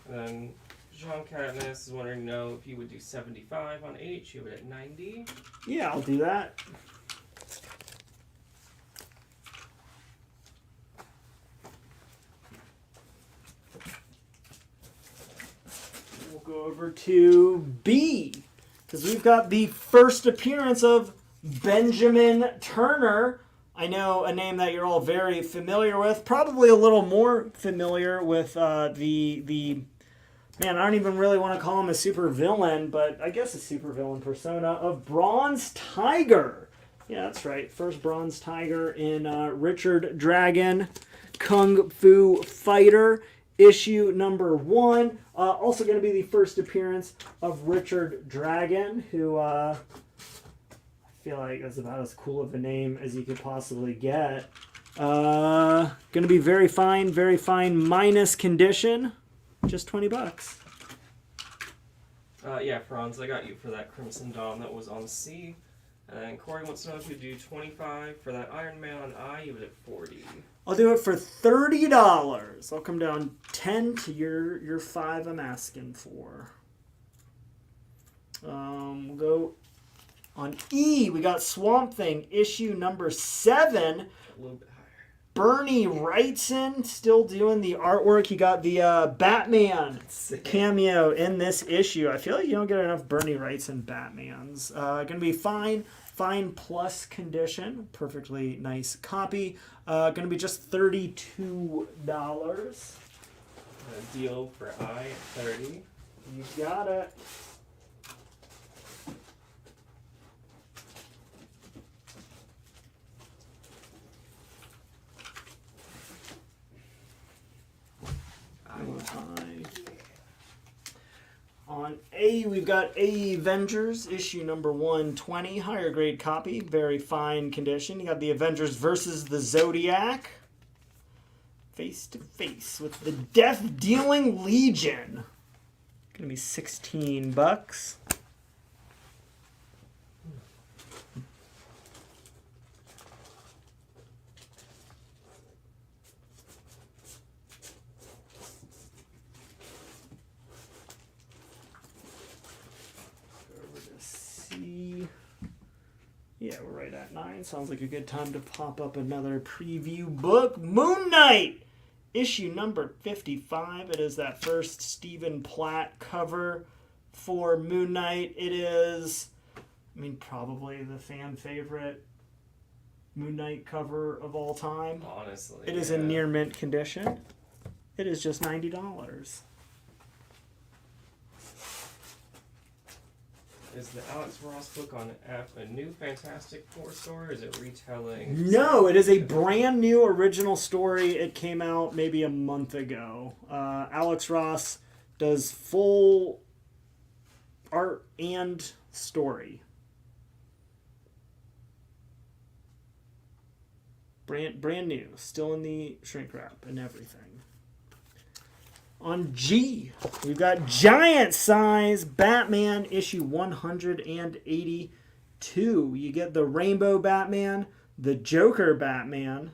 And then Sean Katniss is wanting to know if you would do 75 on H, you would at 90. Yeah, I'll do that. We'll go over to B, because we've got the first appearance of Benjamin Turner. I know a name that you're all very familiar with, probably a little more familiar with the man, I don't even really want to call him a super villain, but I guess a super villain persona of Bronze Tiger. Yeah, that's right. First Bronze Tiger in Richard Dragon, Kung Fu Fighter, issue number 1. Also going to be the first appearance of Richard Dragon, who I feel like is about as cool of a name as you could possibly get. Going to be very fine, minus condition. Just $20. Yeah, Franz, I got you for that Crimson Dawn that was on C. And Corey wants to know if you do 25 for that Iron Man on I, you would at 40. I'll do it for $30. I'll come down 10 to your 5 I'm asking for. We'll go on E. We got Swamp Thing, issue number 7. A little bit higher. Bernie Wrightson still doing the artwork. He got the Batman cameo in this issue. I feel like you don't get enough Bernie Wrightson Batmans. Gonna be fine plus condition. Perfectly nice copy. Gonna be just $32. A deal for I at 30. You got it. On A, we've got A Avengers, issue number 120, higher grade copy, very fine condition. You got the Avengers versus the Zodiac, face to face with the death-dealing Legion. Gonna be $16. Yeah, we're right at 9. Sounds like a good time to pop up another preview book. Moon Knight! Issue number 55. It is that first Stephen Platt cover for Moon Knight. It is, probably the fan favorite Moon Knight cover of all time. Honestly. It is in near mint condition. It is just $90. Is the Alex Ross book on F a new Fantastic Four story, or is it retelling? No, it is a brand new original story. It came out maybe a month ago. Alex Ross does full art and story. Brand new. Still in the shrink wrap and everything. On G, we've got giant size Batman issue 182. You get the Rainbow Batman, the Joker Batman,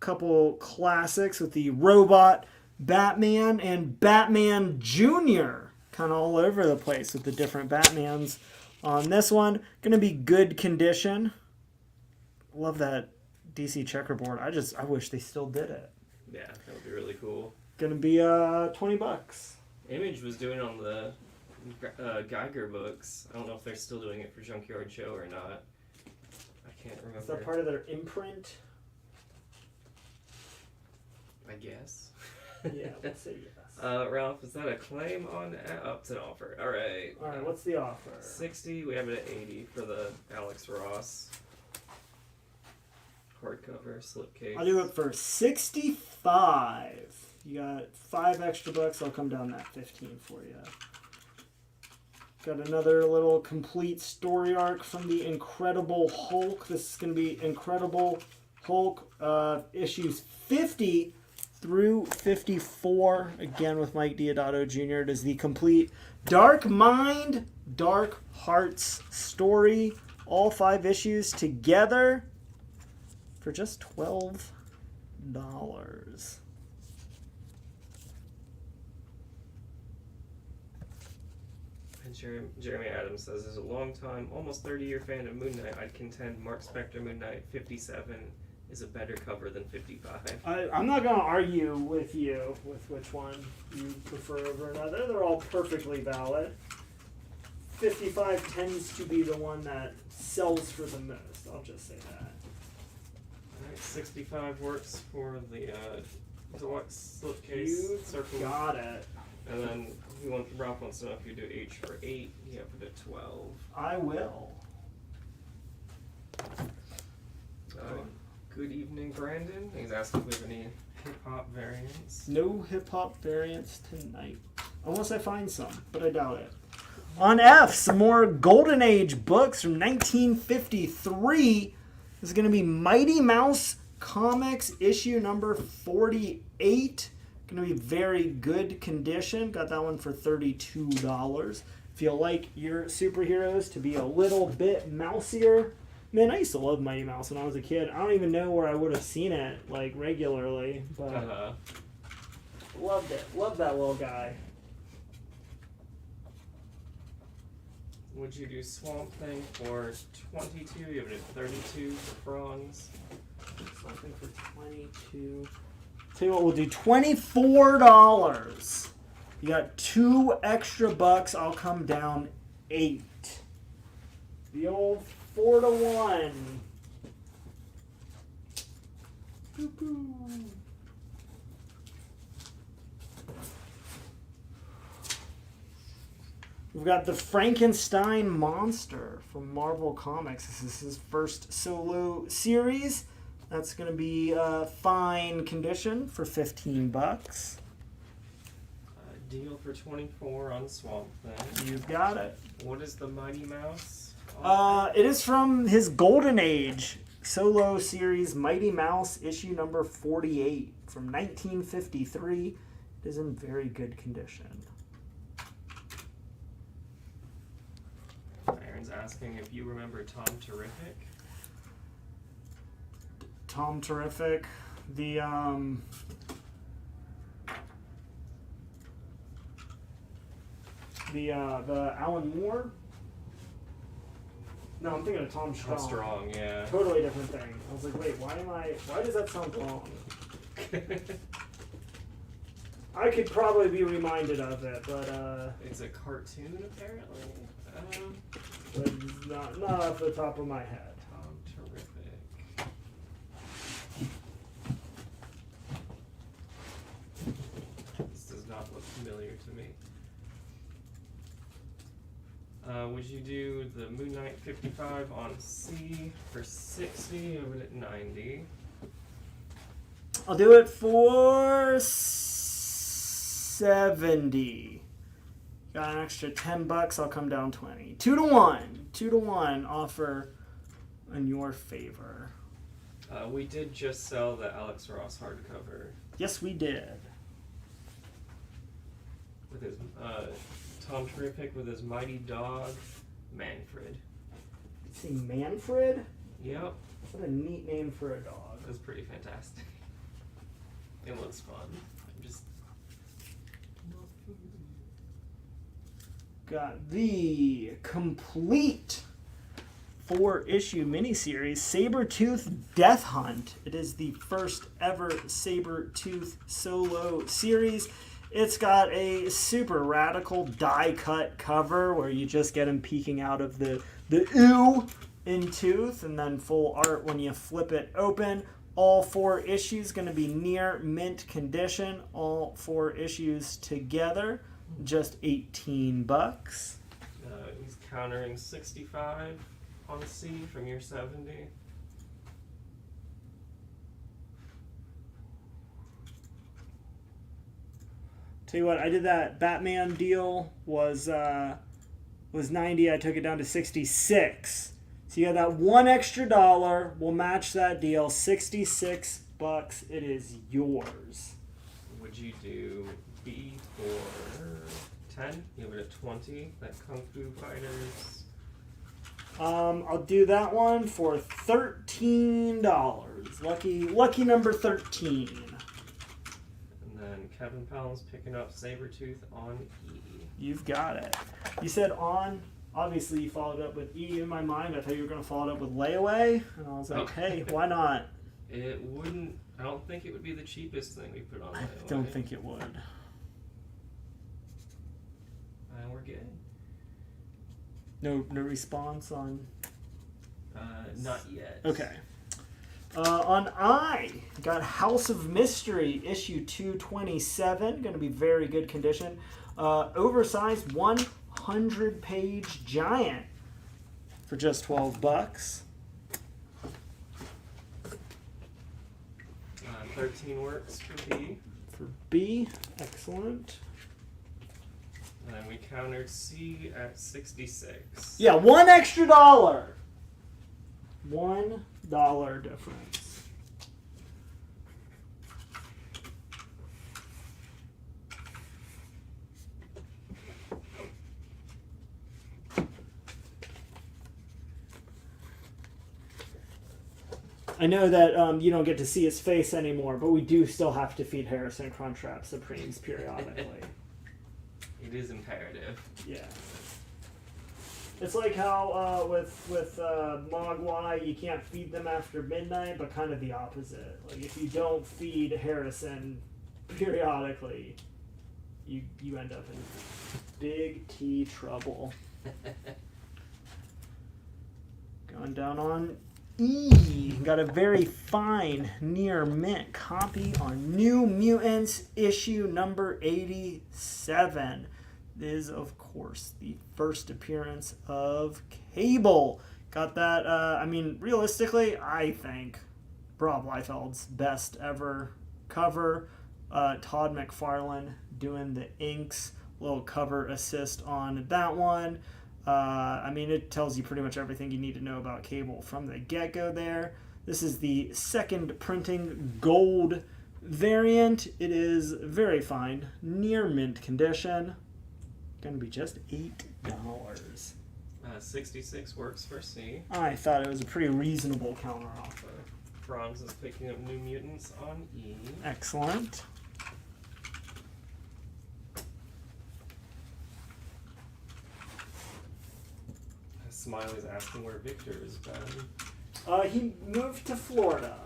couple classics with the Robot Batman and Batman Jr. Kind of all over the place with the different Batmans on this one. Going to be good condition. Love that DC checkerboard. I wish they still did it. Yeah, that would be really cool. Gonna be $20. Image was doing it on the Geiger books. I don't know if they're still doing it for Junkyard Show or not. I can't remember. Is that part of their imprint? I guess. Yeah, let's say yes. Ralph, is that a claim on up to an offer? All right. All right, what's the offer? 60. We have it at 80 for the Alex Ross hardcover slipcase. I'll do it for 65. You got $5 extra bucks. I'll come down that 15 for you. Got another little complete story arc from the Incredible Hulk. This is going to be Incredible Hulk issues 50 through 54. Again with Mike Diodato Jr. It is the complete Dark Mind, Dark Hearts story. All 5 issues together for just $12. And Jeremy Adams says, as a long-time, almost 30-year fan of Moon Knight, I'd contend Mark Spector Moon Knight 57 is a better cover than 55. I'm not going to argue with you with which one you prefer over another. They're all perfectly valid. 55 tends to be the one that sells for the most. I'll just say that. Alright, 65 works for the deluxe slipcase. You circle. got it. And then Ralph wants to know if you do H for 8, you have it at 12. I will. Good evening, Brandon. He's asking if we have any hip-hop variants. No hip-hop variants tonight. Unless I find some, but I doubt it. On F, some more Golden Age books from 1953. This is going to be Mighty Mouse Comics issue number 48. Going to be very good condition. Got that one for $32. If you like your superheroes to be a little bit mousier. Man, I used to love Mighty Mouse when I was a kid. I don't even know where I would have seen it, like, regularly. But loved it. Loved that little guy. Would you do Swamp Thing for 22? You have it at 32 for Fronds. Something for 22. Tell you what, we'll do $24. You got 2 extra bucks. I'll come down 8. The old 4-1. Poo-poo. We've got the Frankenstein Monster from Marvel Comics. This is his first solo series. That's going to be fine condition for $15. Deal for 24 on Swamp Thing. You got it. What is the Mighty Mouse? It is from his Golden Age solo series, Mighty Mouse, issue number 48 from 1953. It is in very good condition. Aaron's asking if you remember Tom Terrific. Tom Terrific, the Alan Moore. No, I'm thinking of Tom Strong. Strong, yeah. Totally different thing. I was like, wait, why does that sound wrong? I could probably be reminded of it, but it's a cartoon apparently. But not off the top of my head. Tom Terrific. This does not look familiar to me. Would you do the Moon Knight 55 on C for 60? Over at 90. I'll do it for 70. Got an extra $10. I'll come down 20. 2-1. 2-1 offer in your favor. We did just sell the Alex Ross hardcover. Yes, we did. With his Tom Terrific with his mighty dog, Manfred. See, Manfred? Yep. What a neat name for a dog. That's pretty fantastic. It looks fun. I'm just... Got the complete 4-issue miniseries, Sabretooth Death Hunt. It is the first ever Sabretooth solo series. It's got a super radical die-cut cover where you just get him peeking out of the ooh in Tooth, and then full art when you flip it open. All 4 issues going to be near mint condition. All 4 issues together, just $18. He's countering 65 on C from your 70. Tell you what, I did that Batman deal was 90. I took it down to 66. So you got that $1 extra. We'll match that deal. $66. It is yours. Would you do B for 10? Give it a 20. That Kung Fu Fighters. I'll do that one for $13. Lucky number 13. And then Kevin Pelham's picking up Sabretooth on E. You've got it. You said on. Obviously, you followed up with E in my mind. I thought you were going to follow it up with Layaway. And I was like, hey, why not? It wouldn't. I don't think it would be the cheapest thing we put on Layaway. I don't think it would. And we're good. No response on... Not yet. Okay. On I, got House of Mystery, issue 227. Going to be very good condition. Oversized 100-page giant for just $12. 13 works for B. For B, excellent. And then we countered C at 66. Yeah, $1 extra. $1 difference. I know that you don't get to see his face anymore, but we do still have to feed Harrison Crunchwrap Supremes periodically. It is imperative. Yeah. It's like how with Mogwai, you can't feed them after midnight, but kind of the opposite. Like if you don't feed Harrison periodically, you end up in big T trouble. Going down on E. Got a very fine near mint copy on New Mutants issue number 87. This is, of course, the first appearance of Cable. Got that, I mean, realistically, I think Rob Liefeld's best ever cover. Todd McFarlane doing the inks, little cover assist on that one. I mean, it tells you pretty much everything you need to know about Cable from the get-go there. This is the second printing gold variant. It is very fine, near mint condition. Going to be just $8. 66 works for C. I thought it was a pretty reasonable counter offer. Bronze is picking up New Mutants on E. Excellent. Smiley's asking where Victor has been. He moved to Florida,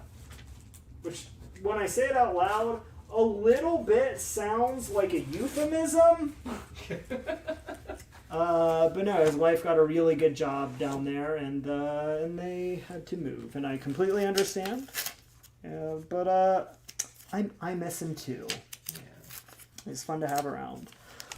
which, when I say it out loud, a little bit sounds like a euphemism. But no, his wife got a really good job down there, and they had to move, and I completely understand. But I miss him too. Yeah. He's fun to have around.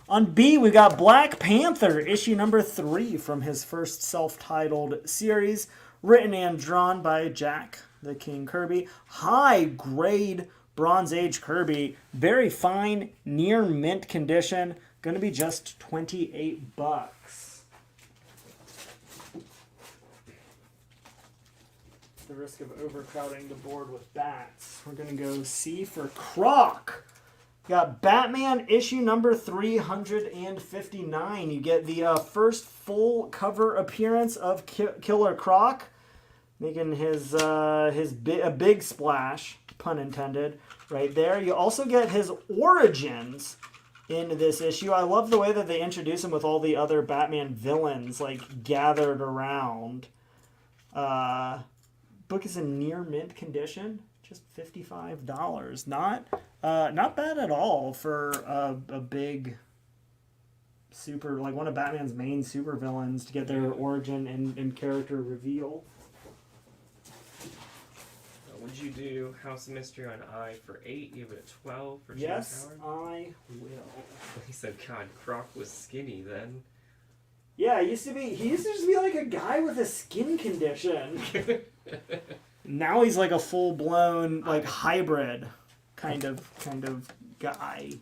On B, we got Black Panther, issue number 3 from his first self-titled series, written and drawn by Jack the King Kirby. High-grade Bronze Age Kirby, very fine, near mint condition, going to be just $28. The risk of overcrowding the board with bats. We're going to go C for Croc. Got Batman issue number 359. You get the first full cover appearance of Killer Croc, making his a big splash, pun intended, right there. You also get his origins in this issue. I love the way that they introduce him with all the other Batman villains like gathered around. Book is in near mint condition, just $55. Not bad at all for a big super, like one of Batman's main supervillains to get their origin and character reveal. Would you do House of Mystery on I for 8? Give it a 12 for James Yes, Howard? I will. He said, God, Croc was skinny then. Yeah, he used to just be like a guy with a skin condition. Now he's like a full-blown, like, hybrid kind of guy.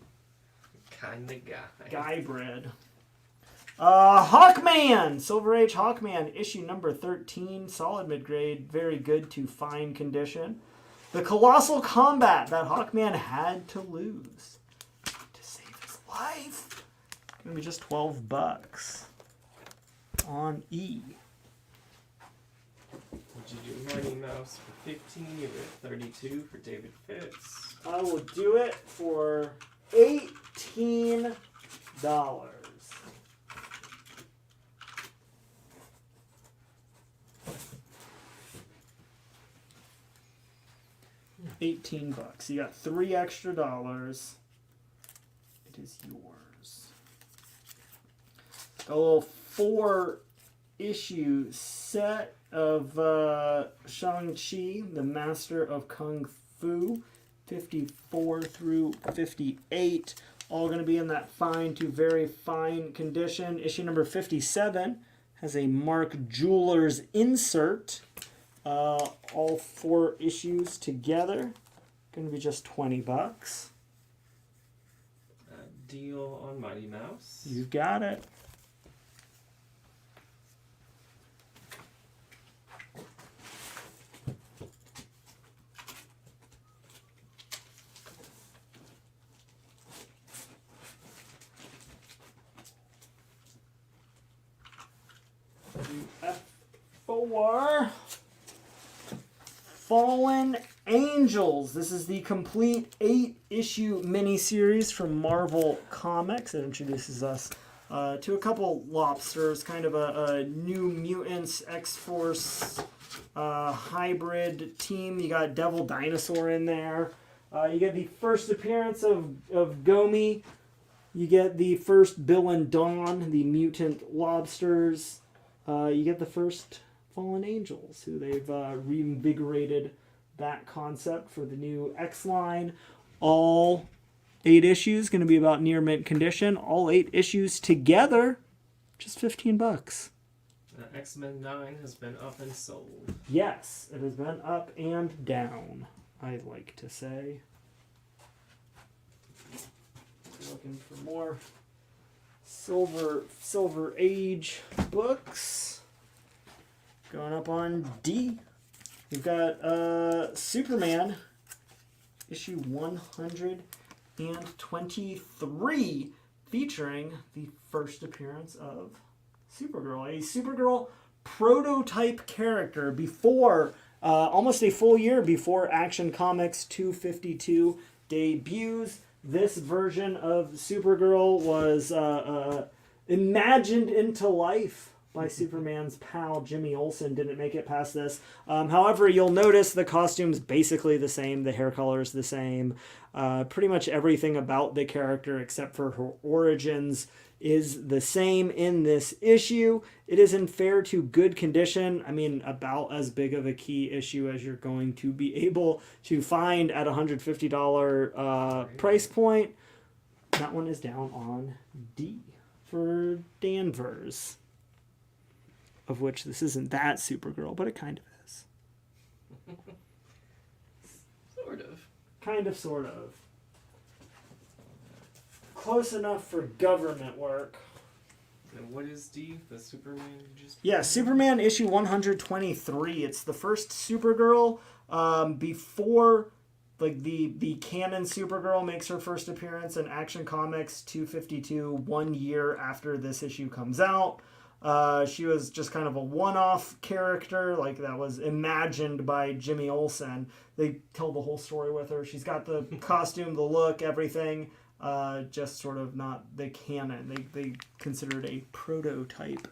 Kinda guy. Guy-bred. Hawkman! Silver Age Hawkman, issue number 13. Solid mid-grade, very good to fine condition. The colossal combat that Hawkman had to lose to save his life. Gonna be just $12 on E. Would you do Mighty Mouse for 15? Give it 32 for David Fitz. I will do it for $18. $18. You got $3 extra. It is yours. A little 4-issue set of Shang-Chi, the Master of Kung Fu, 54 through 58. All going to be in that fine to very fine condition. Issue number 57 has a Mark Jewelers insert. All 4 issues together. Going to be just $20. Deal on Mighty Mouse. You got it. F4. Fallen Angels. This is the complete 8-issue miniseries from Marvel Comics. It introduces us to a couple lobsters, kind of a New Mutants X-Force hybrid team. You got Devil Dinosaur in there. You get the first appearance of Gomi. You get the first Bill and Dawn, the mutant lobsters. You get the first Fallen Angels, who they've reinvigorated that concept for the new X-Line. All 8 issues, going to be about near mint condition. All 8 issues together, just $15. X-Men 9 has been up and sold. Yes, it has been up and down, I'd like to say. Looking for more Silver Age books. Going up on D. We've got Superman, issue 123, featuring the first appearance of Supergirl. A Supergirl prototype character before, almost a full year before Action Comics 252 debuts. This version of Supergirl was imagined into life by Superman's pal Jimmy Olsen. Didn't make it past this. However, you'll notice the costume's basically the same, the hair color's the same. Pretty much everything about the character except for her origins is the same in this issue. It is in fair to good condition. I mean, about as big of a key issue as you're going to be able to find at $150 price point. That one is down on D for Danvers. Of which this isn't that Supergirl, but it kind of is. Sort of. Kind of, sort of. Close enough for government work. And what is D? The Superman you just... Yeah, Superman issue 123. It's the first Supergirl before like the canon Supergirl makes her first appearance in Action Comics 252 1 year after this issue comes out. She was just kind of a one-off character, like that was imagined by Jimmy Olsen. They tell the whole story with her. She's got the costume, the look, everything, just sort of not the canon. They considered a prototype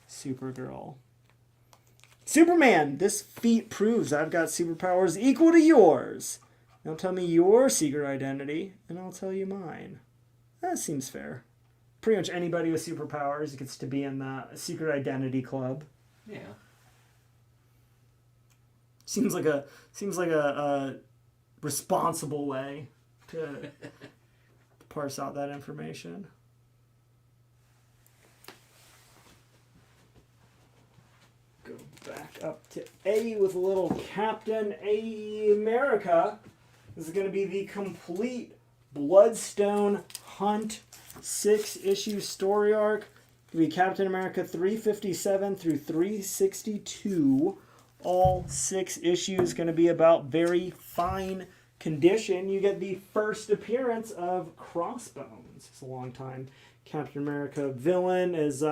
Supergirl. Superman, this feat proves I've got superpowers equal to yours. Now tell me your secret identity, and I'll tell you mine. That seems fair. Pretty much anybody with superpowers gets to be in the secret identity club. Yeah. Seems like a responsible way to parse out that information. Go back up to A with a little Captain America. This is going to be the complete Bloodstone Hunt 6-issue story arc. It's going to be Captain America 357 through 362. All 6 issues going to be about very fine condition. You get the first appearance of Crossbones. It's a long time Captain America villain as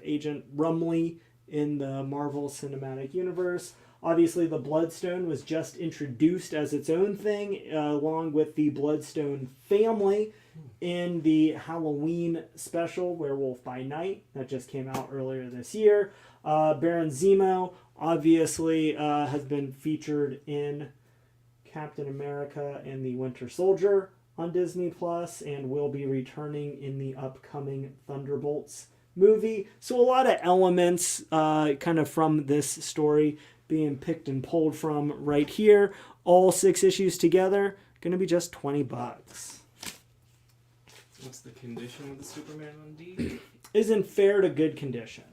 Agent Rumley in the Marvel Cinematic Universe. Obviously, the Bloodstone was just introduced as its own thing, along with the Bloodstone family in the Halloween special, Werewolf by Night, that just came out earlier this year. Baron Zemo, obviously, has been featured in Captain America and the Winter Soldier on Disney Plus, and will be returning in the upcoming Thunderbolts movie. So a lot of elements kind of from this story being picked and pulled from right here. All 6 issues together, going to be just $20. What's the condition of the Superman on D? Is in fair to good condition.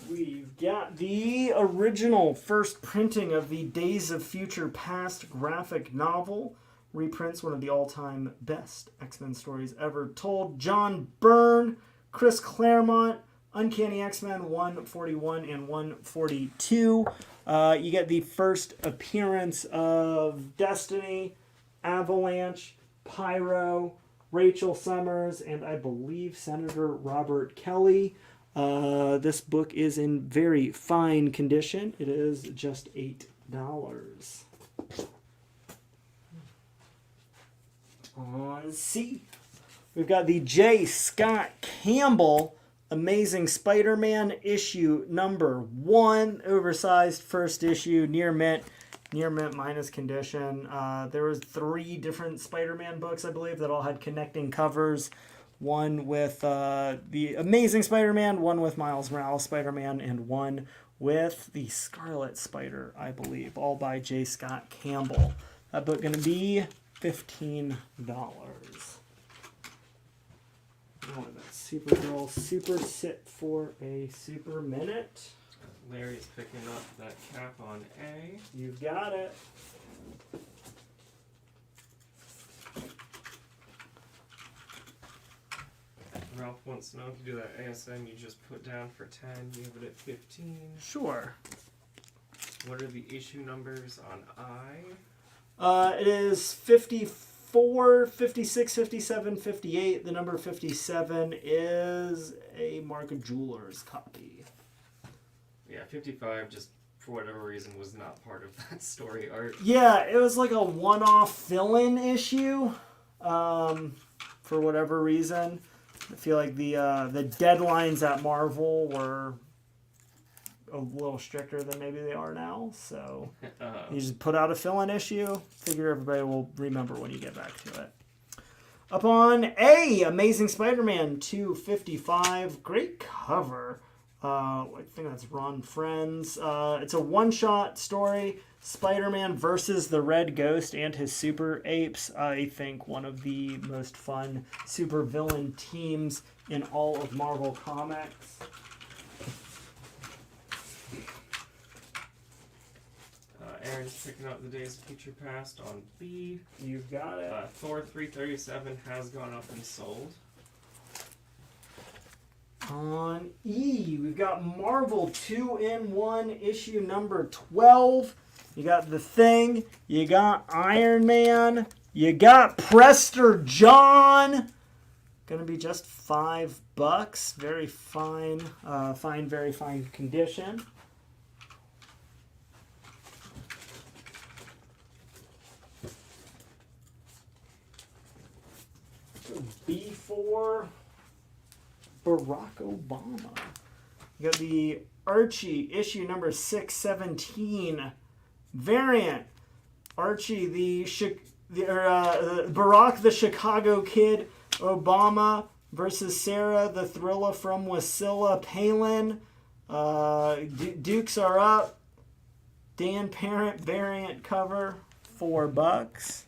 We've got the original first printing of the Days of Future Past graphic novel. Reprints one of the all-time best X-Men stories ever told. John Byrne, Chris Claremont, Uncanny X-Men 141 and 142. You get the first appearance of Destiny, Avalanche, Pyro, Rachel Summers, and I believe Senator Robert Kelly. This book is in very fine condition. It is just $8. On C, we've got the J. Scott Campbell Amazing Spider-Man issue number 1, oversized first issue, near mint minus condition. There was 3 different Spider-Man books, I believe, that all had connecting covers. One with the Amazing Spider-Man, one with Miles Morales Spider-Man, and one with the Scarlet Spider, I believe, all by J. Scott Campbell. That book going to be $15. Supergirl Super Sit for a Super Minute. Larry's picking up that cap on A. You've got it. Ralph wants to know if you do that ASM you just put down for 10, you have it at 15. Sure. What are the issue numbers on I? It is 54, 56, 57, 58. The number 57 is a Mark Jewelers copy. Yeah, 55 just for whatever reason was not part of that story art. Yeah, it was like a one-off fill-in issue for whatever reason. I feel like the deadlines at Marvel were a little stricter than maybe they are now. So you just put out a fill-in issue. Figure everybody will remember when you get back to it. Up on A, Amazing Spider-Man 255. Great cover. I think that's Ron Friends. It's a one-shot story. Spider-Man versus the Red Ghost and his super apes. I think one of the most fun super villain teams in all of Marvel Comics. Aaron's picking up the Days of Future Past on B. You've got it. Thor 337 has gone up and sold. On E, we've got Marvel 2-in-1 issue number 12. You got The Thing. You got Iron Man. You got Prester John. Gonna be just $5. Very fine, very fine condition. B4 Barack Obama. You got the Archie issue number 617 variant. Archie, the Barack the Chicago Kid Obama versus Sarah the Thriller from Wasilla Palin. Dukes are up. Dan Parent variant cover, $4.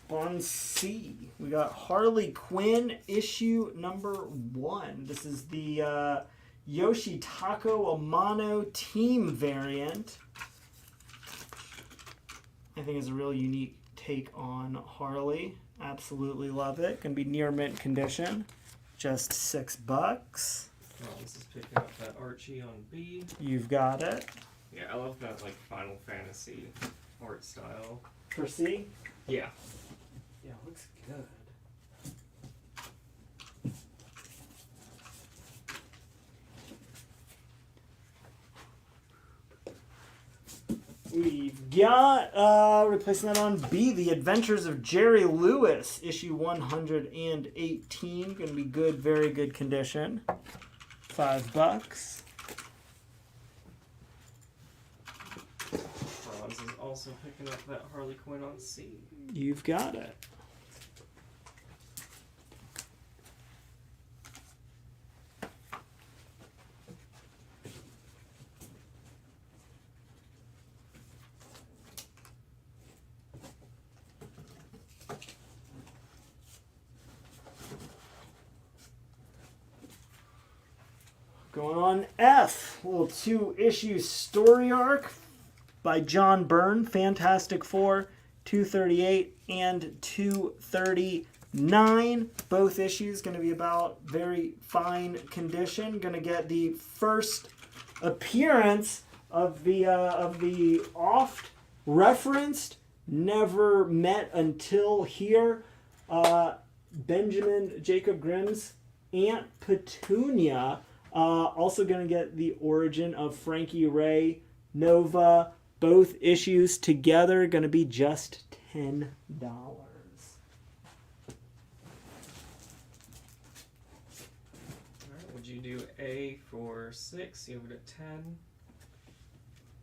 On C, we got Harley Quinn issue number 1. This is the Yoshitaka Amano team variant. I think it's a real unique take on Harley. Absolutely love it. Gonna be near mint condition. Just $6. Oh, this is picking up that Archie on B. You've got it. Yeah, I love that like Final Fantasy art style. For C? Yeah. Yeah, looks good. We've got, replacing that on B, The Adventures of Jerry Lewis, issue 118. Going to be good, very good condition. $5. Franz is also picking up that Harley Quinn on C. You've got it. Going on F, little 2-issue story arc by John Byrne, Fantastic Four, 238 and 239. Both issues going to be about very fine condition. Going to get the first appearance of the oft referenced, never met until here, Benjamin Jacob Grimm's Aunt Petunia. Also going to get the origin of Frankie Ray Nova. Both issues together going to be just $10. Alright, would you do A for 6? You have it at 10.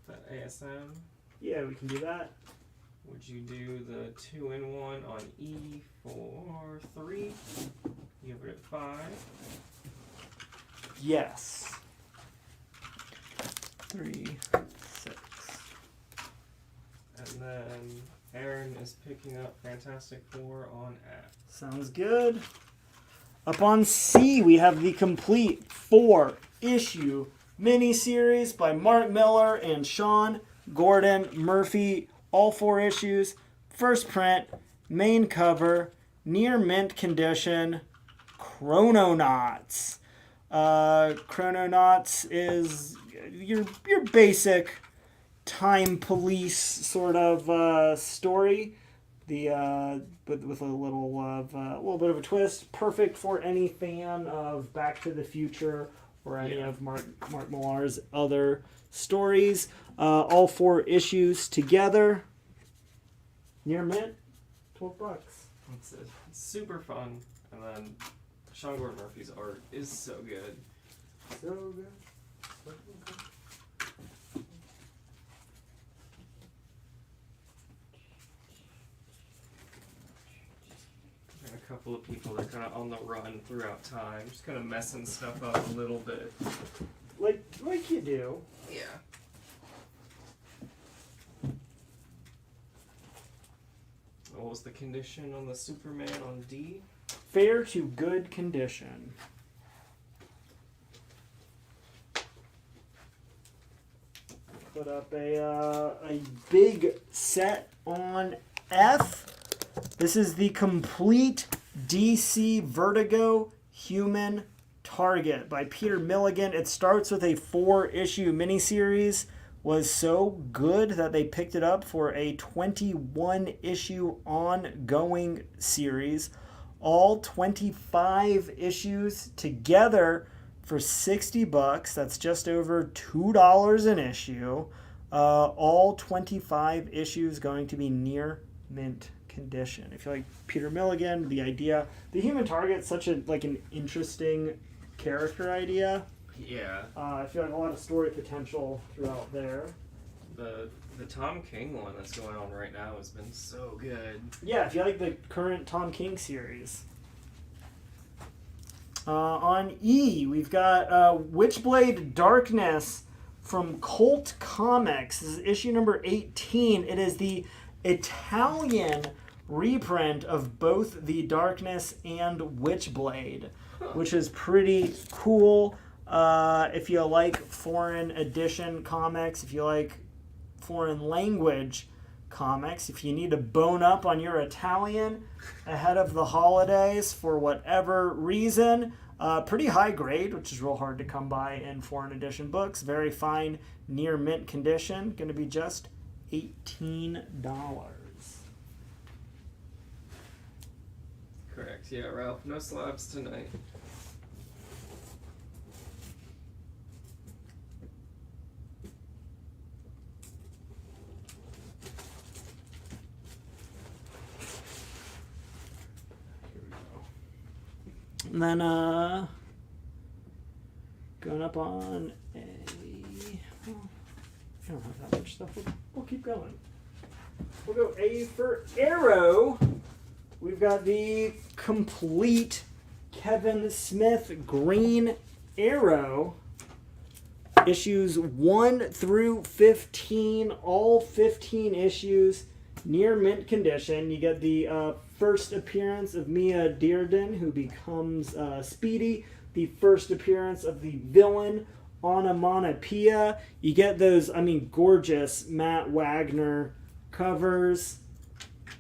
That ASM. Yeah, we can do that. Would you do the 2-in-1 on E for 3? You have it at 5. Yes. 3, 6. And then Aaron is picking up Fantastic Four on F. Sounds good. Up on C, we have the complete 4-issue miniseries by Mark Miller and Sean Gordon Murphy. All 4 issues. First print, main cover, near mint condition, Chrononauts. Chrononauts is your basic time police sort of story. The with a little bit of a twist. Perfect for any fan of Back to the Future or any of Mark Millar's other stories. All 4 issues together. Near mint, $12. It's super fun, and then Sean Gordon Murphy's art is so good. So good. And a couple of people that are kind of on the run throughout time, just kind of messing stuff up a little bit. Like you do. Yeah. What was the condition on the Superman on D? Fair to good condition. put up a big set on F. This is the complete DC Vertigo Human Target by Peter Milligan. It starts with a 4-issue miniseries. Was so good that they picked it up for a 21-issue ongoing series. All 25 issues together for $60. That's just over $2 an issue. All 25 issues going to be near mint condition. If you like Peter Milligan, the idea, the Human Target's such an interesting character idea. Yeah. I feel like a lot of story potential throughout there. The Tom King one that's going on right now has been so good. Yeah, if you like the current Tom King series. On E, we've got Witchblade Darkness from Colt Comics. This is issue number 18. It is the Italian reprint of both the Darkness and Witchblade, which is pretty cool. If you like foreign edition comics, if you like foreign language comics, if you need to bone up on your Italian ahead of the holidays for whatever reason, pretty high grade, which is real hard to come by in foreign edition books. Very fine, near mint condition. Going to be just $18. Correct. Yeah, Ralph. No slabs tonight. And then, going up on a... Well, I don't have that much stuff. We'll keep going. We'll go A for Arrow. We've got the complete Kevin Smith Green Arrow. Issues 1 through 15. All 15 issues. Near mint condition. You get the first appearance of Mia Dearden, who becomes Speedy. The first appearance of the villain, Onomatopoeia. You get those, gorgeous Matt Wagner covers.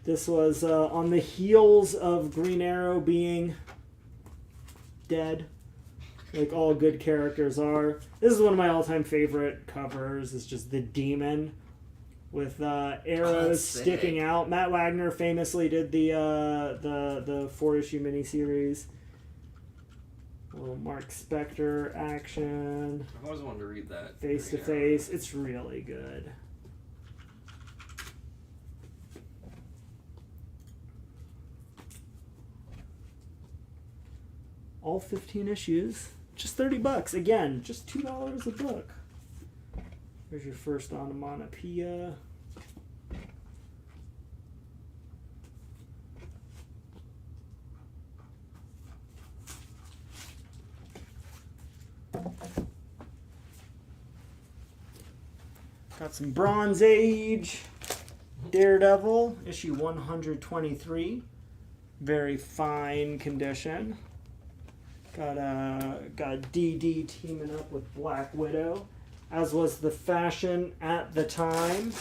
This was on the heels of Green Arrow being dead, like all good characters are. This is one of my all-time favorite covers. It's just the demon with arrows sticking out. Matt Wagner famously did the 4-issue miniseries. A little Mark Spector action. I've always wanted to read that. Face to face. It's really good. All 15 issues. Just $30. Again, just $2 a book. Here's your first onomatopoeia. Got some Bronze Age Daredevil, issue 123. Very fine condition. Got DD teaming up with Black Widow, as was the fashion at the time.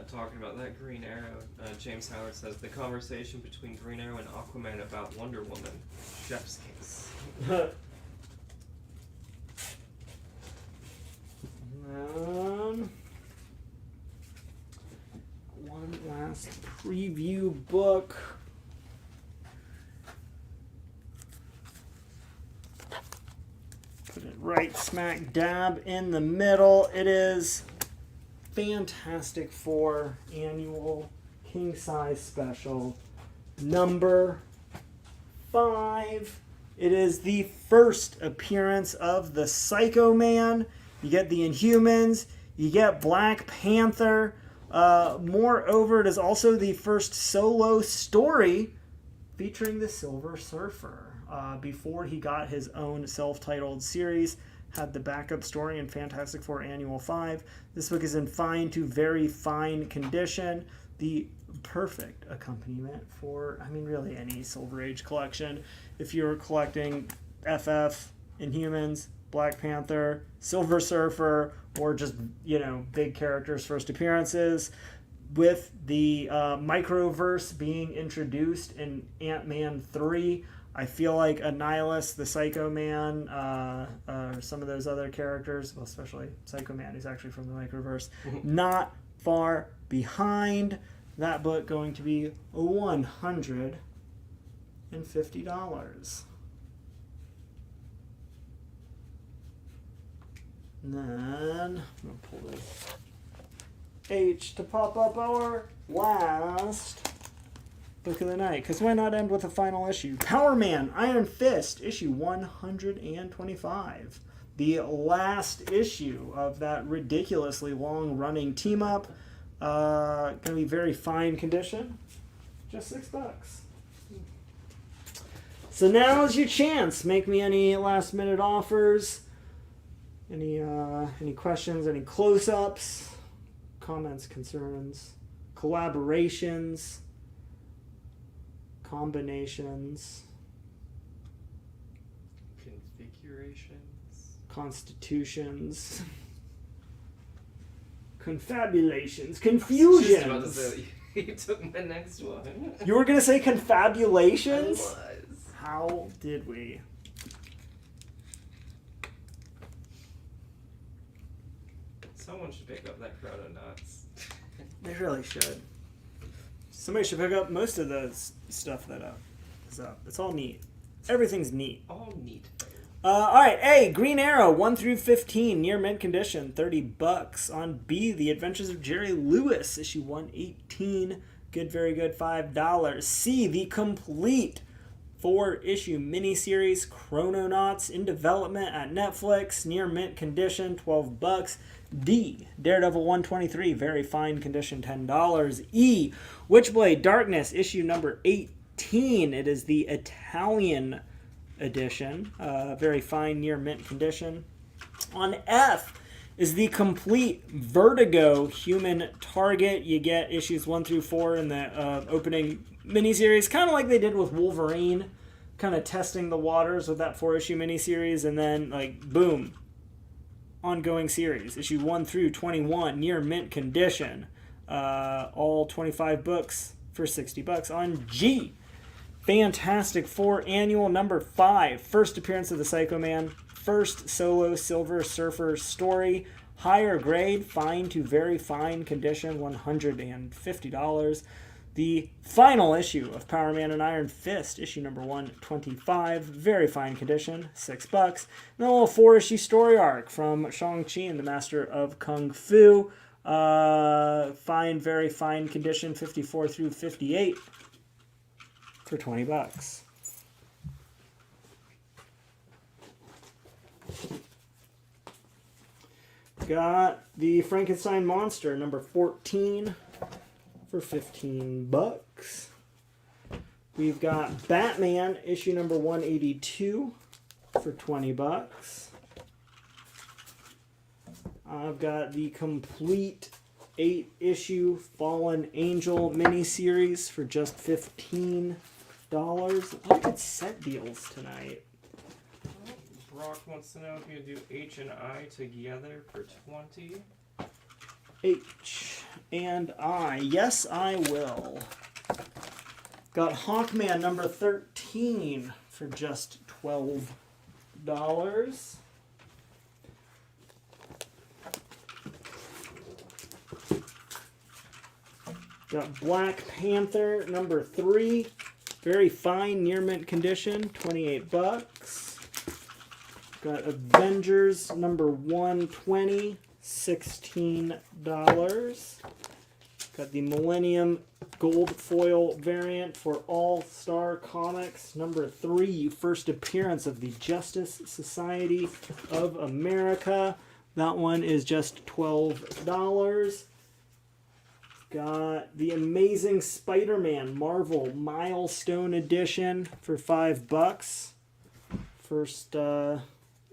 Talking about that Green Arrow, James Howard says the conversation between Green Arrow and Aquaman about Wonder Woman, chef's kiss. One last preview book. Put it right smack dab in the middle. It is Fantastic Four annual king size special number 5. It is the first appearance of the Psycho Man. You get the Inhumans. You get Black Panther. Moreover, it is also the first solo story featuring the Silver Surfer. Before he got his own self-titled series, had the backup story in Fantastic Four Annual 5. This book is in fine to very fine condition. The perfect accompaniment for, really any Silver Age collection. If you're collecting FF, Inhumans, Black Panther, Silver Surfer, or just, big characters' first appearances. With the microverse being introduced in Ant-Man 3, I feel like Annihilus, the Psycho Man, or some of those other characters, well, especially Psycho Man, he's actually from the microverse, not far behind. That book going to be $150. And then I'm going to pull this H to pop up our last book of the night. Because why not end with a final issue? Power Man, Iron Fist, issue 125. The last issue of that ridiculously long-running team-up. Going to be very fine condition. Just $6. So now's your chance. Make me any last-minute offers. Any questions? Any close-ups? Comments, concerns, collaborations, combinations, configurations, constitutions, confabulations, confusions. Just about to say, you took my next one. You were going to say confabulations? I was. How did we? Someone should pick up that Chrononauts. They really should. Somebody should pick up most of the stuff that is up. It's all neat. Everything's neat. All neat. Alright, A, Green Arrow, 1 through 15, near mint condition, $30. On B, The Adventures of Jerry Lewis, issue 118, good, very good, $5. C, the complete 4-issue miniseries, Chrononauts, in development at Netflix, near mint condition, $12. D, Daredevil 123, very fine condition, $10. E, Witchblade Darkness, issue number 18. It is the Italian edition, very fine, near mint condition. On F is the complete Vertigo Human Target. You get issues 1 through 4 in the opening miniseries, kind of like they did with Wolverine, kind of testing the waters with that 4-issue miniseries, and then, boom, ongoing series, issue 1 through 21, near mint condition. All 25 books for $60. On G, Fantastic Four Annual number 5, first appearance of the Psycho Man, first solo Silver Surfer story, higher grade, fine to very fine condition, $150. The final issue of Power Man and Iron Fist, issue number 125, very fine condition, $6. And then a little 4-issue story arc from Shang-Chi and the Master of Kung Fu, fine, very fine condition, 54 through 58, for $20. Got the Frankenstein Monster, number 14, for $15. We've got Batman, issue number 182, for $20. I've got the complete 8-issue Fallen Angel miniseries for just $15. Look at set deals tonight. Brock wants to know if you do H and I together for $20. H and I. Yes, I will. Got Hawkman number 13 for just $12. Got Black Panther number 3, very fine, near mint condition, $28. Got Avengers number 120, $16. Got the Millennium Gold Foil variant for All-Star Comics number 3, first appearance of the Justice Society of America. That one is just $12. Got the Amazing Spider-Man Marvel Milestone Edition for $5. First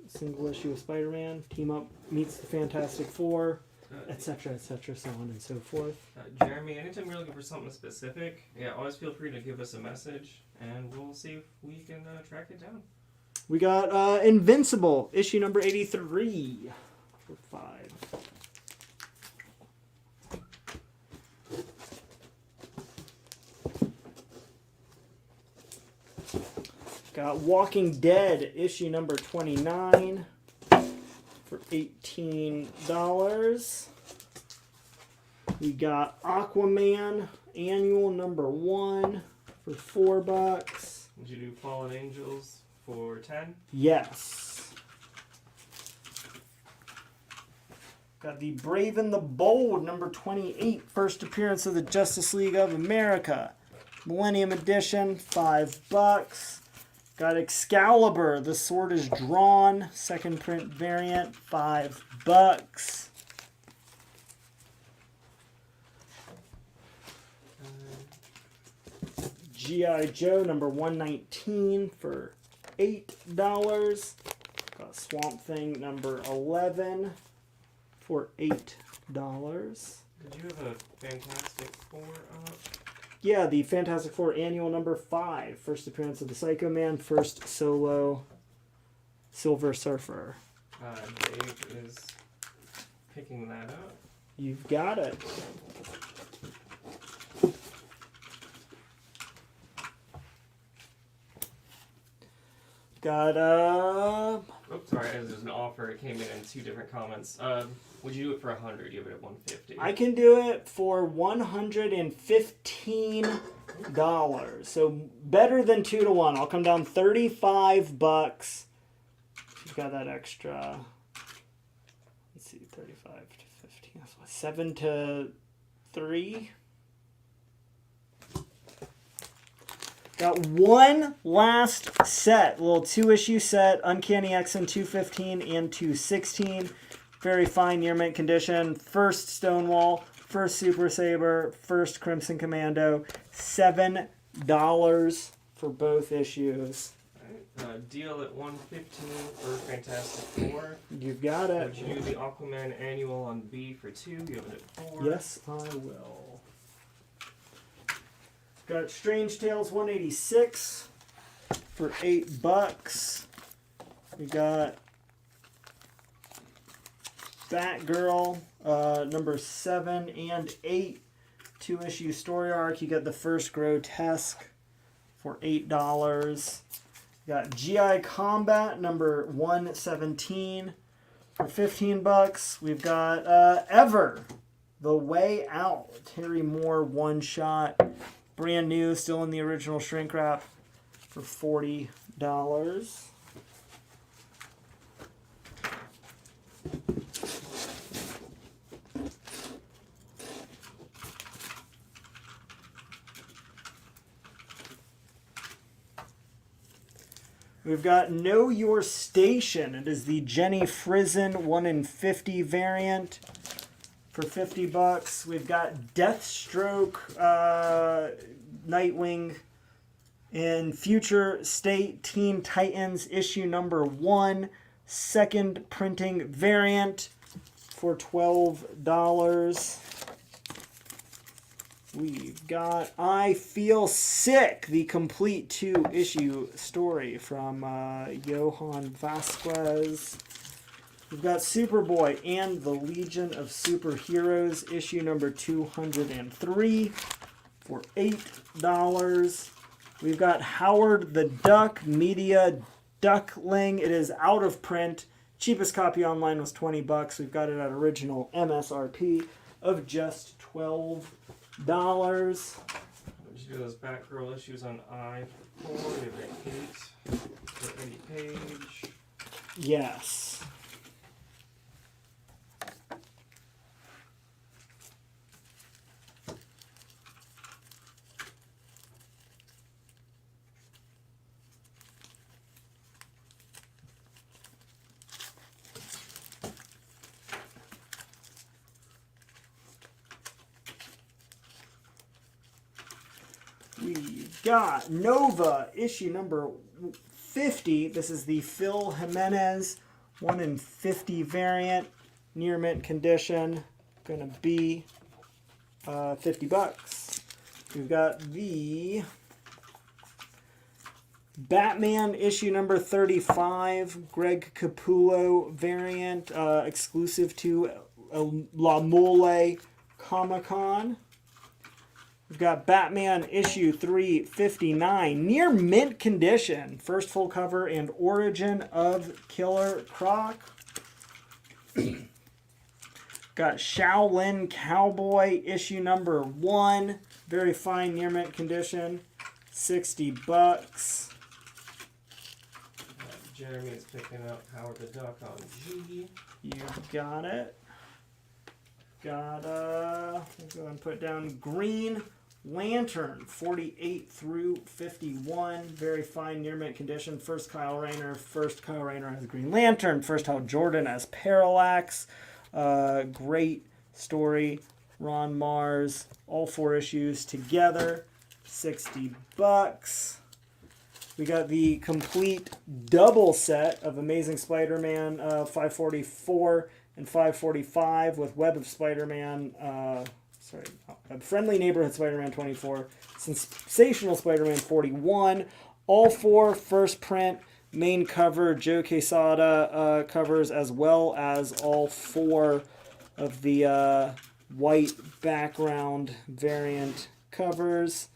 single issue of Spider-Man. Team Up meets the Fantastic Four, etc., etc., so on and so forth. Jeremy, anytime you're looking for something specific, always feel free to give us a message, and we'll see if we can track it down. We got Invincible, issue number 83 for 5. Got Walking Dead, issue number 29 for $18. We got Aquaman, annual number 1 for $4. Would you do Fallen Angels for 10? Yes. Got the Brave and the Bold, number 28, first appearance of the Justice League of America. Millennium Edition, $5. Got Excalibur, The Sword is Drawn, second print variant, $5. G.I. Joe, number 119 for $8. Got Swamp Thing, number 11 for $8. Did you have a Fantastic Four up? Yeah, the Fantastic Four annual number 5. First appearance of the Psycho Man, first solo Silver Surfer. Dave is picking that up. You've got it. Got Oops, sorry, there's an offer. It came in 2 different comments. Would you do it for 100? You have it at 150. I can do it for $115. So better than 2 to 1. I'll come down $35. You've got that extra. Let's see, 35 to 15. That's what, 7 to 3. Got one last set, little 2-issue set, Uncanny X-Men 215 and 216. Very fine near mint condition. First Stonewall, first Super Saber, first Crimson Commando. $7 for both issues. Deal at 115 for Fantastic Four. You've got it. Would you do the Aquaman annual on B for 2? You have it at 4. Yes, I will. Got Strange Tales 186 for $8. We got Batgirl number 7 and 8 2-issue story arc. You got the first Grotesque for $8. You got GI Combat number 117 for $15. We've got Ever, The Way Out, Terry Moore one shot. Brand new, still in the original shrink wrap for $40. We've got Know Your Station. It is the Jenny Frizen 1 in 50 variant for $50. We've got Deathstroke, Nightwing in Future State Teen Titans issue number 1, second printing variant for $12. We've got I Feel Sick, the complete 2-issue story from Johan Vasquez. We've got Superboy and the Legion of Superheroes, issue number 203 for $8. We've got Howard the Duck Media Duckling. It is out of print. Cheapest copy online was $20. We've got it at original MSRP of just $12. Would you do those Batgirl issues on I for 4? You have it at 8 for Eddie Page. Yes. We've got Nova, issue number 50. This is the Phil Jimenez 1 in 50 variant, near mint condition. Gonna be $50. We've got the Batman issue number 35, Greg Capullo variant, exclusive to La Mole Comic-Con. We've got Batman issue 359, near mint condition. First full cover and origin of Killer Croc. Got Shaolin Cowboy issue number 1, very fine near mint condition, $60. Jeremy is picking up Howard the Duck on G. You got it. Got we'll go and put down Green Lantern 48 through 51, very fine near mint condition. First Kyle Rayner as Green Lantern, first Hal Jordan as Parallax. Great story. Ron Mars, all 4 issues together, $60. We got the complete double set of Amazing Spider-Man 544 and 545 with Web of Spider-Man, Friendly Neighborhood Spider-Man 24, Sensational Spider-Man 41, all 4 first print main cover Joe Quesada covers, as well as all 4 of the white background variant covers.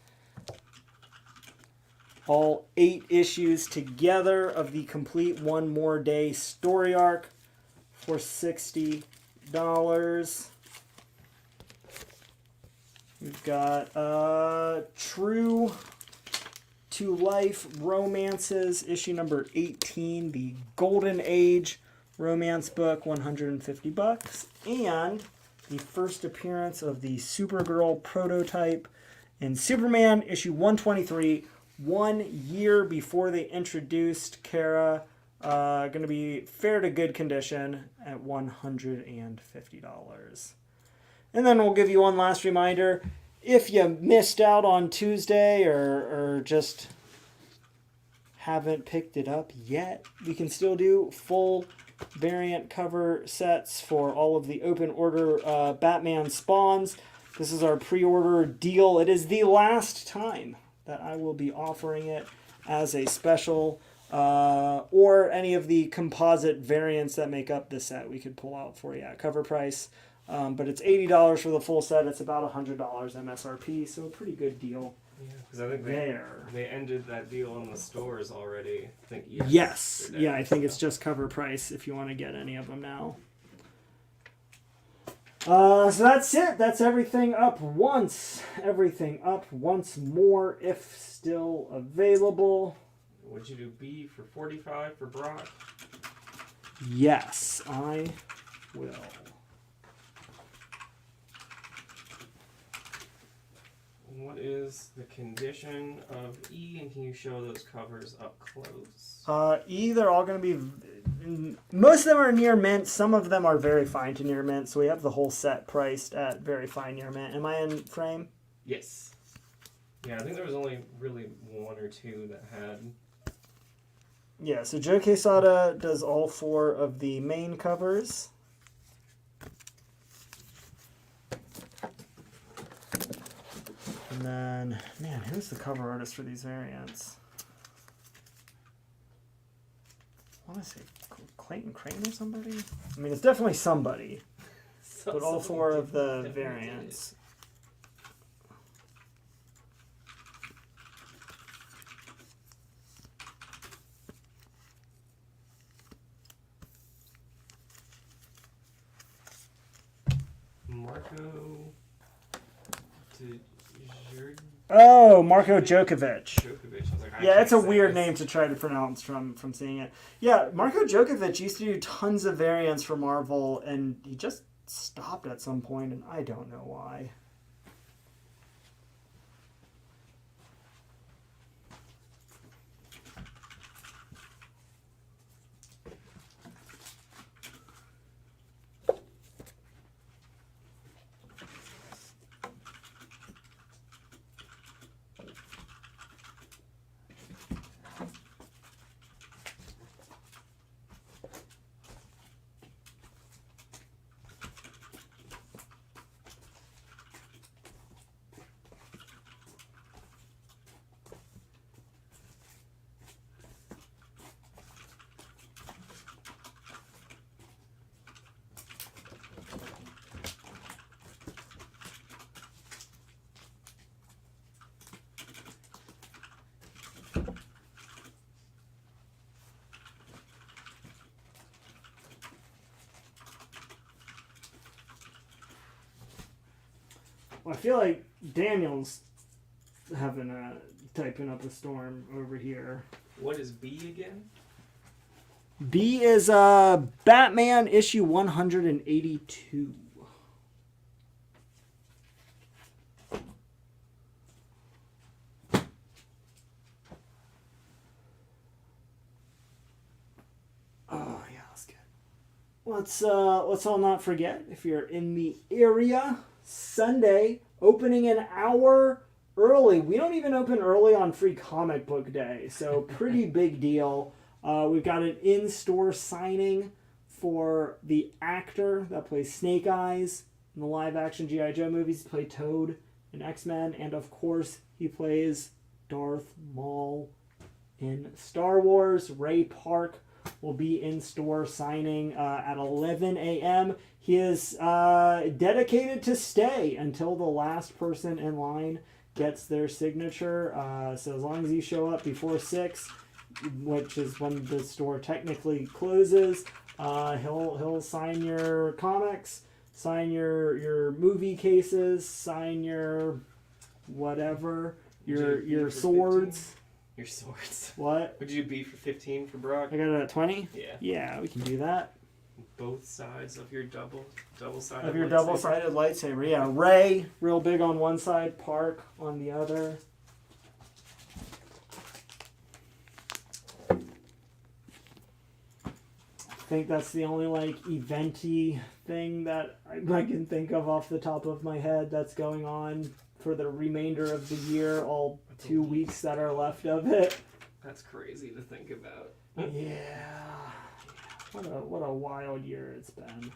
All 8 issues together of the complete One More Day story arc for $60. We've got True to Life Romances, issue number 18, the Golden Age romance book, $150. And the first appearance of the Supergirl prototype in Superman, issue 123, 1 year before they introduced Kara. Going to be fair to good condition at $150. And then we'll give you one last reminder. If you missed out on Tuesday or just haven't picked it up yet, we can still do full variant cover sets for all of the open order Batman spawns. This is our pre-order deal. It is the last time that I will be offering it as a special, or any of the composite variants that make up the set we could pull out for you at cover price. But it's $80 for the full set. It's about $100 MSRP, so a pretty good deal. Yeah, because I think they ended that deal in the stores already. I think yes. Yeah, I think it's just cover price if you want to get any of them now. So that's it. That's everything up once. Everything up once more, if still available. Would you do B for 45 for Brock? Yes, I will. What is the condition of E, and can you show those covers up close? E, they're all going to be... Most of them are near mint. Some of them are very fine to near mint, so we have the whole set priced at very fine near mint. Am I in frame? Yes. Yeah, I think there was only really 1 or 2 that had... Yeah, so Joe Quesada does all 4 of the main covers. And then, man, who's the cover artist for these variants? I want to say Clayton Crane or somebody? I mean, it's definitely somebody. But all 4 of the variants. Oh, Marko Djokovic. Yeah, it's a weird name to try to pronounce from seeing it. Yeah, Marko Djokovic used to do tons of variants for Marvel, and he just stopped at some point, and I don't know why. I feel like Daniel's having typing up a storm over here. What is B again? B is Batman issue 182. Oh yeah, that's good. Let's all not forget, if you're in the area, Sunday opening an hour early. We don't even open early on Free Comic Book Day, so pretty big deal. We've got an in-store signing for the actor that plays Snake Eyes in the live-action G.I. Joe movies. He played Toad in X-Men, and of course, he plays Darth Maul in Star Wars. Ray Park will be in-store signing at 11 a.m. He is dedicated to stay until the last person in line gets their signature. So as long as you show up before 6, which is when the store technically closes, he'll sign your comics, sign your movie cases, sign your whatever, your swords. 15? Your swords. What? Would you be for 15 for Brock? I got it at 20? Yeah. Yeah, we can do that. Both sides of your double-sided Of your lightsaber. double-sided lightsaber. Yeah, Ray, real big on one side, Park on the other. I think that's the only eventy thing that I can think of off the top of my head that's going on for the remainder of the year, all 2 weeks that are left of it. That's crazy to think about. Yeah. What a wild year it's been.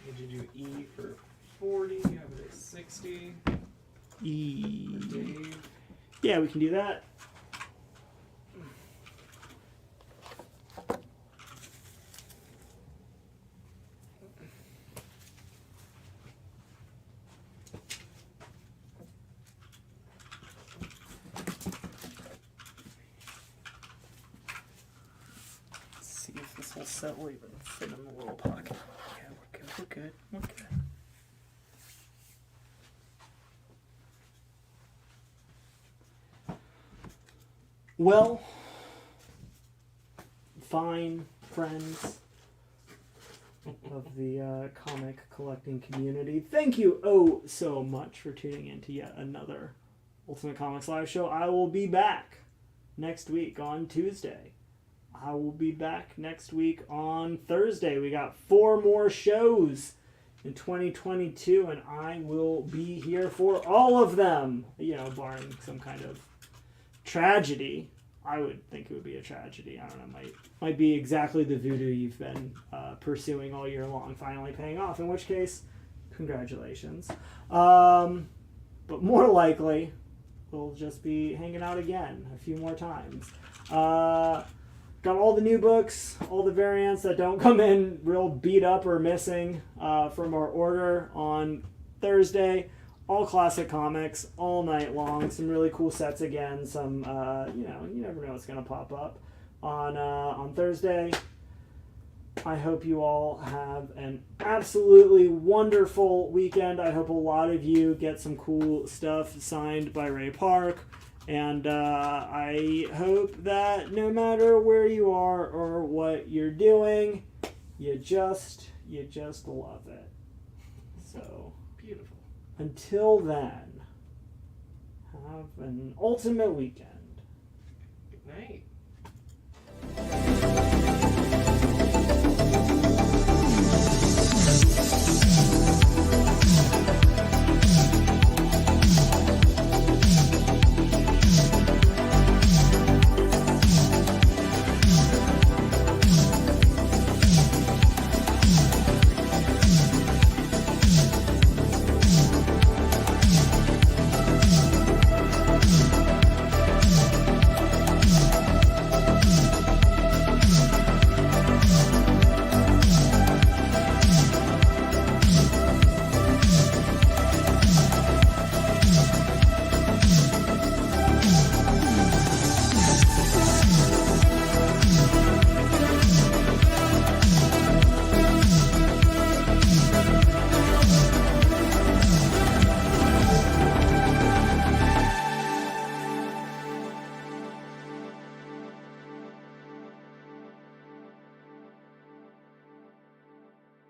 Did you do E for 40? You have it at 60. E. For Dave. Yeah, we can do that. Let's see if this will settle even fit in the little pocket. Yeah, we're good. We're good. We're good. Well, fine friends of the comic collecting community, thank you so much for tuning in to yet another Ultimate Comics Live show. I will be back next week on Tuesday. I will be back next week on Thursday. We got 4 more shows in 2022, and I will be here for all of them, barring some kind of tragedy. I would think it would be a tragedy. I don't know, might be exactly the voodoo you've been pursuing all year long finally paying off, in which case, congratulations. But more likely, we'll just be hanging out again a few more times. Got all the new books, all the variants that don't come in real beat up or missing from our order on Thursday. All classic comics, all night long. Some really cool sets again. Some, you never know what's going to pop up on Thursday. I hope you all have an absolutely wonderful weekend. I hope a lot of you get some cool stuff signed by Ray Park. And I hope that no matter where you are or what you're doing, you just love it. So beautiful. Until then, have an ultimate weekend. Good night.